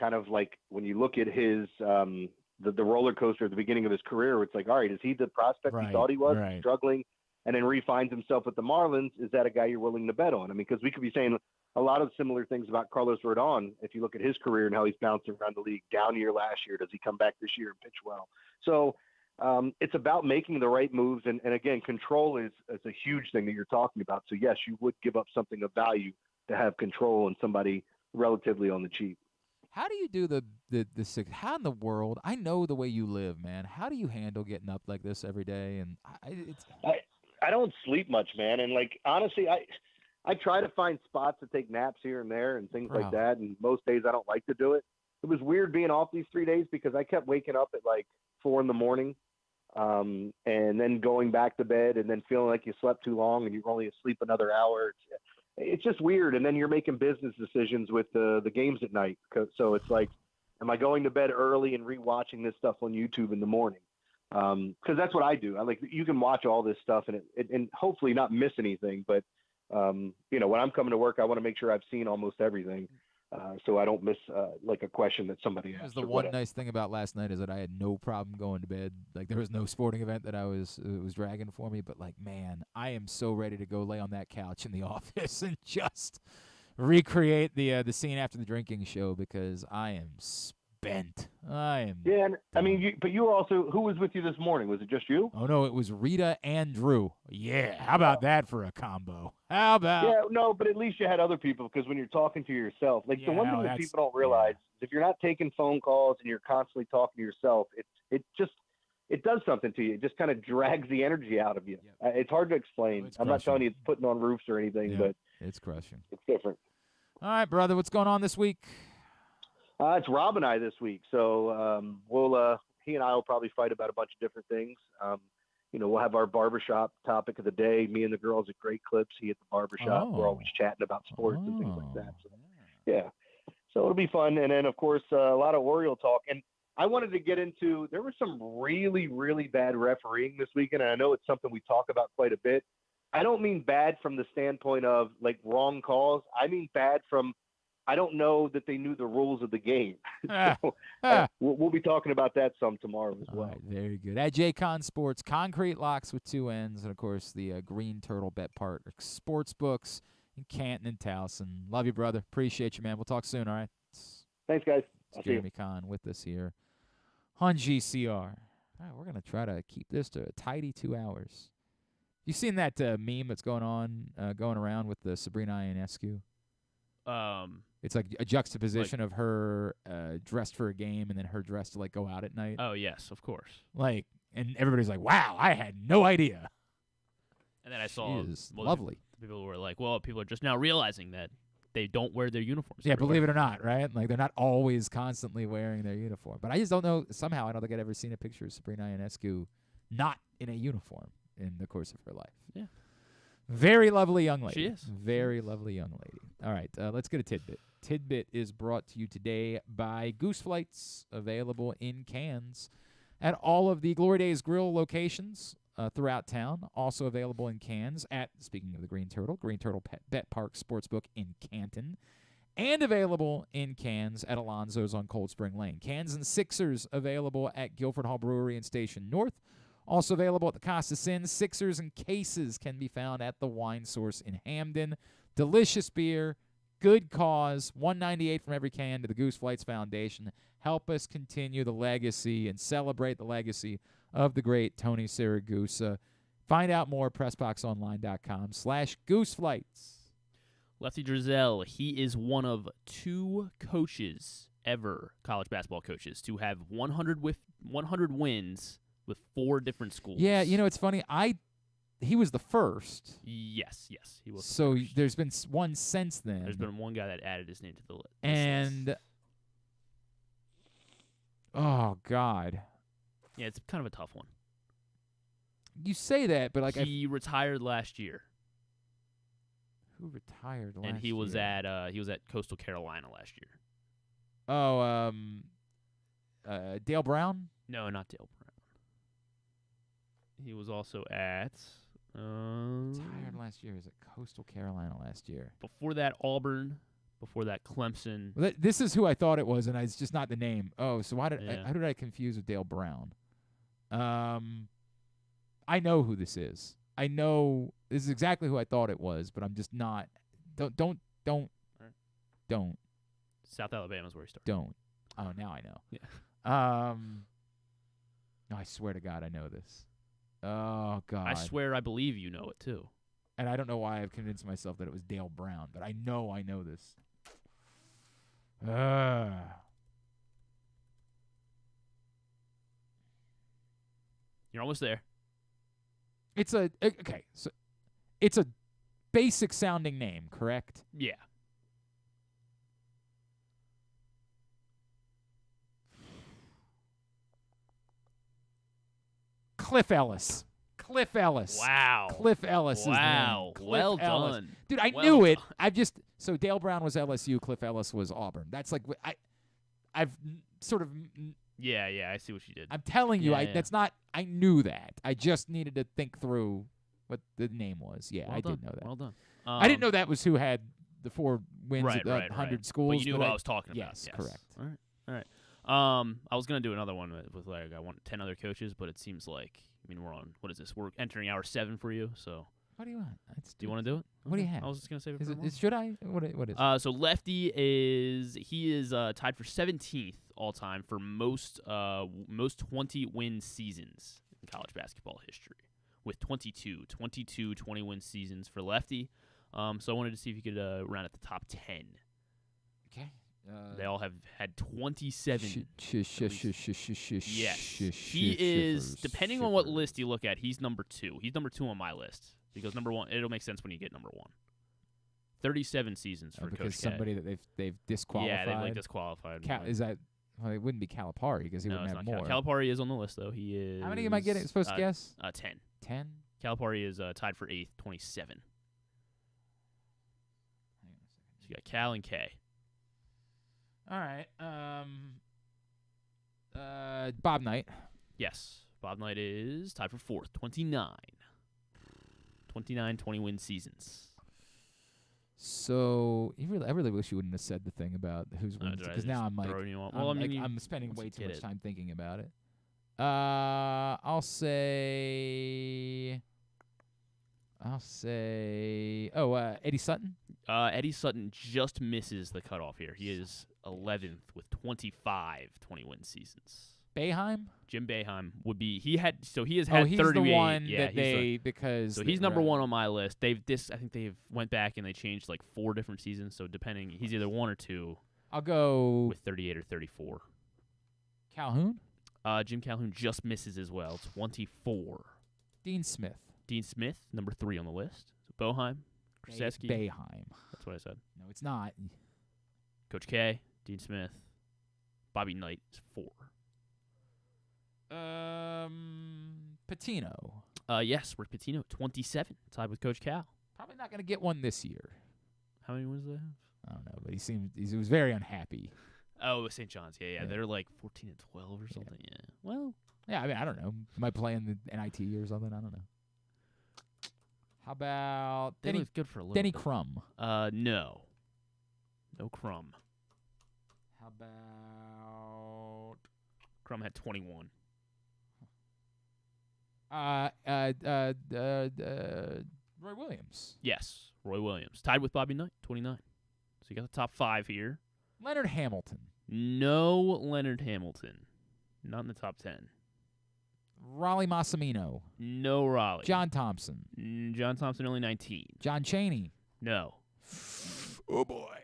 kind of like when you look at his the roller coaster at the beginning of his career, where it's like, all right, is he the prospect he thought he was, struggling, and then refines himself with the Marlins? Is that a guy you're willing to bet on? I mean, because we could be saying a lot of similar things about Carlos Rodon if you look at his career and how he's bounced around the league. Down year last year, does he come back this year and pitch well? So it's about making the right moves, and again, control is a huge thing that you're talking about. So yes, you would give up something of value to have control and somebody relatively on the cheap. How do you do the how in the world? I know the way you live, man. How do you handle getting up like this every day? And I don't sleep much, man. And like honestly, I try to find spots to take naps here and there and things like that. And most days I don't like to do it. It was weird being off these 3 days because I kept waking up at like 4 a.m. And then going back to bed and then feeling like you slept too long and you're only asleep another hour. It's just weird. And then you're making business decisions with the games at night. So it's like, am I going to bed early and rewatching this stuff on YouTube in the morning? Because that's what I do. You can watch all this stuff and hopefully not miss anything. But when I'm coming to work, I want to make sure I've seen almost everything. So I don't miss like a question that somebody asked. The one nice thing about last night is that I had no problem going to bed. Like there was no sporting event that it was dragging for me. But like, man, I am so ready to go lay on that couch in the office and just recreate the scene after the drinking show because I am spent. I am. Yeah, and I mean, but you were also, who was with you this morning? Was it just you? Oh no, it was Rita and Drew. Yeah, how about that for a combo? How about? Yeah, no, but at least you had other people because when you're talking to yourself, like the one thing that people don't realize is if you're not taking phone calls and you're constantly talking to yourself, it does something to you. It just kind of drags the energy out of you. It's hard to explain. I'm not telling you it's putting on roofs or anything, but it's crushing. It's different. All right, brother, what's going on this week? It's Rob and I this week, so he and I will probably fight about a bunch of different things. We'll have our barbershop topic of the day. Me and the girls at Great Clips. He at the barbershop. We're always chatting about sports and things like that. So, yeah, so it'll be fun. And then of course a lot of Oriole talk. And I wanted to get into, there was some really, really bad refereeing this weekend, and I know it's something we talk about quite a bit. I don't mean bad from the standpoint of like wrong calls. I mean bad from, I don't know that they knew the rules of the game. We'll be talking about that some tomorrow as well. All right, very good. At J-Con Sports, concrete locks with 2 ends, and, of course, the Green Turtle Bet Park sports books in Canton and Towson. Love you, brother. Appreciate you, man. We'll talk soon, all right? Thanks, guys. It's Jeremy Conn with us here on GCR. All right, we're going to try to keep this to a tidy 2 hours. You seen that meme that's going around with the Sabrina Ionescu? It's like a juxtaposition of her dressed for a game and then her dressed to like go out at night. Oh yes, of course. Like, and everybody's like, "Wow, I had no idea." And then I saw lovely. People were like, "Well, people are just now realizing that they don't wear their uniforms." Yeah, believe it or not, right? Like they're not always constantly wearing their uniform. But I just don't know. Somehow, I don't think I'd ever seen a picture of Sabrina Ionescu not in a uniform in the course of her life. Yeah. Very lovely young lady. She is. Very lovely young lady. All right, let's get a tidbit. Tidbit is brought to you today by Goose Flights, available in cans at all of the Glory Days Grill locations throughout town. Also available in cans at, speaking of the Green Turtle Bet Park Sportsbook in Canton. And available in cans at Alonzo's on Cold Spring Lane. Cans and Sixers available at Guilford Hall Brewery and Station North. Also available at the Costa Sin. Sixers and cases can be found at the Wine Source in Hamden. Delicious beer, good cause, $1.98 from every can to the Goose Flights Foundation. Help us continue the legacy and celebrate the legacy of the great Tony Siragusa. Find out more at PressBoxOnline.com/GooseFlights. Lefty Driesell, he is one of 2 coaches ever, college basketball coaches, to have 100 wins with 4 different schools. Yeah, you know, it's funny. He was the first. Yes, he was. So there's been one since then. There's been one guy that added his name to the list. And, oh, God. Yeah, it's kind of a tough one. You say that, but like he retired last year. Who retired last year? And he was at Coastal Carolina last year. Oh, Dale Brown? No, not Dale Brown. He was also at retired last year. He was at Coastal Carolina last year. Before that, Auburn. Before that, Clemson. Well, this is who I thought it was, and it's just not the name. Oh, so how did I confuse with Dale Brown? I know who this is. I know this is exactly who I thought it was, but I'm just not. Don't. South Alabama is where he started. Don't. Oh, now I know. Yeah. No, I swear to God, I know this. Oh, God. I swear I believe you know it, too. And I don't know why I've convinced myself that it was Dale Brown, but I know this. You're almost there. It's a basic sounding name, correct? Yeah. Cliff Ellis. Wow. Cliff Ellis is the name. Wow. Well Ellis. done. Dude, I knew it. So Dale Brown was LSU, Cliff Ellis was Auburn. That's like I've sort of Yeah, I see what you did. I'm telling you, that's not I knew that. I just needed to think through what the name was. Yeah, well I done. did know that. Well done. I didn't know that was who had the 4 wins at 100 schools. But you knew what I was talking about. Yes, correct. All right. I was gonna do another one with like I want 10 other coaches, but it seems like we're on what is this? We're entering hour 7 for you. So what do you want? Do you want to do it? What do you have? I was just gonna save it. Should I? What is? So Lefty is tied for 17th all time for most 20-win seasons in college basketball history, with 22 20-win seasons for Lefty. So I wanted to see if you could round at the top 10. Okay. They all have had 27. Yes. He is, depending on what list you look at, he's number 2. He's number 2 on my list because number 1, it'll make sense when you get number 1. 37 seasons for Coach K. Because somebody that they've disqualified. Yeah, they've disqualified. Is that? Well, it wouldn't be Calipari because he wouldn't have more. Calipari is on the list though. He is. How many am I getting? Supposed to guess? 10. 10. Calipari is tied for 8th, 27. So you got Cal and K. All right. Bob Knight. Yes. Bob Knight is tied for fourth, 29. 29 20-win seasons. So I really wish you wouldn't have said the thing about who's wins, because now I'm like, I'm spending way too much time thinking about it. I'll say, Eddie Sutton. Eddie Sutton just misses the cutoff here. He is 11th with 25 20-win seasons. Boeheim? Jim Boeheim would be. He has had 38. He's the one yeah, that they because so he's number one on my list. I think they've went back and they changed like 4 different seasons. So depending, he's either 1 or 2. I'll go with 38 or 34. Calhoun. Jim Calhoun just misses as well. 24. Dean Smith. Dean Smith, number 3 on the list. So Boeheim, Krzyzewski. Boeheim. That's what I said. No, it's not. Coach K, Dean Smith, Bobby Knight is 4. Patino. Yes, Rick Pitino, 27, tied with Coach Cal. Probably not going to get one this year. How many wins do they have? I don't know, but he was very unhappy. Oh, St. John's. Yeah. They're like 14 and 12 or something. Yeah. Well, yeah. I mean, I don't know. Might play in the NIT or something. I don't know. How about Denny? Good for a little Denny bit. Crum. No Crum. How about Crum had 21. Roy Williams. Yes, Roy Williams. Tied with Bobby Knight, 29. So you got the top 5 here. Leonard Hamilton. No Leonard Hamilton. Not in the top 10. Raleigh Massimino. No Raleigh. John Thompson. John Thompson, only 19. John Chaney. No. Oh, boy.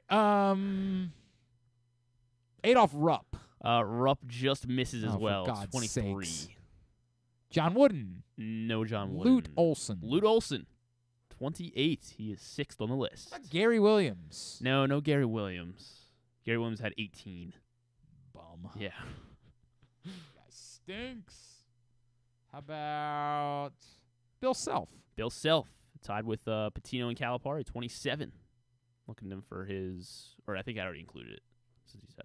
Adolph Rupp. Rupp just misses as well. For God's 23. Sakes. John Wooden. No John Wooden. Lute Olson. 28. He is 6th on the list. Gary Williams. No Gary Williams. Gary Williams had 18. Bum. Yeah. Guy stinks. How about Bill Self? Bill Self, tied with Patino and Calipari, 27. Looking at him for his, or I think I already included it, since he said.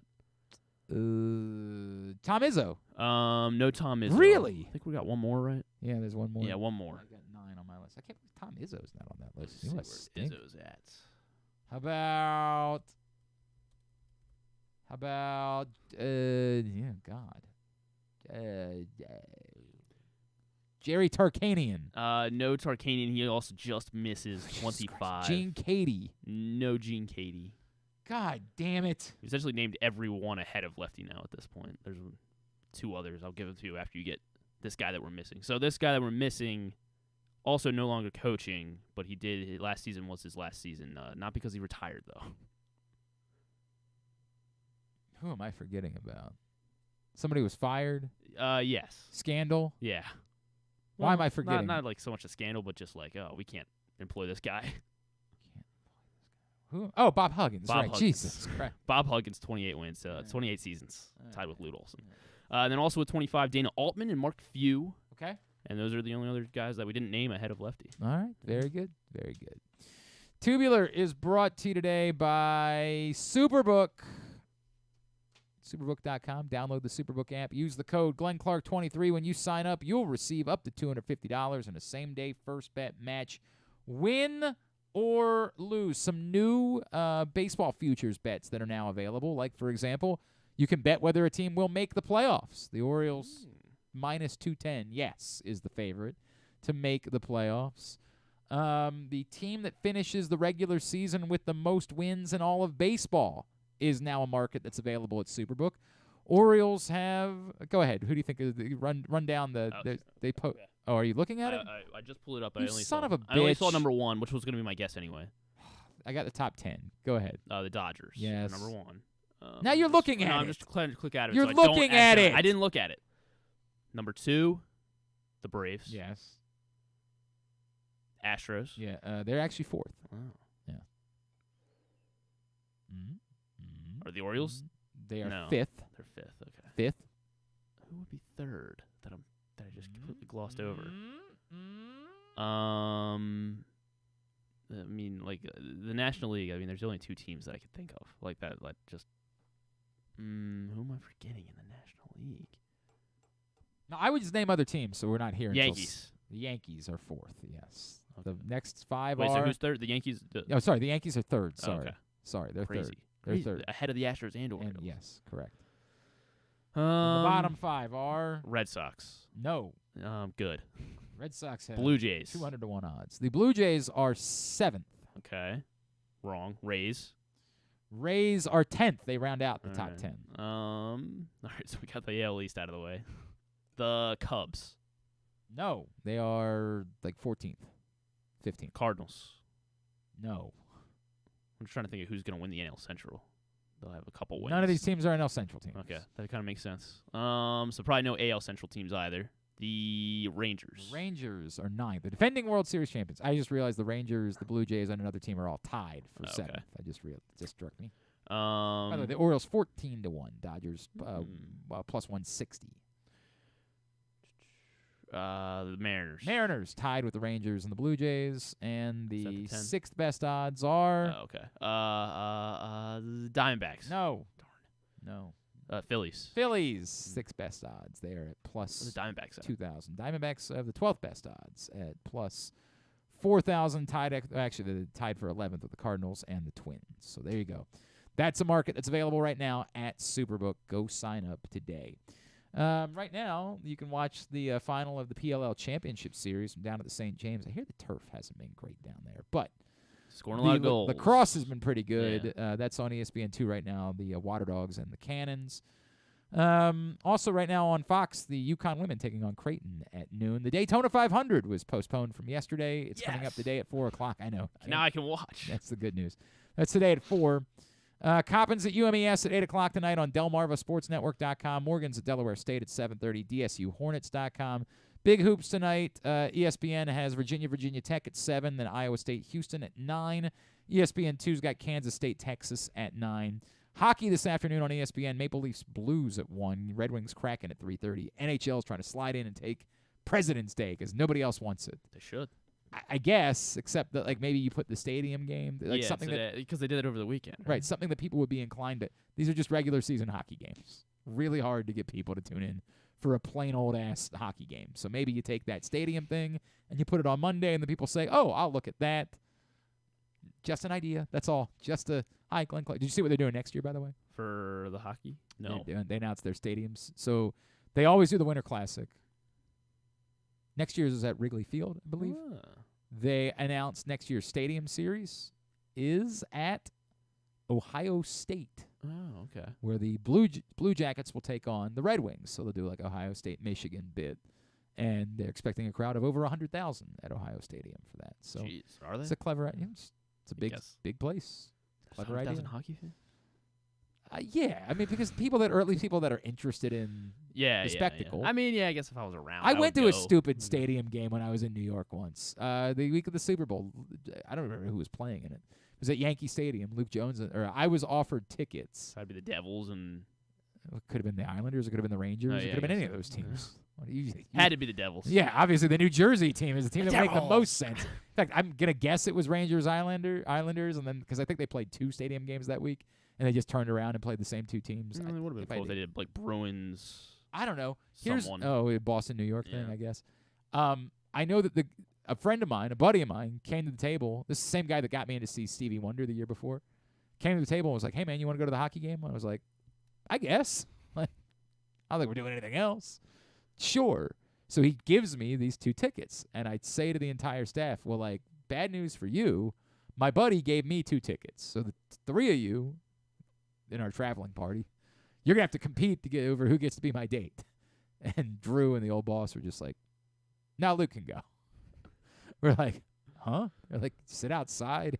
Tom Izzo. No Tom Izzo. Really? I think we got one more, right? Yeah, there's one more. Yeah, one more. I got 9 on my list. I can't believe Tom Izzo's not on that list. Let's see where Izzo's at. How about Jerry Tarkanian. No Tarkanian. He also just misses 25. Gene Cady. No Gene Cady. God damn it. He's essentially named every one ahead of Lefty now at this point. There's 2 others. I'll give them to you after you get this guy that we're missing. So this guy that we're missing, also no longer coaching, but he did. Last season was his last season. Not because he retired, though. Who am I forgetting about? Somebody was fired? Yes. Scandal? Yeah. Why am I forgetting? Not like so much a scandal, but just like, we can't employ this guy. Who? Oh, Bob Huggins. Bob right. Huggins. Jesus Christ. Bob Huggins, 28 wins, 28 seasons, tied with Lute Olson. And then also with 25, Dana Altman and Mark Few. Okay. And those are the only other guys that we didn't name ahead of Lefty. All right. Very good. Very good. Tubular is brought to you today by Superbook. Superbook.com. Download the Superbook app. Use the code GlennClark23 when you sign up. You'll receive up to $250 in a same-day first bet match. Win or lose. Some new baseball futures bets that are now available. Like, for example, you can bet whether a team will make the playoffs. The Orioles, minus 210, yes, is the favorite to make the playoffs. The team that finishes the regular season with the most wins in all of baseball is now a market that's available at Superbook. Orioles have. Go ahead. Who do you think? Run down the. They Oh, are you looking at it? I just pulled it up. You I only son saw, of a I only saw bitch. number 1, which was going to be my guess anyway. I got the top 10. Go ahead. The Dodgers. Yes. Number 1. Now you're looking at it. I'm just click at it. You're so I don't looking at it. I didn't look at it. Number 2, the Braves. Yes. Astros. Yeah. They're actually 4th. Wow. Yeah. Are the Orioles? They are No. 5th. They're 5th. Okay. 5th. Who would be 3rd that I just completely glossed over? I mean, like the National League. I mean, there's only 2 teams that I could think of like that. Like just, who am I forgetting in the National league. No, I would just name other teams, so we're not here. Yankees. The Yankees are fourth. Yes. Okay. The next 5 Wait, are. so who's third? The Yankees. Oh, sorry. The Yankees are third. Sorry. Okay. Sorry, they're Crazy. third. They're third. Ahead of the Astros and Orioles. Yes, correct. The bottom 5 are Red Sox. No. Good. Red Sox have Blue Jays. 200 to 1 odds. The Blue Jays are 7th. Okay. Wrong. Rays. Rays are 10th. They round out the top 10. All right, so we got the AL East out of the way. The Cubs. No, they are like 14th, 15th. Cardinals. No. I'm just trying to think of who's going to win the NL Central. They'll have a couple wins. None of these teams are NL Central teams. Okay, that kind of makes sense. So probably no AL Central teams either. The Rangers. The Rangers are 9th. The defending World Series champions. I just realized the Rangers, the Blue Jays, and another team are all tied for 7th. I just realized. It just struck me. By the way, the Orioles 14 to 1. Dodgers plus 160. The Mariners. Mariners tied with the Rangers and the Blue Jays, and the 6th best odds are. Oh, okay. The Diamondbacks. No. Darn. No. Phillies. Phillies 6th best odds. They are at plus the Diamondbacks 2,000. Diamondbacks have the 12th best odds at plus 4,000. Actually, they're tied for 11th with the Cardinals and the Twins. So there you go. That's a market that's available right now at Superbook. Go sign up today. Right now, you can watch the final of the PLL Championship Series from down at the St. James. I hear the turf hasn't been great down there, but scoring a lot of goals. The cross has been pretty good. Yeah. That's on ESPN2 right now, the Water Dogs and the Cannons. Also right now on Fox, the Yukon women taking on Creighton at noon. The Daytona 500 was postponed from yesterday. It's coming up today at 4 o'clock. I know. Now I can watch. That's the good news. That's today at 4. Coppins at UMES at 8 o'clock tonight on DelmarvaSportsNetwork.com. Morgan's at Delaware State at 7:30. DSUHornets.com. Big hoops tonight. ESPN has Virginia Tech at 7, then Iowa State Houston at 9. ESPN2's got Kansas State Texas at 9. Hockey this afternoon on ESPN. Maple Leafs Blues at 1. Red Wings Kraken at 3:30. NHL's trying to slide in and take President's Day because nobody else wants it. They should. I guess, except that like maybe you put the stadium game, like something because they did it over the weekend, right? Something that people would be inclined to. These are just regular season hockey games. Really hard to get people to tune in for a plain old ass hockey game. So maybe you take that stadium thing and you put it on Monday, and the people say, "Oh, I'll look at that." Just an idea. That's all. Just a hi, Glenn Clark. Did you see what they're doing next year, by the way? For the hockey? No. They announced their stadiums. So they always do the Winter Classic. Next year's is at Wrigley Field, I believe. They announced next year's stadium series is at Ohio State. Oh, okay. Where the Blue Jackets will take on the Red Wings. So they'll do like Ohio State, Michigan bid. And they're expecting a crowd of over 100,000 at Ohio Stadium for that. So jeez, are they? It's a clever it's a big place. Clever idea. Hockey fan? Yeah, I mean, because people that are interested in the spectacle. Yeah. I mean, I guess if I was around, I went to a stupid stadium game when I was in New York once. The week of the Super Bowl, I don't remember who was playing in it. It was at Yankee Stadium. Luke Jones, or I was offered tickets. That'd be the Devils, and it could have been the Islanders. It could have been the Rangers. It could have been any of those teams. Had to be the Devils. Yeah, obviously the New Jersey team is the team that would make the most sense. In fact, I'm gonna guess it was Rangers Islanders, and then because I think they played 2 stadium games that week. And they just turned around and played the same 2 teams. It would have been cool if they did like Bruins. I don't know. Boston, New York thing, I guess. I know that a friend of mine, a buddy of mine, came to the table. This is the same guy that got me in to see Stevie Wonder the year before. Came to the table and was like, "Hey man, you want to go to the hockey game?" And I was like, "I guess." Like, I don't think we're doing anything else. Sure. So he gives me these 2 tickets, and I say to the entire staff, "Well, like, bad news for you. My buddy gave me 2 tickets, so the 3 of you." In our traveling party, you're going to have to compete to get over who gets to be my date. And Drew and the old boss were just like, now Luke can go. We're like, huh? They're like, sit outside.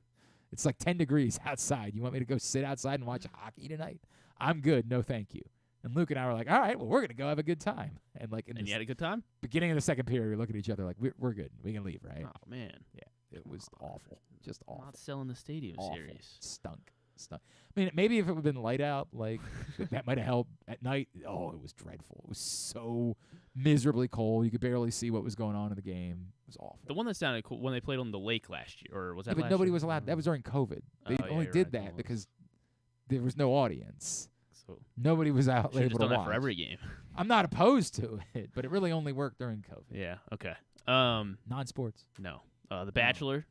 It's like 10 degrees outside. You want me to go sit outside and watch hockey tonight? I'm good. No, thank you. And Luke and I were like, all right, well, we're going to go have a good time. And like, you had a good time? Beginning of the second period, we look at each other like, we're good. We can leave, right? Oh, man. Yeah, it was awful. Just awful. Not selling the stadium awful. Series. Stunk. I mean, maybe if it would have been light out, like, that might have helped at night. Oh, it was dreadful. It was so miserably cold. You could barely see what was going on in the game. It was awful. The one that sounded cool when they played on the lake last year, or was that but last nobody year? was allowed. That was during COVID. They only did that because there was no audience. So nobody was out Should've able just to done that watch. for every game. I'm not opposed to it, but it really only worked during COVID. Yeah. Okay. Non-sports. No. The Bachelor.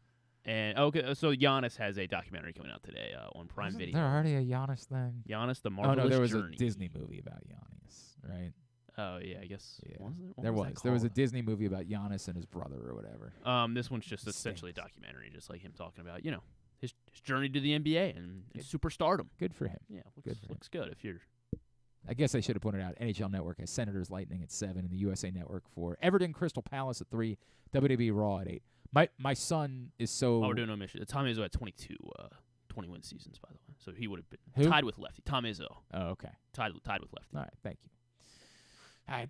And okay, so Giannis has a documentary coming out today on Prime Isn't Video. there already a Giannis thing? Giannis, the Oh Marvelous no, there was Journey. a Disney movie about Giannis, right? Oh yeah, I guess. Yeah. Was it? What There was. was. There was a Disney movie about Giannis and his brother or whatever. This one's just essentially a documentary, just like him talking about, his journey to the NBA and superstardom. Good for him. Yeah, looks good. If you're. I guess I should have pointed out NHL Network has Senators Lightning at 7 and the USA Network for Everton Crystal Palace at 3, WWE Raw at 8. My son is so. Oh, we're doing no mission. Tom Izzo had 22 20-win seasons, by the way. So he would have been Who? tied with Lefty. Tom Izzo. Oh, okay. Tied with Lefty. All right, thank you.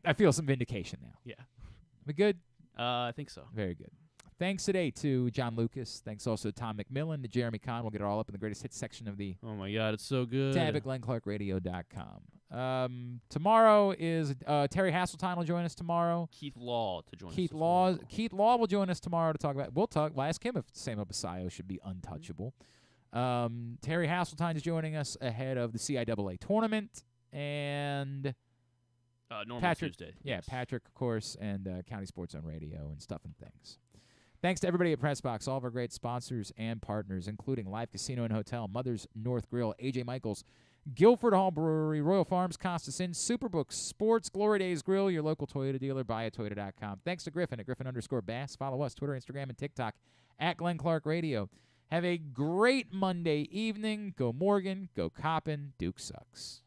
I feel some vindication now. Yeah. We good? I think so. Very good. Thanks today to John Lucas. Thanks also to Tom McMillen, to Jeremy Conn. We'll get it all up in the greatest hits section of the Oh, my God. It's so good. tab at GlennClarkRadio.com. Tomorrow is Terry Hasseltine will join us tomorrow. Keith Law to join us. Keith Law will join us tomorrow to talk about. We'll ask him if Sam Obasayo should be untouchable. Terry Hasseltine is joining us ahead of the CIAA tournament, and normal Patrick, Tuesday. Yeah, yes. Patrick, of course, and County Sports on Radio and Stuff and Things. Thanks to everybody at PressBox, all of our great sponsors and partners, including Live Casino and Hotel, Mother's North Grill, AJ Michaels, Guilford Hall Brewery, Royal Farms, Costas Inn, Superbook Sports, Glory Days Grill, your local Toyota dealer, buyatoyota.com. Thanks to Griffin at Griffin_Bass. Follow us, Twitter, Instagram, and TikTok at Glenn Clark Radio. Have a great Monday evening. Go Morgan, go Coppin, Duke sucks.